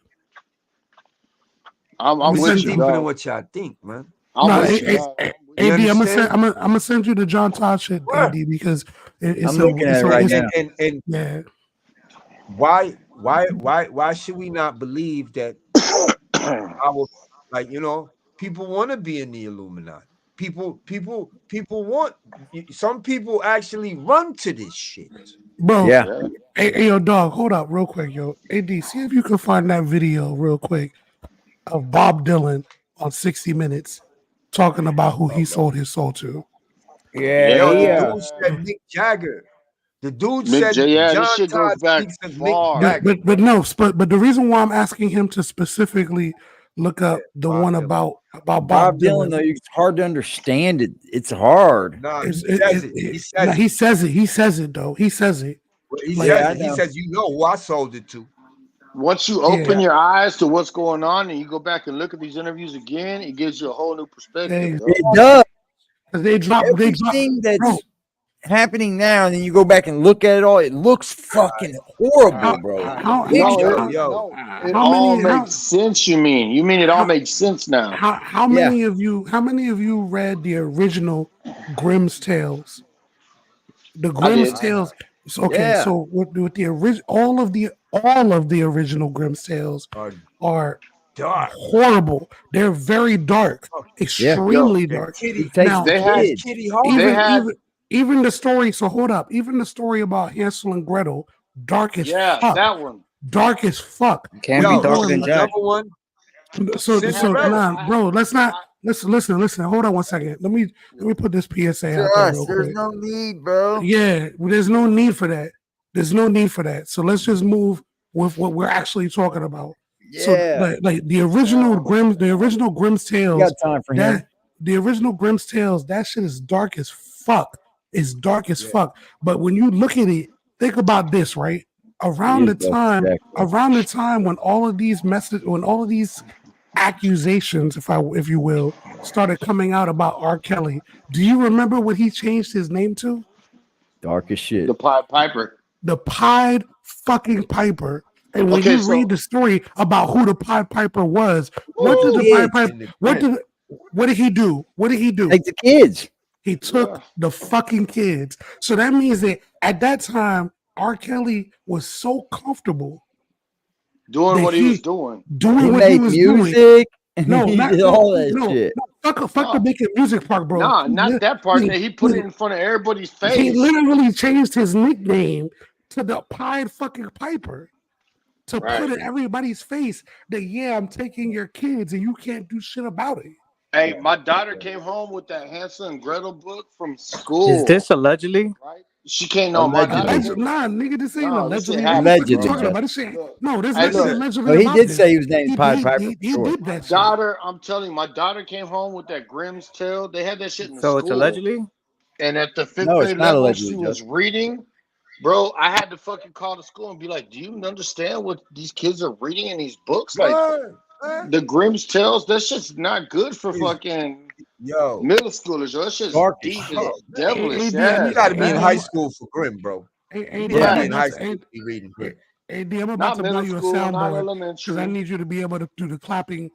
I'm
with
you,
deeper than what y'all think, man.
AD, I'm gonna send you the John Todd shit, AD, because it's
I'm looking at it right now.
And
yeah.
Why should we not believe that people want to be in the Illuminati? People want. Some people actually run to this shit,
bro. Yeah. Hey, yo, dog, hold up, real quick, yo. AD, see if you can find that video real quick of Bob Dylan on 60 Minutes talking about who he sold his soul to.
The dude said Mick Jagger. The dude said John Todd speaks of Mick Jagger.
But the reason why I'm asking him to specifically look up the one about Bob Dylan,
though, it's hard to understand it. It's hard.
No,
he says it. He says it though. He says it.
He says, you know who I sold it to.
Once you open your eyes to what's going on and you go back and look at these interviews again, it gives you a whole new perspective.
It does.
They drop
everything that's
bro,
happening now, and then you go back and look at it all, it looks fucking horrible, bro.
It all makes sense. You mean it all makes sense now?
How many of you read the original Grimm's Tales? The Grimm's Tales. So, okay, so with the original, all of the original Grimm's Tales are
dark,
horrible. They're very dark, extremely dark. Now, even the story. So hold up. Even the story about Hansel and Gretel, dark as fuck.
That one.
Dark as fuck.
Can't be darker than Jack.
One.
So nah, bro. Let's not. Listen. Hold on one second. Let me put this PSA out there real
There's
quick.
no need, bro.
Yeah, there's no need for that. There's no need for that. So let's just move with what we're actually talking about.
Yeah.
So like the original Grimm's Tales.
You got time for him.
The original Grimm's Tales, that shit is dark as fuck. It's dark as fuck. But when you look at it, think about this, right? Around the time when all of these accusations, if you will, started coming out about R. Kelly, do you remember what he changed his name to?
Dark as shit.
The Pied Piper.
The Pied fucking Piper. And when you read the story about who the Pied Piper was, what did he do? What did he do?
Take the kids.
He took the fucking kids. So that means that at that time, R. Kelly was so comfortable
doing what he was doing.
Doing what he was
music.
doing. No,
He
not
did all that shit.
Fuck the making music part, bro.
Nah, not that part. That he put it in front of everybody's face.
He literally changed his nickname to the Pied fucking Piper to put in everybody's face that I'm taking your kids and you can't do shit about it.
Hey, my daughter came home with that Hansel and Gretel book from school.
Is this allegedly?
Right? She came on my daughter.
Nah, nigga, this ain't allegedly.
Allegedly.
No, this ain't allegedly.
Oh, he did say he was named Pied Piper.
He did that shit.
Daughter, I'm telling you, my daughter came home with that Grimm's Tale. They had that shit in the
So
school.
it's allegedly?
And at the fifth
No, it's
grade
not
level,
allegedly,
she was reading. Bro, I had to fucking call the school and be like, do you understand what these kids are reading in these books? Like, the Grimm's Tales, that's just not good for fucking middle schoolers. Yo, that's just deep and devilish.
You got to be in high school for Grimm, bro. You got to be in high school to be reading Grimm.
AD, I'm about to blow you a soundboard because I
elementary.
need you to be able to do the clapping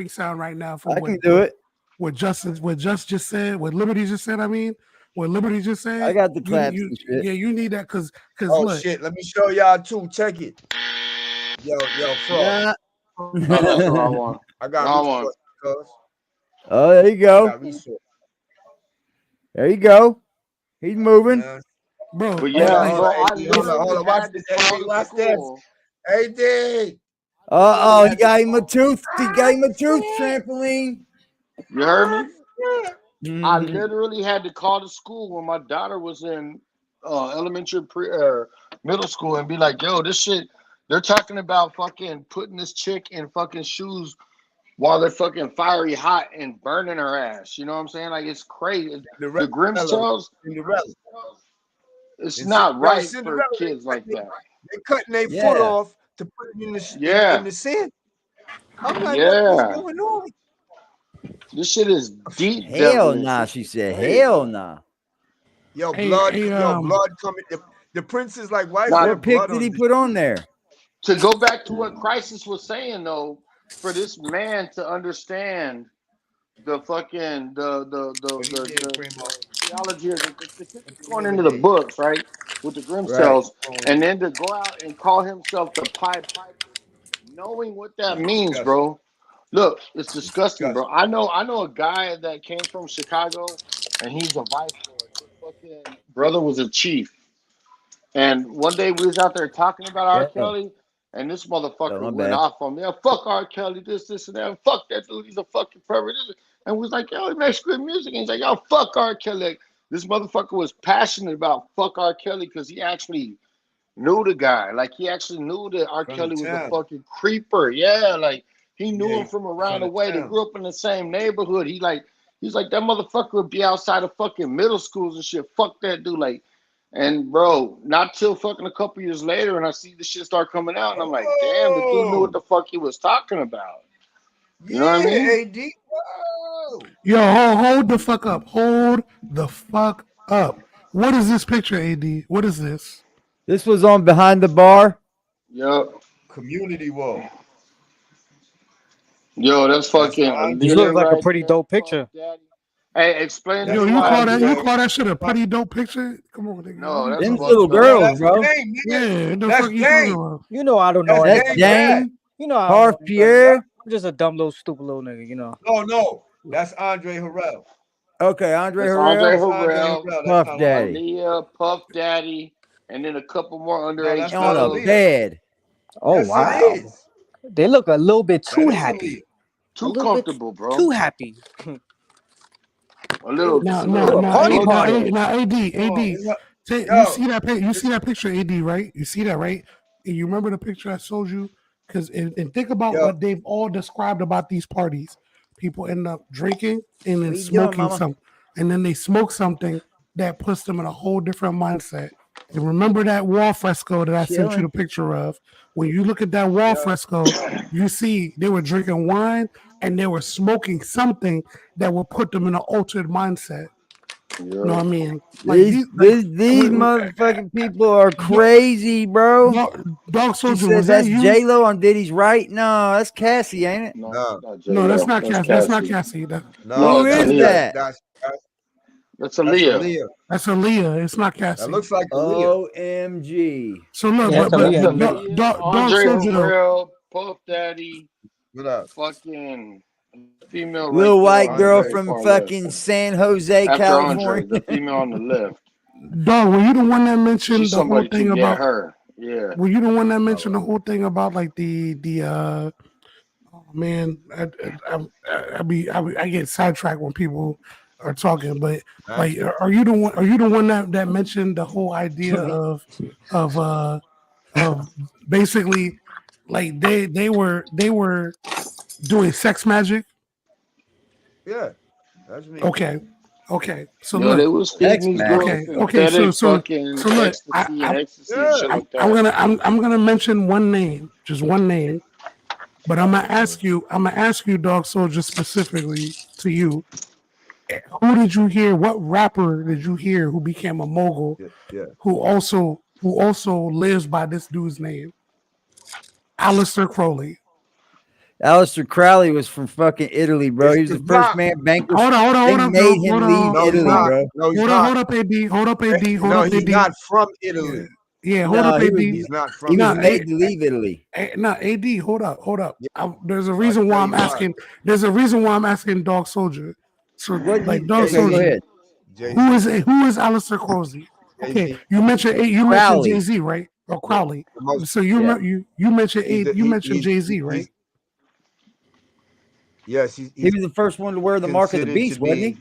sound right now for
I can do it.
What Just said, what Liberty just said. I mean, what Liberty just said.
I got the claps
you,
and shit.
Yeah, you need that because
look. Shit, let me show y'all too. Check it. Yo, Frost. I got one.
Oh, there you go. There you go. He's moving.
Bro,
but
hold on. Watch this. Watch this. AD.
Uh-oh, he got him a tooth. He got him a tooth trampoline.
You heard me? I literally had to call the school when my daughter was in elementary middle school and be like, yo, this shit, they're talking about fucking putting this chick in fucking shoes while they're fucking fiery hot and burning her ass. You know what I'm saying? Like, it's crazy. The Grimm's Tales, it's not right for kids like that.
They're cutting their foot off to put it in the sand. I'm like, what's going on?
This shit is deep.
Hell nah, she said. Hell nah.
Yo, blood coming. The prince is like, why?
What pic did he put on there?
To go back to what Crisis was saying, though, for this man to understand the fucking the theology of the going into the books, right, with the Grimm's Tales, and then to go out and call himself the Pied Piper, knowing what that means, bro. Look, it's disgusting, bro. I know a guy that came from Chicago, and he's a vice lord. His fucking brother was a chief, and one day we was out there talking about R. Kelly, and this motherfucker went off on me. Fuck R. Kelly, this, and that. Fuck that dude. He's a fucking pervert. And we was like, yo, he makes good music. And he's like, yo, fuck R. Kelly. Like, this motherfucker was passionate about fuck R. Kelly because he actually knew the guy. Like, he actually knew that R. Kelly was a fucking creeper. Yeah, like, he knew him from around the way. They grew up in the same neighborhood. He's like, that motherfucker would be outside of fucking middle schools and shit. Fuck that dude. Like, and bro, not till fucking a couple years later, and I see the shit start coming out, and I'm like, damn, the dude knew what the fuck he was talking about. You know what I mean?
Yo, hold the fuck up. Hold the fuck up. What is this picture, AD? What is this?
This was on Behind the Bar.
Yo,
Community wall.
yo, that's fucking
This
Aaliyah
looks like a
right
pretty
there.
dope picture.
Hey, explain
That's
to
Yo, you
Clyde.
call that shit a pretty dope picture? Come on, nigga.
No, that's
Them
fucked
little
up.
girls,
that's
bro.
Dame, nigga.
Yeah, what the
That's
fuck you talking
Dame.
about?
You know I don't know
That's
anything.
Dame dad.
Dame,
You know I don't
Harv
know anything.
Pierre.
I'm just a dumb little stupid little nigga, you know.
No, that's Andre Harrell.
Okay, Andre
That's Andre
Harrell.
That's Andre
Harrell,
Harrell. That's
Puff
not
Daddy.
Aaliyah, Puff Daddy, and then a couple more
No,
underage
that's
On
not
a
girls.
Aaliyah.
bed.
Oh
Yes,
wow.
it is.
They look a little bit
That
too
is
happy.
Aaliyah.
A
Too
little bit
comfortable, bro.
too happy.
A little,
Now,
a
now,
little
now,
party
now,
party.
now, AD,
Yo,
you see
yo,
that? You see that picture, AD, right? You see that, right? And you remember the picture I showed you? Because and think about
yo,
what they've all described about these parties. People end up drinking and
What
then
are you doing,
smoking
mama?
something, and then they smoke something that puts them in a whole different mindset. And remember that wall fresco that I sent you
Chilling.
the picture of? When you look at that wall
yo.
fresco, you see they were drinking wine and they were smoking something that will put them in an altered mindset. You know what I mean? Like
These motherfucking people are crazy, bro.
Dog
She
Soldier,
says
was that
that's
you?
J Lo on Diddy's right. No, that's Cassie, ain't it?
No,
No,
not
No, that's
J-Lo.
not
That's
Cassie. That's not
Cassie.
Cassie.
no,
Who
No,
that's
is
Aaliyah.
that?
That's
that's
Aaliyah.
Aaliyah.
That's Aaliyah. It's not
That
Cassie.
looks like Aaliyah.
OMG.
So look,
Yeah, that's
That's
Aaliyah.
Aaliyah,
Dog
Andre
Soldier though.
Harrell, Puff Daddy,
What up?
fucking female right
Little
there
white
on the
girl
very
Andre.
from
far left.
fucking San Jose,
After Andre,
California.
the female on the left.
Dog, were you the one that
She's
mentioned the whole
somebody to
thing
get
about?
her. Yeah.
Were you the one that
All
mentioned the
right.
whole thing about like the oh man, I get sidetracked when people are talking, but like,
Actually,
are you the one? Are you the one that mentioned the whole idea of basically like they were doing sex magic?
yeah, that's me.
Okay, so
Yo, they
look,
was feeding these girls
okay,
synthetic fucking
so look,
ecstasy and ecstasy and
Yeah.
shit like that.
I'm gonna mention one name, just one name, but I'm gonna ask you, Dog Soldier, specifically to you. Who did you hear? What rapper did you hear who became a mogul?
Yeah.
Who also lives by this dude's name? Aleister Crowley.
Aleister Crowley was from fucking Italy, bro.
It's
He was the first
not.
man bankrupt.
Hold on,
They
dog.
made him leave
No, he's
Italy,
not.
bro.
No, he's not.
Hold up, AD. Hold up, AD. Hold
No,
up,
he's
AD.
not from Italy.
Yeah, hold
No,
up,
he
AD.
was
He's not
he
from
was
Italy.
made to leave Italy.
No, AD. Hold up.
Yeah.
There's a reason why
tell
I'm
you why.
asking. There's a reason why I'm asking Dog Soldier. So,
What
like,
you
Dog
okay, go
Soldier.
ahead.
Jay-Z.
Who is Aleister Crowley? Okay,
Jay-Z.
you mentioned
Crowley.
Jay-Z, right? Or Crowley.
The most-
So you
Yeah.
you mentioned
he's the-
you
he-
mentioned
he's-
Jay-Z,
he's-
right?
Yes,
He
he's
was the first one to wear the mark of the
considered
beast,
to
wasn't
be.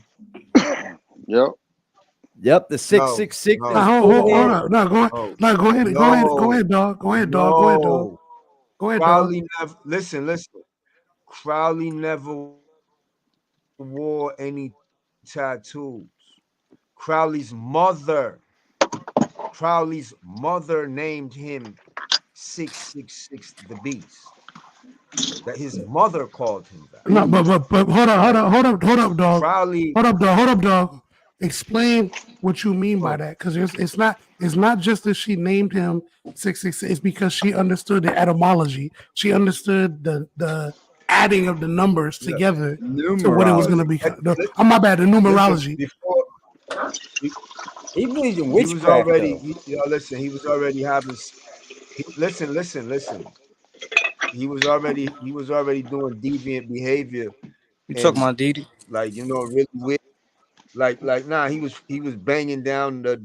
he?
Yep.
Yep, the
No,
666
no,
and
Hold
full head.
on. No, go ahead, dog. Go ahead, dog.
No.
Go ahead, dog.
Crowley never. Listen. Crowley never wore any tattoos. Crowley's mother named him 666 the Beast. That his mother called him that.
No, but hold up, dog.
Crowley.
Hold up, dog. Explain what you mean by that, because it's not just that she named him 666. It's because she understood the etymology. She understood the adding of the numbers together to what it was going to become. Oh, my bad, the numerology.
Before
He believes in
he was
witchcraft,
already.
though.
Listen. He was already having. Listen. He was already doing deviant behavior.
You talking
And
about Diddy?
like really weird. Nah, he was banging down the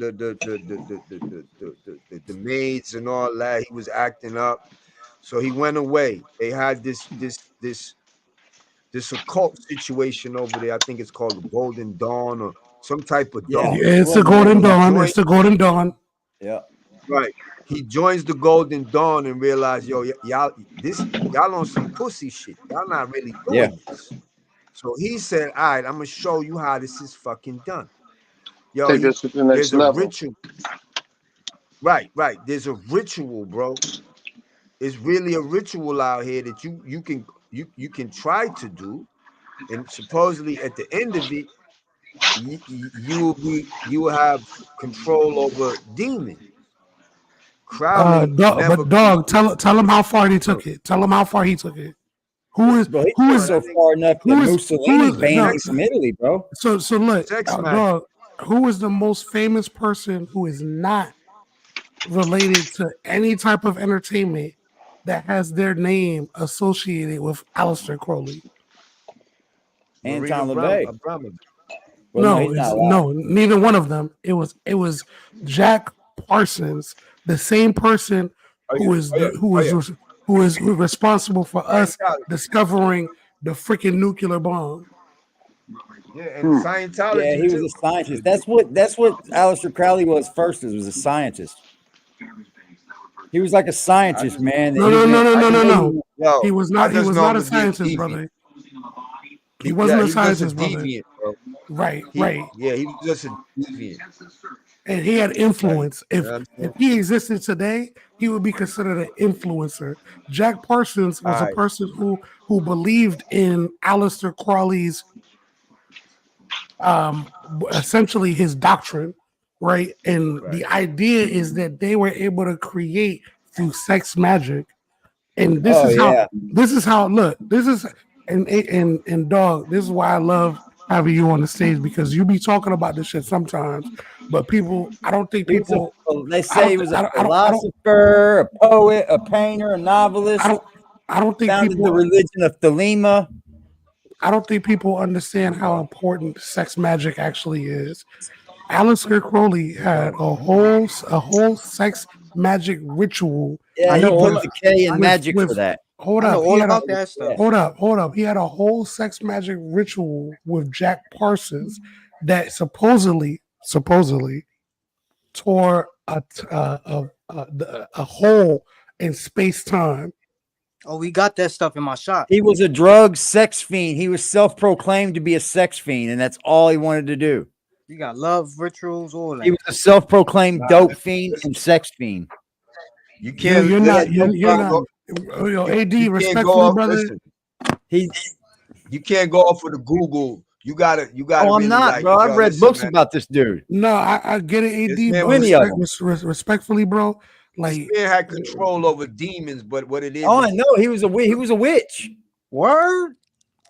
maids and all that. He was acting up. So he went away. They had this occult situation over there. I think it's called the Golden Dawn or some type of
Yeah,
dawn.
It's the Golden Dawn. It's the Golden Dawn.
Yeah.
Right. He joins the Golden Dawn and realizes, yo, y'all on some pussy shit. Y'all not really doing this. So he said, all right, I'm gonna show you how this is fucking done. Yo,
Take this to the next
there's a
level.
ritual. Right. There's a ritual, bro. It's really a ritual out here that you can try to do, and supposedly at the end of it, you will have control over demons. Crowley never.
But dog, tell him how far he took it. Tell him how far he took it. Who is
Bro, he
who
took it
is
so far enough that
who is
Mussolini banned
no,
him from Italy, bro.
So look,
Sex magic.
dog, who is the most famous person who is not related to any type of entertainment that has their name associated with Aleister Crowley?
Anton LaVey. Well,
No,
he's
it's
not allowed.
neither one of them. It was Jack Parsons, the same person who is responsible for us discovering the freaking nuclear bomb.
Yeah, and Scientology.
Yeah, he was a scientist. That's what Aleister Crowley was first. Was a scientist. He was like a scientist, man.
No.
Yo,
He was not.
I
He
just
was
know
not
him
a
to be
scientist,
deviant.
brother. He wasn't a
was just
scientist, brother.
deviant, bro.
Right.
Yeah, he was just a deviant.
And he had influence.
Right.
If he existed today, he would be considered an influencer. Jack Parsons was a
Alright.
person who believed in Aleister Crowley's essentially his doctrine, right? And the idea is that they were able to create through sex magic. And this is how look, this is and dog, this is why I love having you on the stage, because you be talking about this shit sometimes, but people, I don't think people.
They say he was a philosopher, a poet, a painter, a novelist.
I don't think
founded
people
the religion of Thelema.
I don't think people understand how important sex magic actually is. Aleister Crowley had a whole sex magic ritual.
Yeah, he put the K in magic for that.
Hold
I
up,
know
he
all
had
about that stuff.
Hold up. He had a whole sex magic ritual with Jack Parsons that supposedly tore a hole in space time.
Oh, we got that stuff in my shop.
He was a drug sex fiend. He was self-proclaimed to be a sex fiend, and that's all he wanted to do.
You got love rituals, all that.
He was a self-proclaimed dope fiend and sex fiend.
You can't.
You're not. Yo, AD, respectfully, brother.
You can't go off of the Google. You gotta.
Oh, I'm not, bro. I've read books about this dude.
No, I get it, AD. But respectfully, bro. Like,
this man had control over demons, but what it is?
Oh, I know he was a witch.
Word.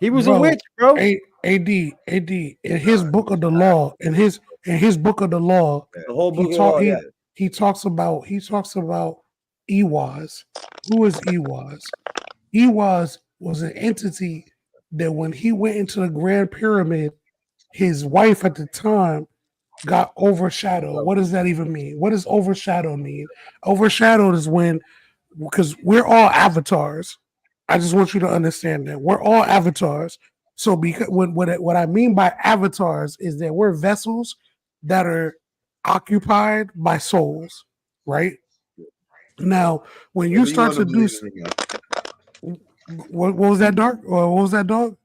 He was a witch, bro.
AD. In his book of the law, in his book of the law,
the whole book of the law,
he talks about Ewaz. Who is Ewaz? Ewaz was an entity that when he went into the Grand Pyramid, his wife at the time got overshadowed. What does that even mean? What does overshadow mean? Overshadowed is because we're all avatars. I just want you to understand that we're all avatars. So because what I mean by avatars is that we're vessels that are occupied by souls, right? Now, when you start to do what was that, Dark? Or what was that, dog?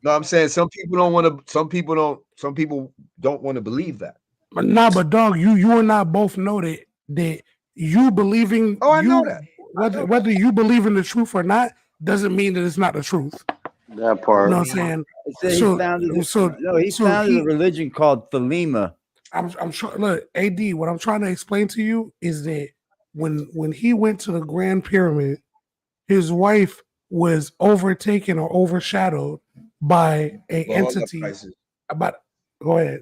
No, I'm saying some people don't want to. Some people don't want to believe that.
But but dog, you and I both know that you believing.
Oh, I know that.
Whether you believe in the truth or not doesn't mean that it's not the truth.
That part.
You know what I'm saying?
He founded a religion called Thelema.
I'm sure. Look, AD. What I'm trying to explain to you is that when he went to the Grand Pyramid, his wife was overtaken or overshadowed by an entity. Go ahead.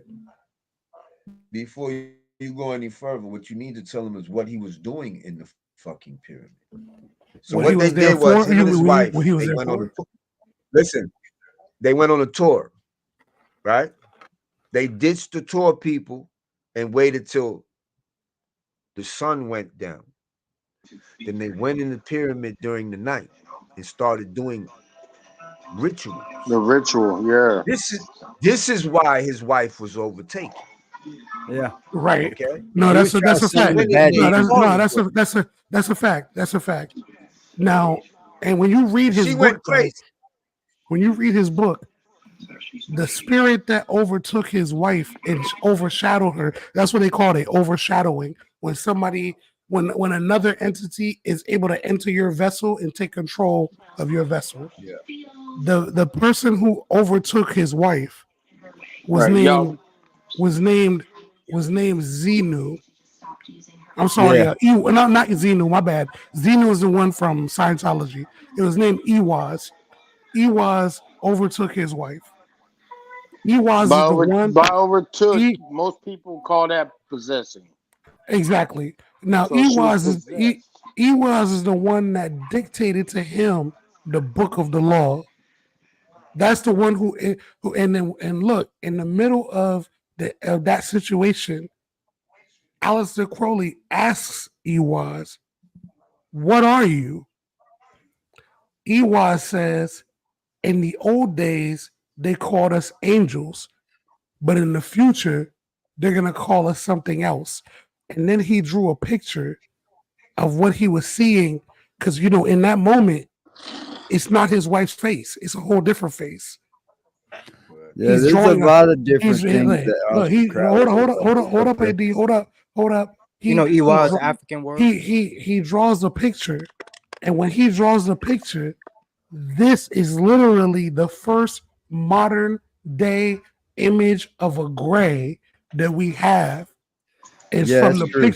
Before you go any further, what you need to tell him is what he was doing in the fucking pyramid. So what they did was him and his wife. Listen, they went on a tour, right? They ditched the tour people and waited till the sun went down. Then they went in the pyramid during the night and started doing rituals.
The ritual, yeah.
This is why his wife was overtaken.
Yeah.
Right.
Okay.
No, that's a fact. That's a fact. That's a fact. Now, and when you read his book, when you read his book, the spirit that overtook his wife and overshadowed her, that's what they call it, overshadowing. When another entity is able to enter your vessel and take control of your vessel.
Yeah.
The person who overtook his wife was
Right,
named
yo.
was named was named Xenu. I'm sorry,
Yeah.
not Xenu. My bad. Xenu is the one from Scientology. It was named Ewaz. Ewaz overtook his wife. Ewaz is the one.
By overtook,
E,
most people call that possessing.
exactly. Now
So she was
Ewaz
possessed.
is the one that dictated to him the book of the law. That's the one who and look in the middle of that situation. Aleister Crowley asks Ewaz, "What are you?" Ewaz says, "In the old days, they called us angels, but in the future, they're gonna call us something else." And then he drew a picture of what he was seeing, because in that moment, it's not his wife's face; it's a whole different face.
Yeah,
He's
there's a
drawing
lot of different things
look,
that
look,
Oscar Crowley
hold up, AD, hold up.
You know, Iwa's African word.
He draws a picture, and when he draws the picture, this is literally the first modern day image of a gray that we have. Is
Yeah, that's true.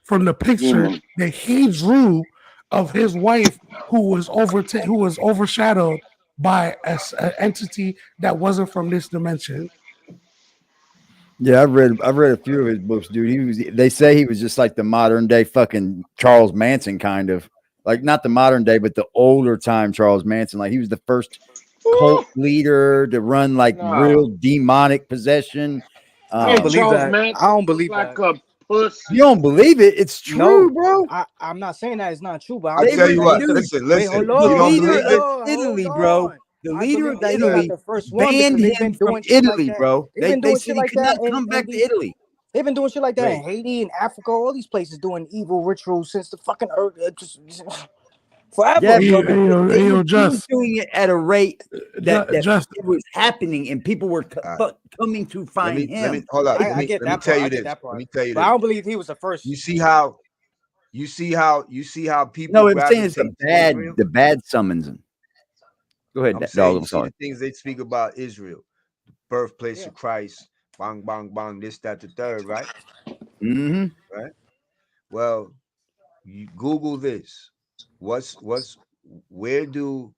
from the picture
Demon.
that he drew of his wife, who was overshadowed by an entity that wasn't from this dimension.
Yeah, I've read a few of his books, dude. They say he was just like the modern day fucking Charles Manson, kind of like not the modern day, but the older time Charles Manson. Like he was the first cult leader to run like real demonic possession.
I don't believe
Charles
that.
Manson
I don't
looks
believe
like
that.
a pussy.
You don't believe it? It's true,
No,
bro.
I'm not saying that it's not true, but I
I'll
don't
tell
believe
you
that
what.
he's the.
Listen,
Wait,
listen.
hold
The
You don't
on,
leader
believe
of
it?
Italy,
hold
bro.
on.
The
I
leader
believe
of
that he's not
Italy
the first one
banned
because they've
him
been
from
doing shit like
Italy,
that.
bro.
They've been
They
doing
said
shit
he
like
could
that
not come back to
these.
Italy.
They've been doing shit like that in
Wait.
Haiti and Africa, all these places doing evil rituals since the fucking earth, just forever.
Yeah, bro, but he was
Just
doing it at a rate that
just
it was happening, and people were coming to
Let
find
me
him.
hold up.
I get
Let me
that
tell
part. I
you
get
this.
that
Let
part.
me tell you
But I
this.
don't believe he was the first.
You see how people
No, I'm saying it's
gravitate to Israel?
the bad summons him. Go ahead,
I'm
dog.
saying
I'm
you see
sorry.
the things they speak about Israel, birthplace of Christ, bang, bang, bang, this, that, the third, right?
Mm-hmm.
Right. Well, you Google this. Where do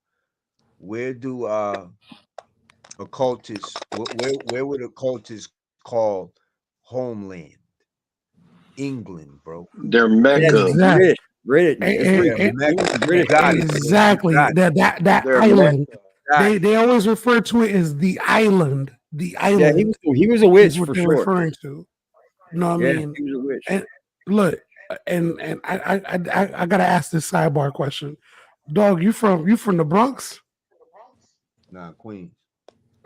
occultists where would occultists call homeland? England, bro.
They're
Yeah,
Mecca.
British. British. It's
Yeah,
British.
Mecca. You
British.
got it. You
exactly
got it.
that
They're
island.
Mecca.
They always refer to it as the island. The
Yeah,
island
he was a
is
witch
what
for
they're
sure.
referring to. You know what I
Yeah,
mean?
he was a witch.
And look, and I gotta ask this sidebar question. Dog, you from the Bronx?
Nah, Queens.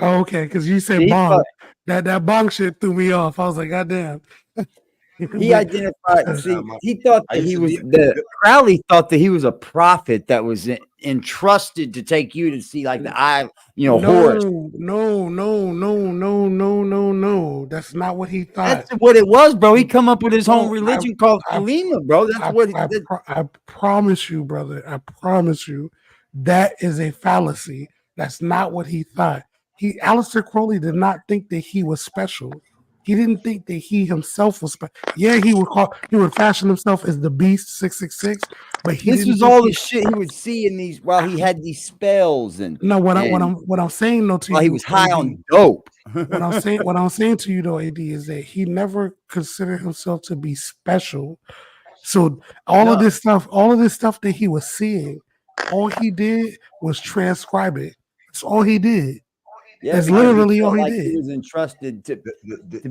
Oh, okay, because you said
He
bong.
thought,
That bong shit threw me off. I was like, God damn.
he
But
identified. See,
Nah,
he thought
I
that
used
he
to
was
be
Crowley thought that he was a prophet that was entrusted to take you to see like the eye, Horus.
No. That's not what he thought.
That's what it was, bro. He come up with his own
No,
religion called Selima, bro. That's what.
I promise you, brother. I promise you, that is a fallacy. That's not what he thought. Aleister Crowley did not think that he was special. He didn't think that he himself was special. Yeah, he would fashion himself as the Beast 666, but he
This
didn't
was
think
all the shit he would see in these while he had these spells and
no. What I'm saying though to
while he
you,
was high
AD,
on dope.
what I'm saying to you though, AD, is that he never considered himself to be special. So all of this stuff that he was seeing, all he did was transcribe it. That's all he did.
Yeah,
That's
because he
literally all
felt
he
like he
did.
was entrusted to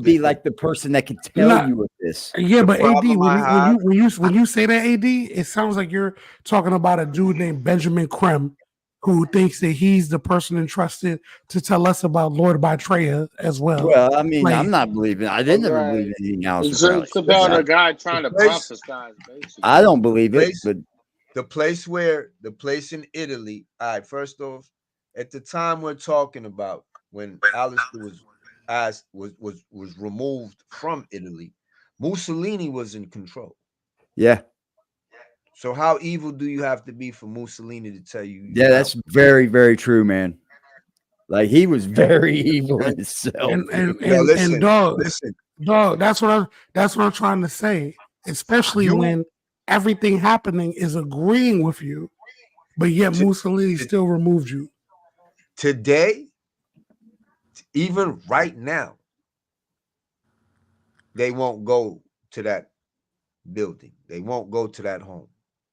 be like the person that could tell
Not,
you of this.
yeah,
the
but AD,
problem I have.
when you say that AD, it sounds like you're talking about a dude named Benjamin Krem, who thinks that he's the person entrusted to tell us about Lord Betrayal as well.
Well, I mean,
Like,
I'm not believing. I didn't ever
Right.
believe anything else.
It's about a guy trying to prophesize, basically.
I don't believe it, but
the place in Italy. All right, first off, at the time we're talking about, when Alistair was removed from Italy, Mussolini was in control.
yeah.
So how evil do you have to be for Mussolini to tell you?
Yeah, that's very, very true, man. Like he was very evil himself.
Listen,
dog,
listen.
dog. That's what I'm trying to say. Especially when everything happening is agreeing with you, but yet Mussolini still removed you.
Today, even right now, they won't go to that building. They won't go to that home.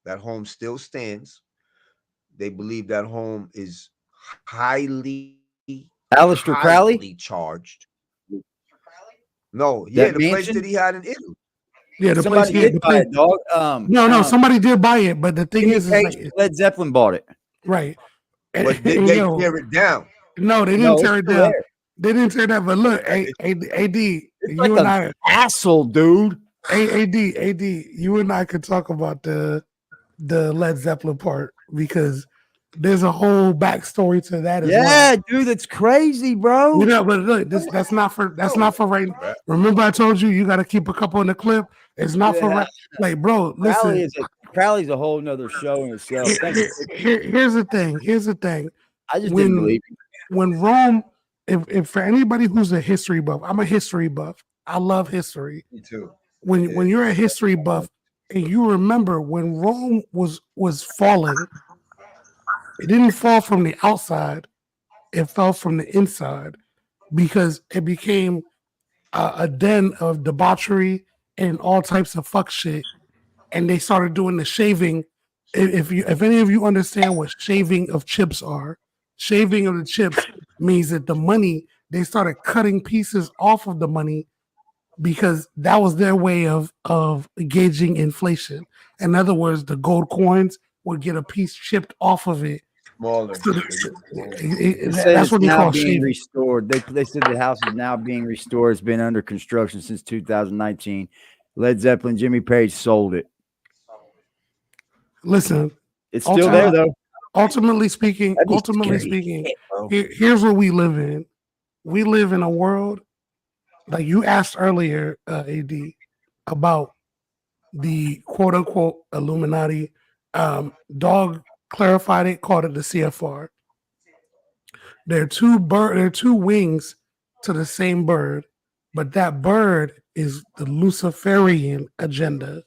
That home still stands. They believe that home is highly charged. No,
That
the place
mansion?
that he had in Italy.
Yeah, the
Somebody
place.
did buy it, dog.
No, somebody did buy it, but the thing
Jimmy
is
Page,
like,
Led Zeppelin bought it.
right.
But did they tear it down?
No, they didn't tear it down. They didn't tear that. But look, AD,
It's
you
like
and
a
I,
castle, dude.
AD, you and I could talk about the Led Zeppelin part because there's a whole backstory to that as well.
Yeah, dude, that's crazy, bro.
You know, but look, that's not for right. Remember, I told you got to keep a couple in the clip. It's not for right. Like, bro, listen.
Crowley's a whole nother show in itself.
Here's the thing.
I just didn't believe it.
When Rome, if for anybody who's a history buff, I'm a history buff. I love history.
Me too.
When you're a history buff and you remember when Rome was falling, it didn't fall from the outside, it fell from the inside because it became a den of debauchery and all types of fuck shit. And they started doing the shaving. If any of you understand what shaving of chips are, shaving of the chips means that the money, they started cutting pieces off of the money because that was their way of gauging inflation. In other words, the gold coins would get a piece chipped off of it.
Smaller.
That's what now being restored. They said the house is now being restored. It's been under construction since 2019. Led Zeppelin, Jimmy Page sold it.
Listen,
it's still there though.
Ultimately speaking, here's what we live in. We live in a world like you asked earlier, AD, about the quote unquote Illuminati. Dog clarified it, called it the CFR. There are two wings to the same bird, but that bird is the Luciferian agenda.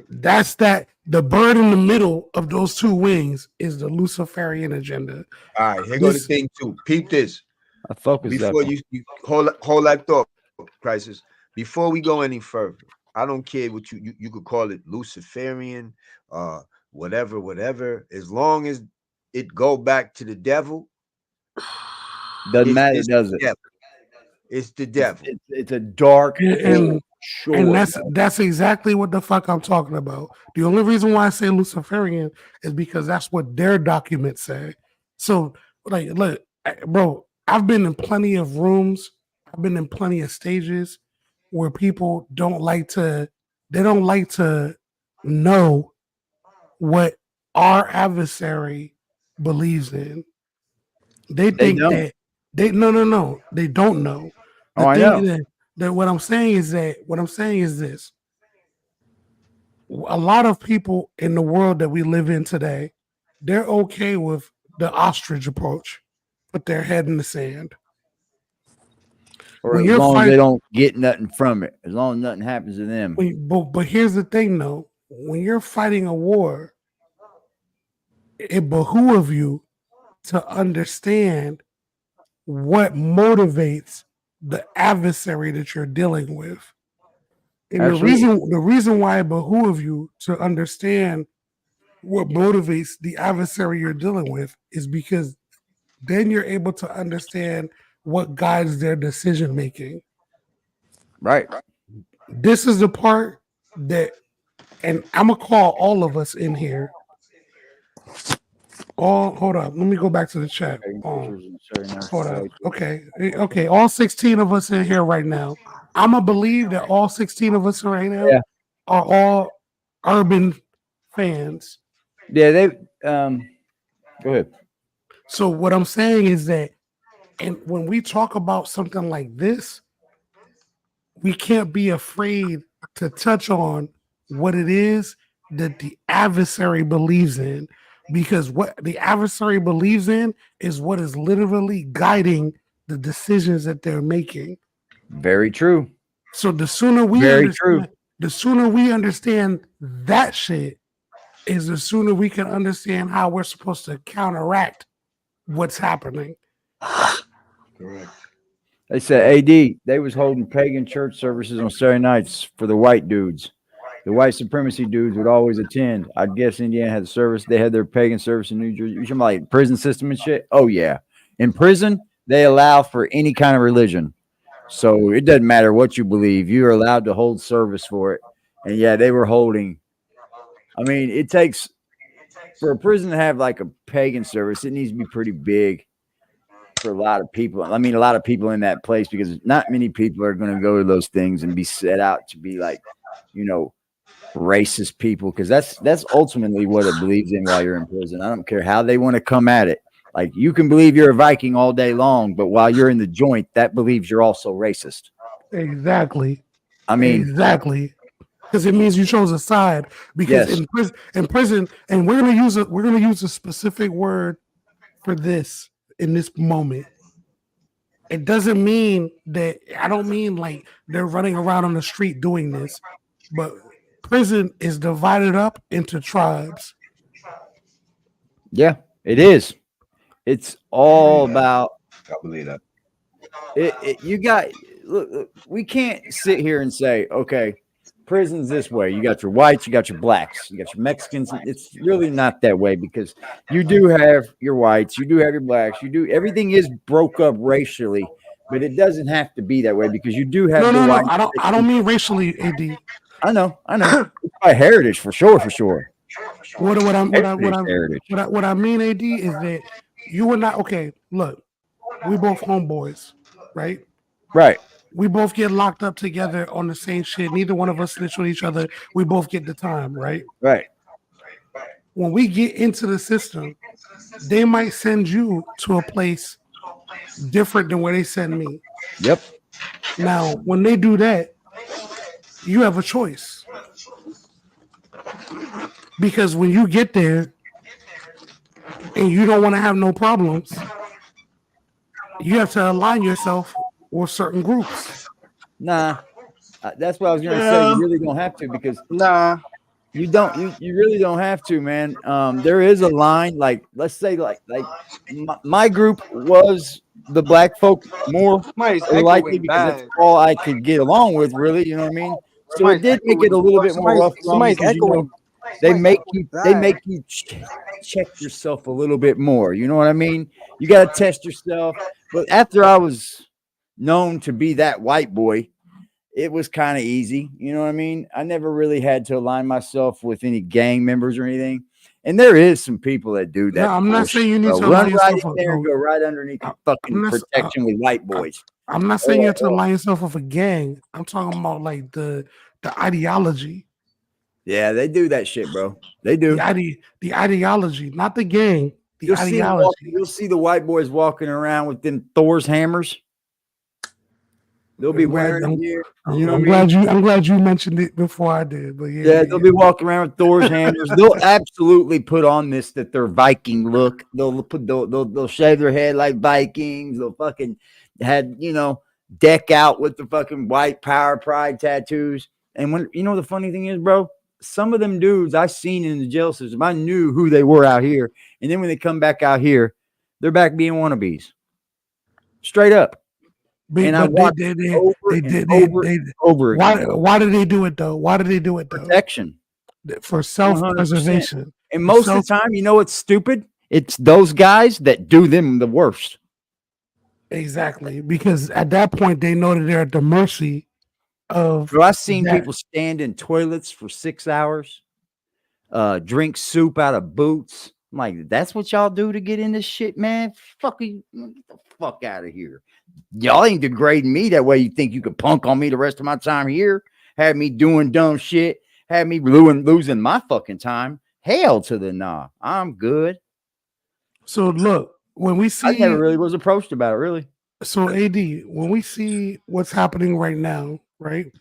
That's the bird in the middle of those two wings is the Luciferian agenda.
All right, here goes the thing too. Peep this.
I focus
before you hold that thought, Crisis. Before we go any further, I don't care what you could call it Luciferian, whatever. As long as it go back to the devil,
doesn't matter, does it?
It's the devil.
It's a dark
and that's exactly what the fuck I'm talking about. The only reason why I say Luciferian is because that's what their documents say. So, like, look, bro, I've been in plenty of rooms. I've been in plenty of stages where people don't like to know what our adversary believes in. They think that they no, they don't know.
I know.
That what I'm saying is this. A lot of people in the world that we live in today, they're okay with the ostrich approach. Put their head in the sand.
Or as long as they don't get nothing from it. As long as nothing happens to them.
But here's the thing though. When you're fighting a war, it behooves you to understand what motivates the adversary that you're dealing with. And the reason why it behooves you to understand what motivates the adversary you're dealing with is because then you're able to understand what guides their decision making.
Right.
This is the part that, and I'm gonna call all of us in here. Hold up. Let me go back to the chat. Hold up. Okay. All 16 of us in here right now. I'm gonna believe that all 16 of us right now are all urban fans.
Yeah, they go ahead.
So what I'm saying is that, and when we talk about something like this, we can't be afraid to touch on what it is that the adversary believes in, because what the adversary believes in is what is literally guiding the decisions that they're making.
Very true.
So the sooner we understand that shit, is the sooner we can understand how we're supposed to counteract what's happening.
Correct.
They said AD, they was holding pagan church services on Saturday nights for the white dudes. The white supremacy dudes would always attend. I guess Indiana had a service. They had their pagan service in New Jersey. You talking like prison system and shit? Oh, yeah. In prison, they allow for any kind of religion. So it doesn't matter what you believe. You're allowed to hold service for it. And yeah, they were holding. I mean, it takes for a prison to have like a pagan service, it needs to be pretty big for a lot of people. I mean, a lot of people in that place, because not many people are going to go to those things and be set out to be like, you know, racist people, because that's ultimately what it believes in while you're in prison. I don't care how they want to come at it. Like, you can believe you're a Viking all day long, but while you're in the joint, that believes you're also racist.
Exactly.
I mean,
exactly, because it means you chose a side. Because
yes.
in prison, and we're gonna use a specific word for this in this moment. It doesn't mean that, I don't mean like they're running around on the street doing this, but prison is divided up into tribes.
Yeah, it is. It's all about.
I believe that.
You got look. We can't sit here and say, okay, prison's this way. You got your whites, you got your blacks, you got your Mexicans. It's really not that way, because you do have your whites, you do have your blacks, you do. Everything is broke up racially, but it doesn't have to be that way, because you do have
No.
whites.
I don't mean racially, AD.
I know. It's by heritage for sure.
What I mean, AD, is that you and I. Okay, look, we both homeboys, right?
Right.
We both get locked up together on the same shit. Neither one of us snitch on each other. We both get the time, right?
Right.
When we get into the system, they might send you to a place different than where they send me.
Yep.
Now, when they do that, you have a choice. Because when you get there and you don't want to have no problems, you have to align yourself with certain groups.
Nah, that's what I was going to say. You really don't have to, because you don't. You really don't have to, man. There is a line. Like, let's say, like my group was the black folk more likely, because that's all I could get along with, really. You know what I mean? So it did make it a little bit more rough.
Somebody's echoing.
They make you check yourself a little bit more. You know what I mean? You got to test yourself. But after I was known to be that white boy, it was kind of easy. You know what I mean? I never really had to align myself with any gang members or anything. And there is some people that do that.
No, I'm not saying you need to
run
align
right
yourself
in there and go right underneath the fucking protection with white boys.
I'm not saying you have to align yourself with a gang. I'm talking about like the ideology.
Yeah, they do that shit, bro. They do.
The ideology, not the gang. The ideology.
You'll see the white boys walking around with them Thor's hammers. They'll be wearing it here.
I'm glad you mentioned it before I did. But
yeah, they'll be walking around with Thor's hammers. They'll absolutely put on this that they're Viking look. They'll shave their head like Vikings. They'll fucking deck out with the fucking white power pride tattoos. And when the funny thing is, bro, some of them dudes I seen in the jail system, I knew who they were out here. And then when they come back out here, they're back being wannabes. Straight up. And I watched over again.
Why did they do it though? Why did they do it though?
Protection.
For self-preservation.
And most of the time, you know what's stupid? It's those guys that do them the worst.
Exactly. Because at that point, they know that they're at the mercy of.
Bro, I've seen people stand in toilets for 6 hours, drink soup out of boots. I'm like, that's what y'all do to get in this shit, man? Get the fuck out of here. Y'all ain't degrading me that way. You think you could punk on me the rest of my time here? Have me doing dumb shit? Have me losing my fucking time? Hell to the nah. I'm good.
So look, when we see,
I never really was approached about it, really.
So AD, when we see what's happening right now, right,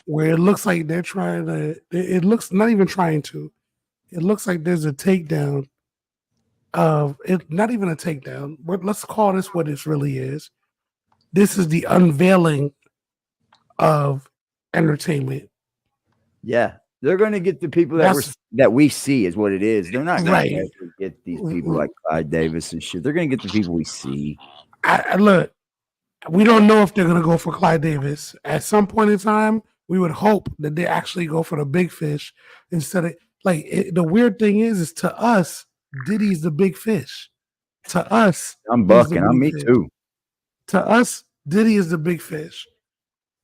where it looks like they're trying to, it looks not even trying to, it looks like there's a takedown of it. Not even a takedown. Let's call this what it really is. This is the unveiling of entertainment.
Yeah, they're going to get the people that we see is what it is. They're not going to get these people like Clyde Davis and shit. They're going to get the people we see.
I look, we don't know if they're going to go for Clyde Davis. At some point in time, we would hope that they actually go for the big fish instead of the weird thing is to us, Diddy's the big fish. To us,
I'm bucking. I'm me too.
To us, Diddy is the big fish.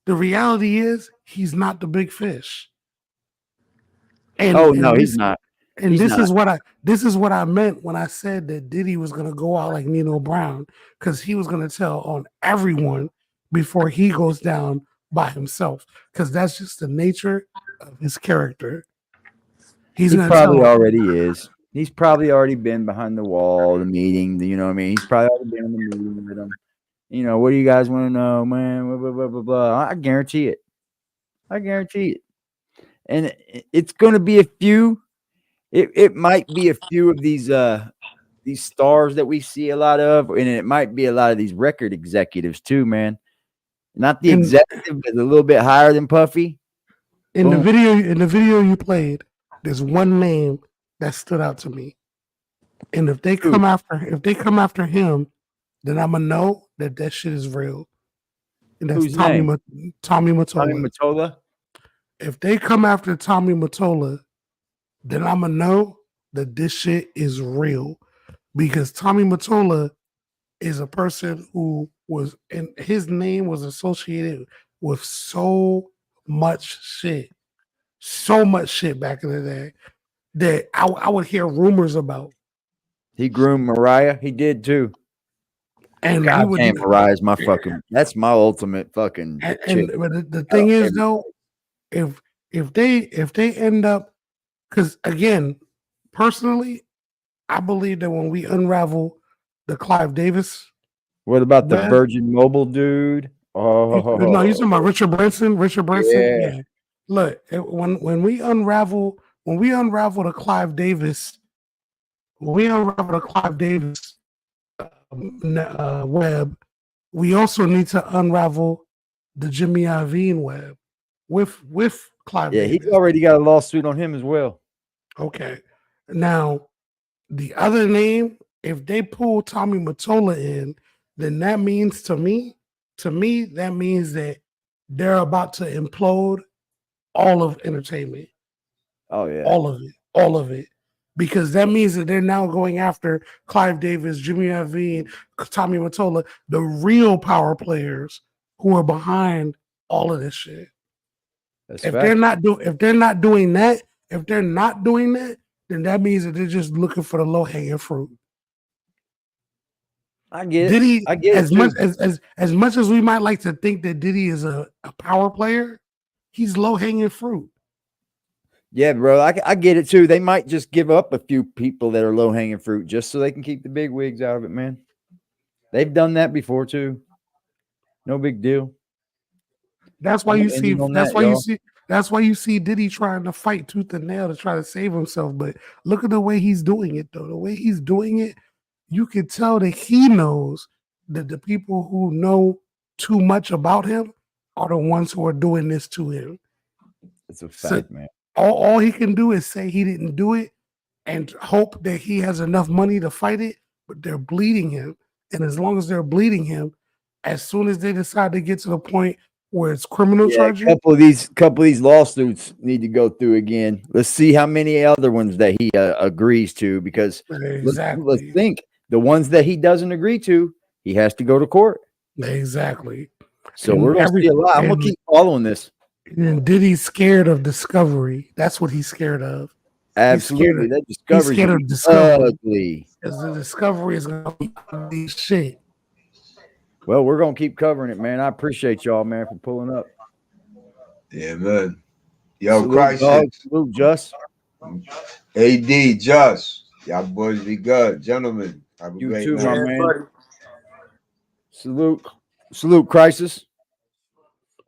The reality is he's not the big fish. And,
he's not.
And this is what I meant when I said that Diddy was gonna go out like Nino Brown, because he was gonna tell on everyone before he goes down by himself, because that's just the nature of his character.
He probably already is. He's probably already been behind the wall, the meeting. You know what I mean? He's probably already been in the meeting with them. You know, what do you guys want to know, man? Blah, blah, blah, blah, blah. I guarantee it. I guarantee it. And it's going to be a few. It might be a few of these stars that we see a lot of, and it might be a lot of these record executives too, man. Not the executive, but a little bit higher than Puffy.
In the video you played, there's one name that stood out to me, and if they come after him, then I'm gonna know that shit is real. And that's Tommy Mottola.
Tommy Mottola.
If they come after Tommy Mottola, then I'm gonna know that this shit is real, because Tommy Mottola is a person who was, and his name was associated with so much shit back in the day that I would hear rumors about.
He groomed Mariah. He did too.
And
goddamn, Mariah's my fucking. That's my ultimate fucking.
But the thing is though, if they end up, because again, personally, I believe that when we unravel the Clive Davis.
What about the Virgin Mobile dude? Oh
no, you're talking about Richard Branson. Yeah. Look, when we unravel the Clive Davis, web, we also need to unravel the Jimmy Iovine web with Clive Davis.
He's already got a lawsuit on him as well.
Okay. Now, the other name, if they pull Tommy Mottola in, then that means to me, that means that they're about to implode all of entertainment.
Oh, yeah.
All of it. Because that means that they're now going after Clive Davis, Jimmy Iovine, Tommy Mottola, the real power players who are behind all of this shit. If they're not doing that, then that means that they're just looking for the low-hanging fruit.
I get it.
Diddy,
I get
as much as we might like to think that Diddy is a power player, he's low-hanging fruit.
Yeah, bro, I get it too. They might just give up a few people that are low-hanging fruit just so they can keep the big wigs out of it, man. They've done that before too. No big deal.
That's why you see Diddy trying to fight tooth and nail to try to save himself. But look at the way he's doing it, though. The way he's doing it, you can tell that he knows that the people who know too much about him are the ones who are doing this to him.
It's a fact, man.
All he can do is say he didn't do it and hope that he has enough money to fight it, but they're bleeding him. And as long as they're bleeding him, as soon as they decide to get to the point where it's criminal charges,
a couple of these lawsuits need to go through again. Let's see how many other ones that he agrees to, because let's think the ones that he doesn't agree to, he has to go to court.
Exactly.
So we're gonna see a lot. I'm gonna keep following this.
And Diddy's scared of discovery. That's what he's scared of.
Absolutely, that discovery is ugly.
Because the discovery is gonna be ugly shit.
Well, we're gonna keep covering it, man. I appreciate y'all, man, for pulling up.
Yeah, man. Yo,
Salute,
Crisis.
dog. Salute, Just.
AD, Just. Y'all boys be good. Gentlemen, have a
You
great
too,
night.
my man. Salute, Crisis.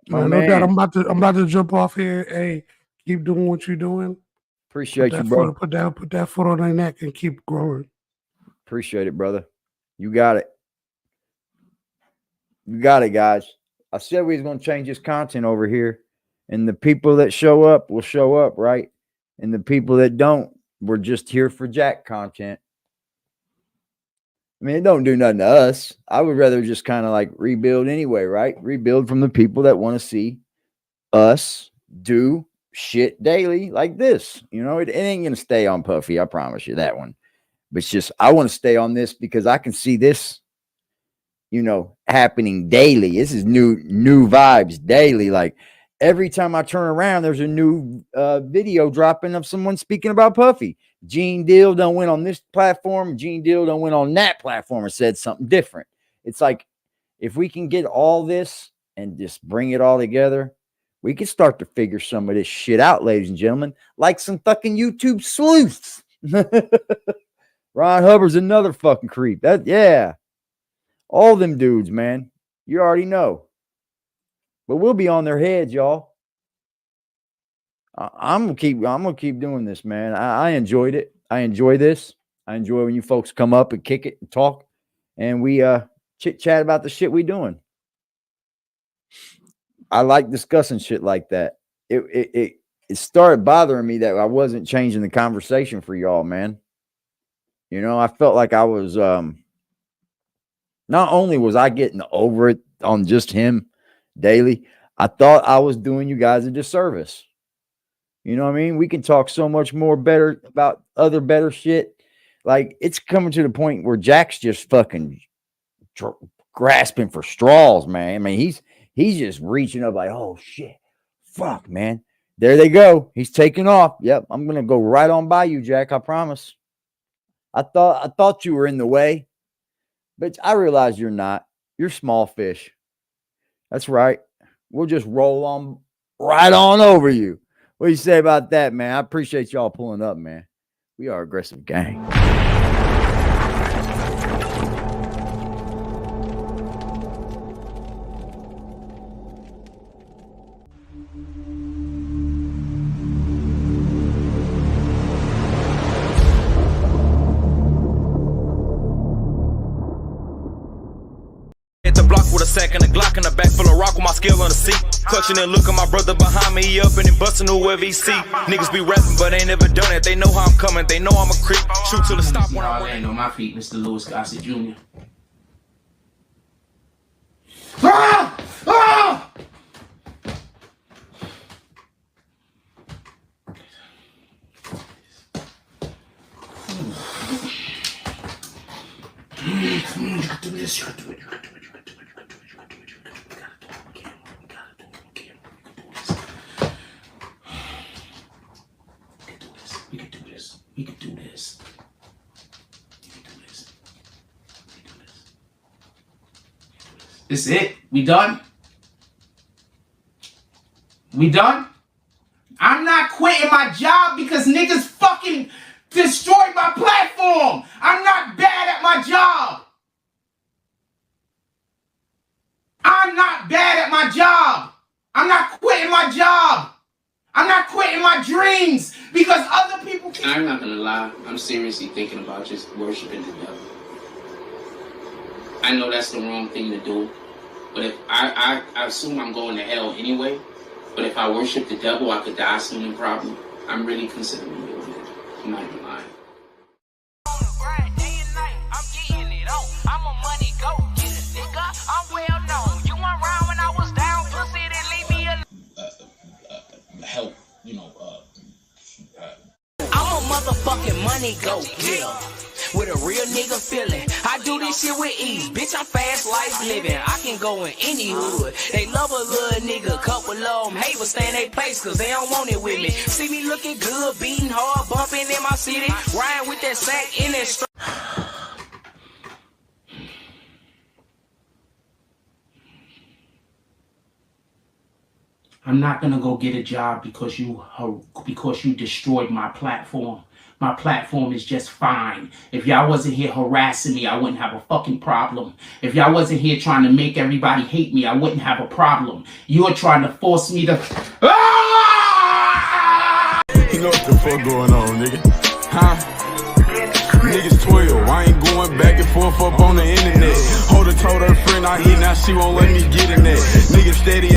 No doubt. I'm about to jump off here. Hey, keep doing what you're doing.
Appreciate you, bro.
Put that foot on their neck and keep growing.
Appreciate it, brother. You got it. You got it, guys. I said we was going to change this content over here. And the people that show up will show up, right? And the people that don't, we're just here for Jack content. I mean, it don't do nothing to us. I would rather just kind of like rebuild anyway, right? Rebuild from the people that want to see us do shit daily like this. You know, it ain't going to stay on Puffy. I promise you that one. But it's just, I want to stay on this because I can see this, you know, happening daily. This is new vibes daily. Like every time I turn around, there's a new video dropping of someone speaking about Puffy. Gene Deal done went on this platform. Gene Deal done went on that platform and said something different. It's like, if we can get all this and just bring it all together, we can start to figure some of this shit out, ladies and gentlemen, like some fucking YouTube sleuths. Ron Hubbard's another fucking creep. Yeah. All them dudes, man. You already know. But we'll be on their heads, y'all. I'm gonna keep doing this, man. I enjoyed it. I enjoy this. I enjoy when you folks come up and kick it and talk, and we chit chat about the shit we doing. I like discussing shit like that. It started bothering me that I wasn't changing the conversation for y'all, man. You know, I felt like I was not only was I getting over it on just him daily, I thought I was doing you guys a disservice. You know what I mean? We can talk so much more better about other better shit. Like, it's coming to the point where Jack's just fucking grasping for straws, man. I mean, he's just reaching up like, oh shit, fuck, man. There they go. He's taking off. Yep, I'm gonna go right on by you, Jack. I promise. I thought you were in the way, but I realize you're not. You're small fish. That's right. We'll just roll on right on over you. What do you say about that, man? I appreciate y'all pulling up, man. We are aggressive gang.
Hit the block with a sack and a Glock and a back full of rock with my skill on the seat. Clutching and looking my brother behind me, he up and he busting whoever he see. Niggas be rapping, but ain't never done it. They know how I'm coming, they know I'm a creep. Shoot till it stop when I
land on my feet, Mr. Louis Gossett Jr.
Ah! Ah!
You gotta do this, you gotta do it, you gotta do it, you gotta do it, you gotta do it, you gotta do it, you gotta do it, you gotta do it, you gotta do this. We can do this. We can do this. We can do this. This is it? We done? We done? I'm not quitting my job because niggas fucking destroyed my platform. I'm not bad at my job. I'm not bad at my job. I'm not quitting my job. I'm not quitting my dreams because other people can. I'm not gonna lie. I'm seriously thinking about just worshiping the devil. I know that's the wrong thing to do, but if I assume I'm going to hell anyway. But if I worship the devil, I could die soon and probably. I'm really considering doing it. I'm not even lying. Help, you know,
I'm a motherfucking money go getter with a real nigga feeling. I do this shit with ease, bitch. I'm fast life living. I can go in any hood. They love a little nigga, couple of them hate, but stay in their place cause they don't want it with me. See me looking good, beating hard, bumping in my city, riding with that sack in that strap.
I'm not gonna go get a job because you destroyed my platform. My platform is just fine. If y'all wasn't here harassing me, I wouldn't have a fucking problem. If y'all wasn't here trying to make everybody hate me, I wouldn't have a problem. You're trying to force me to.
You know what the fuck going on, nigga? Huh? Niggas 12 real. I ain't going back and forth up on the internet. Told her friend I hit, now she won't let me get in that. Nigga steady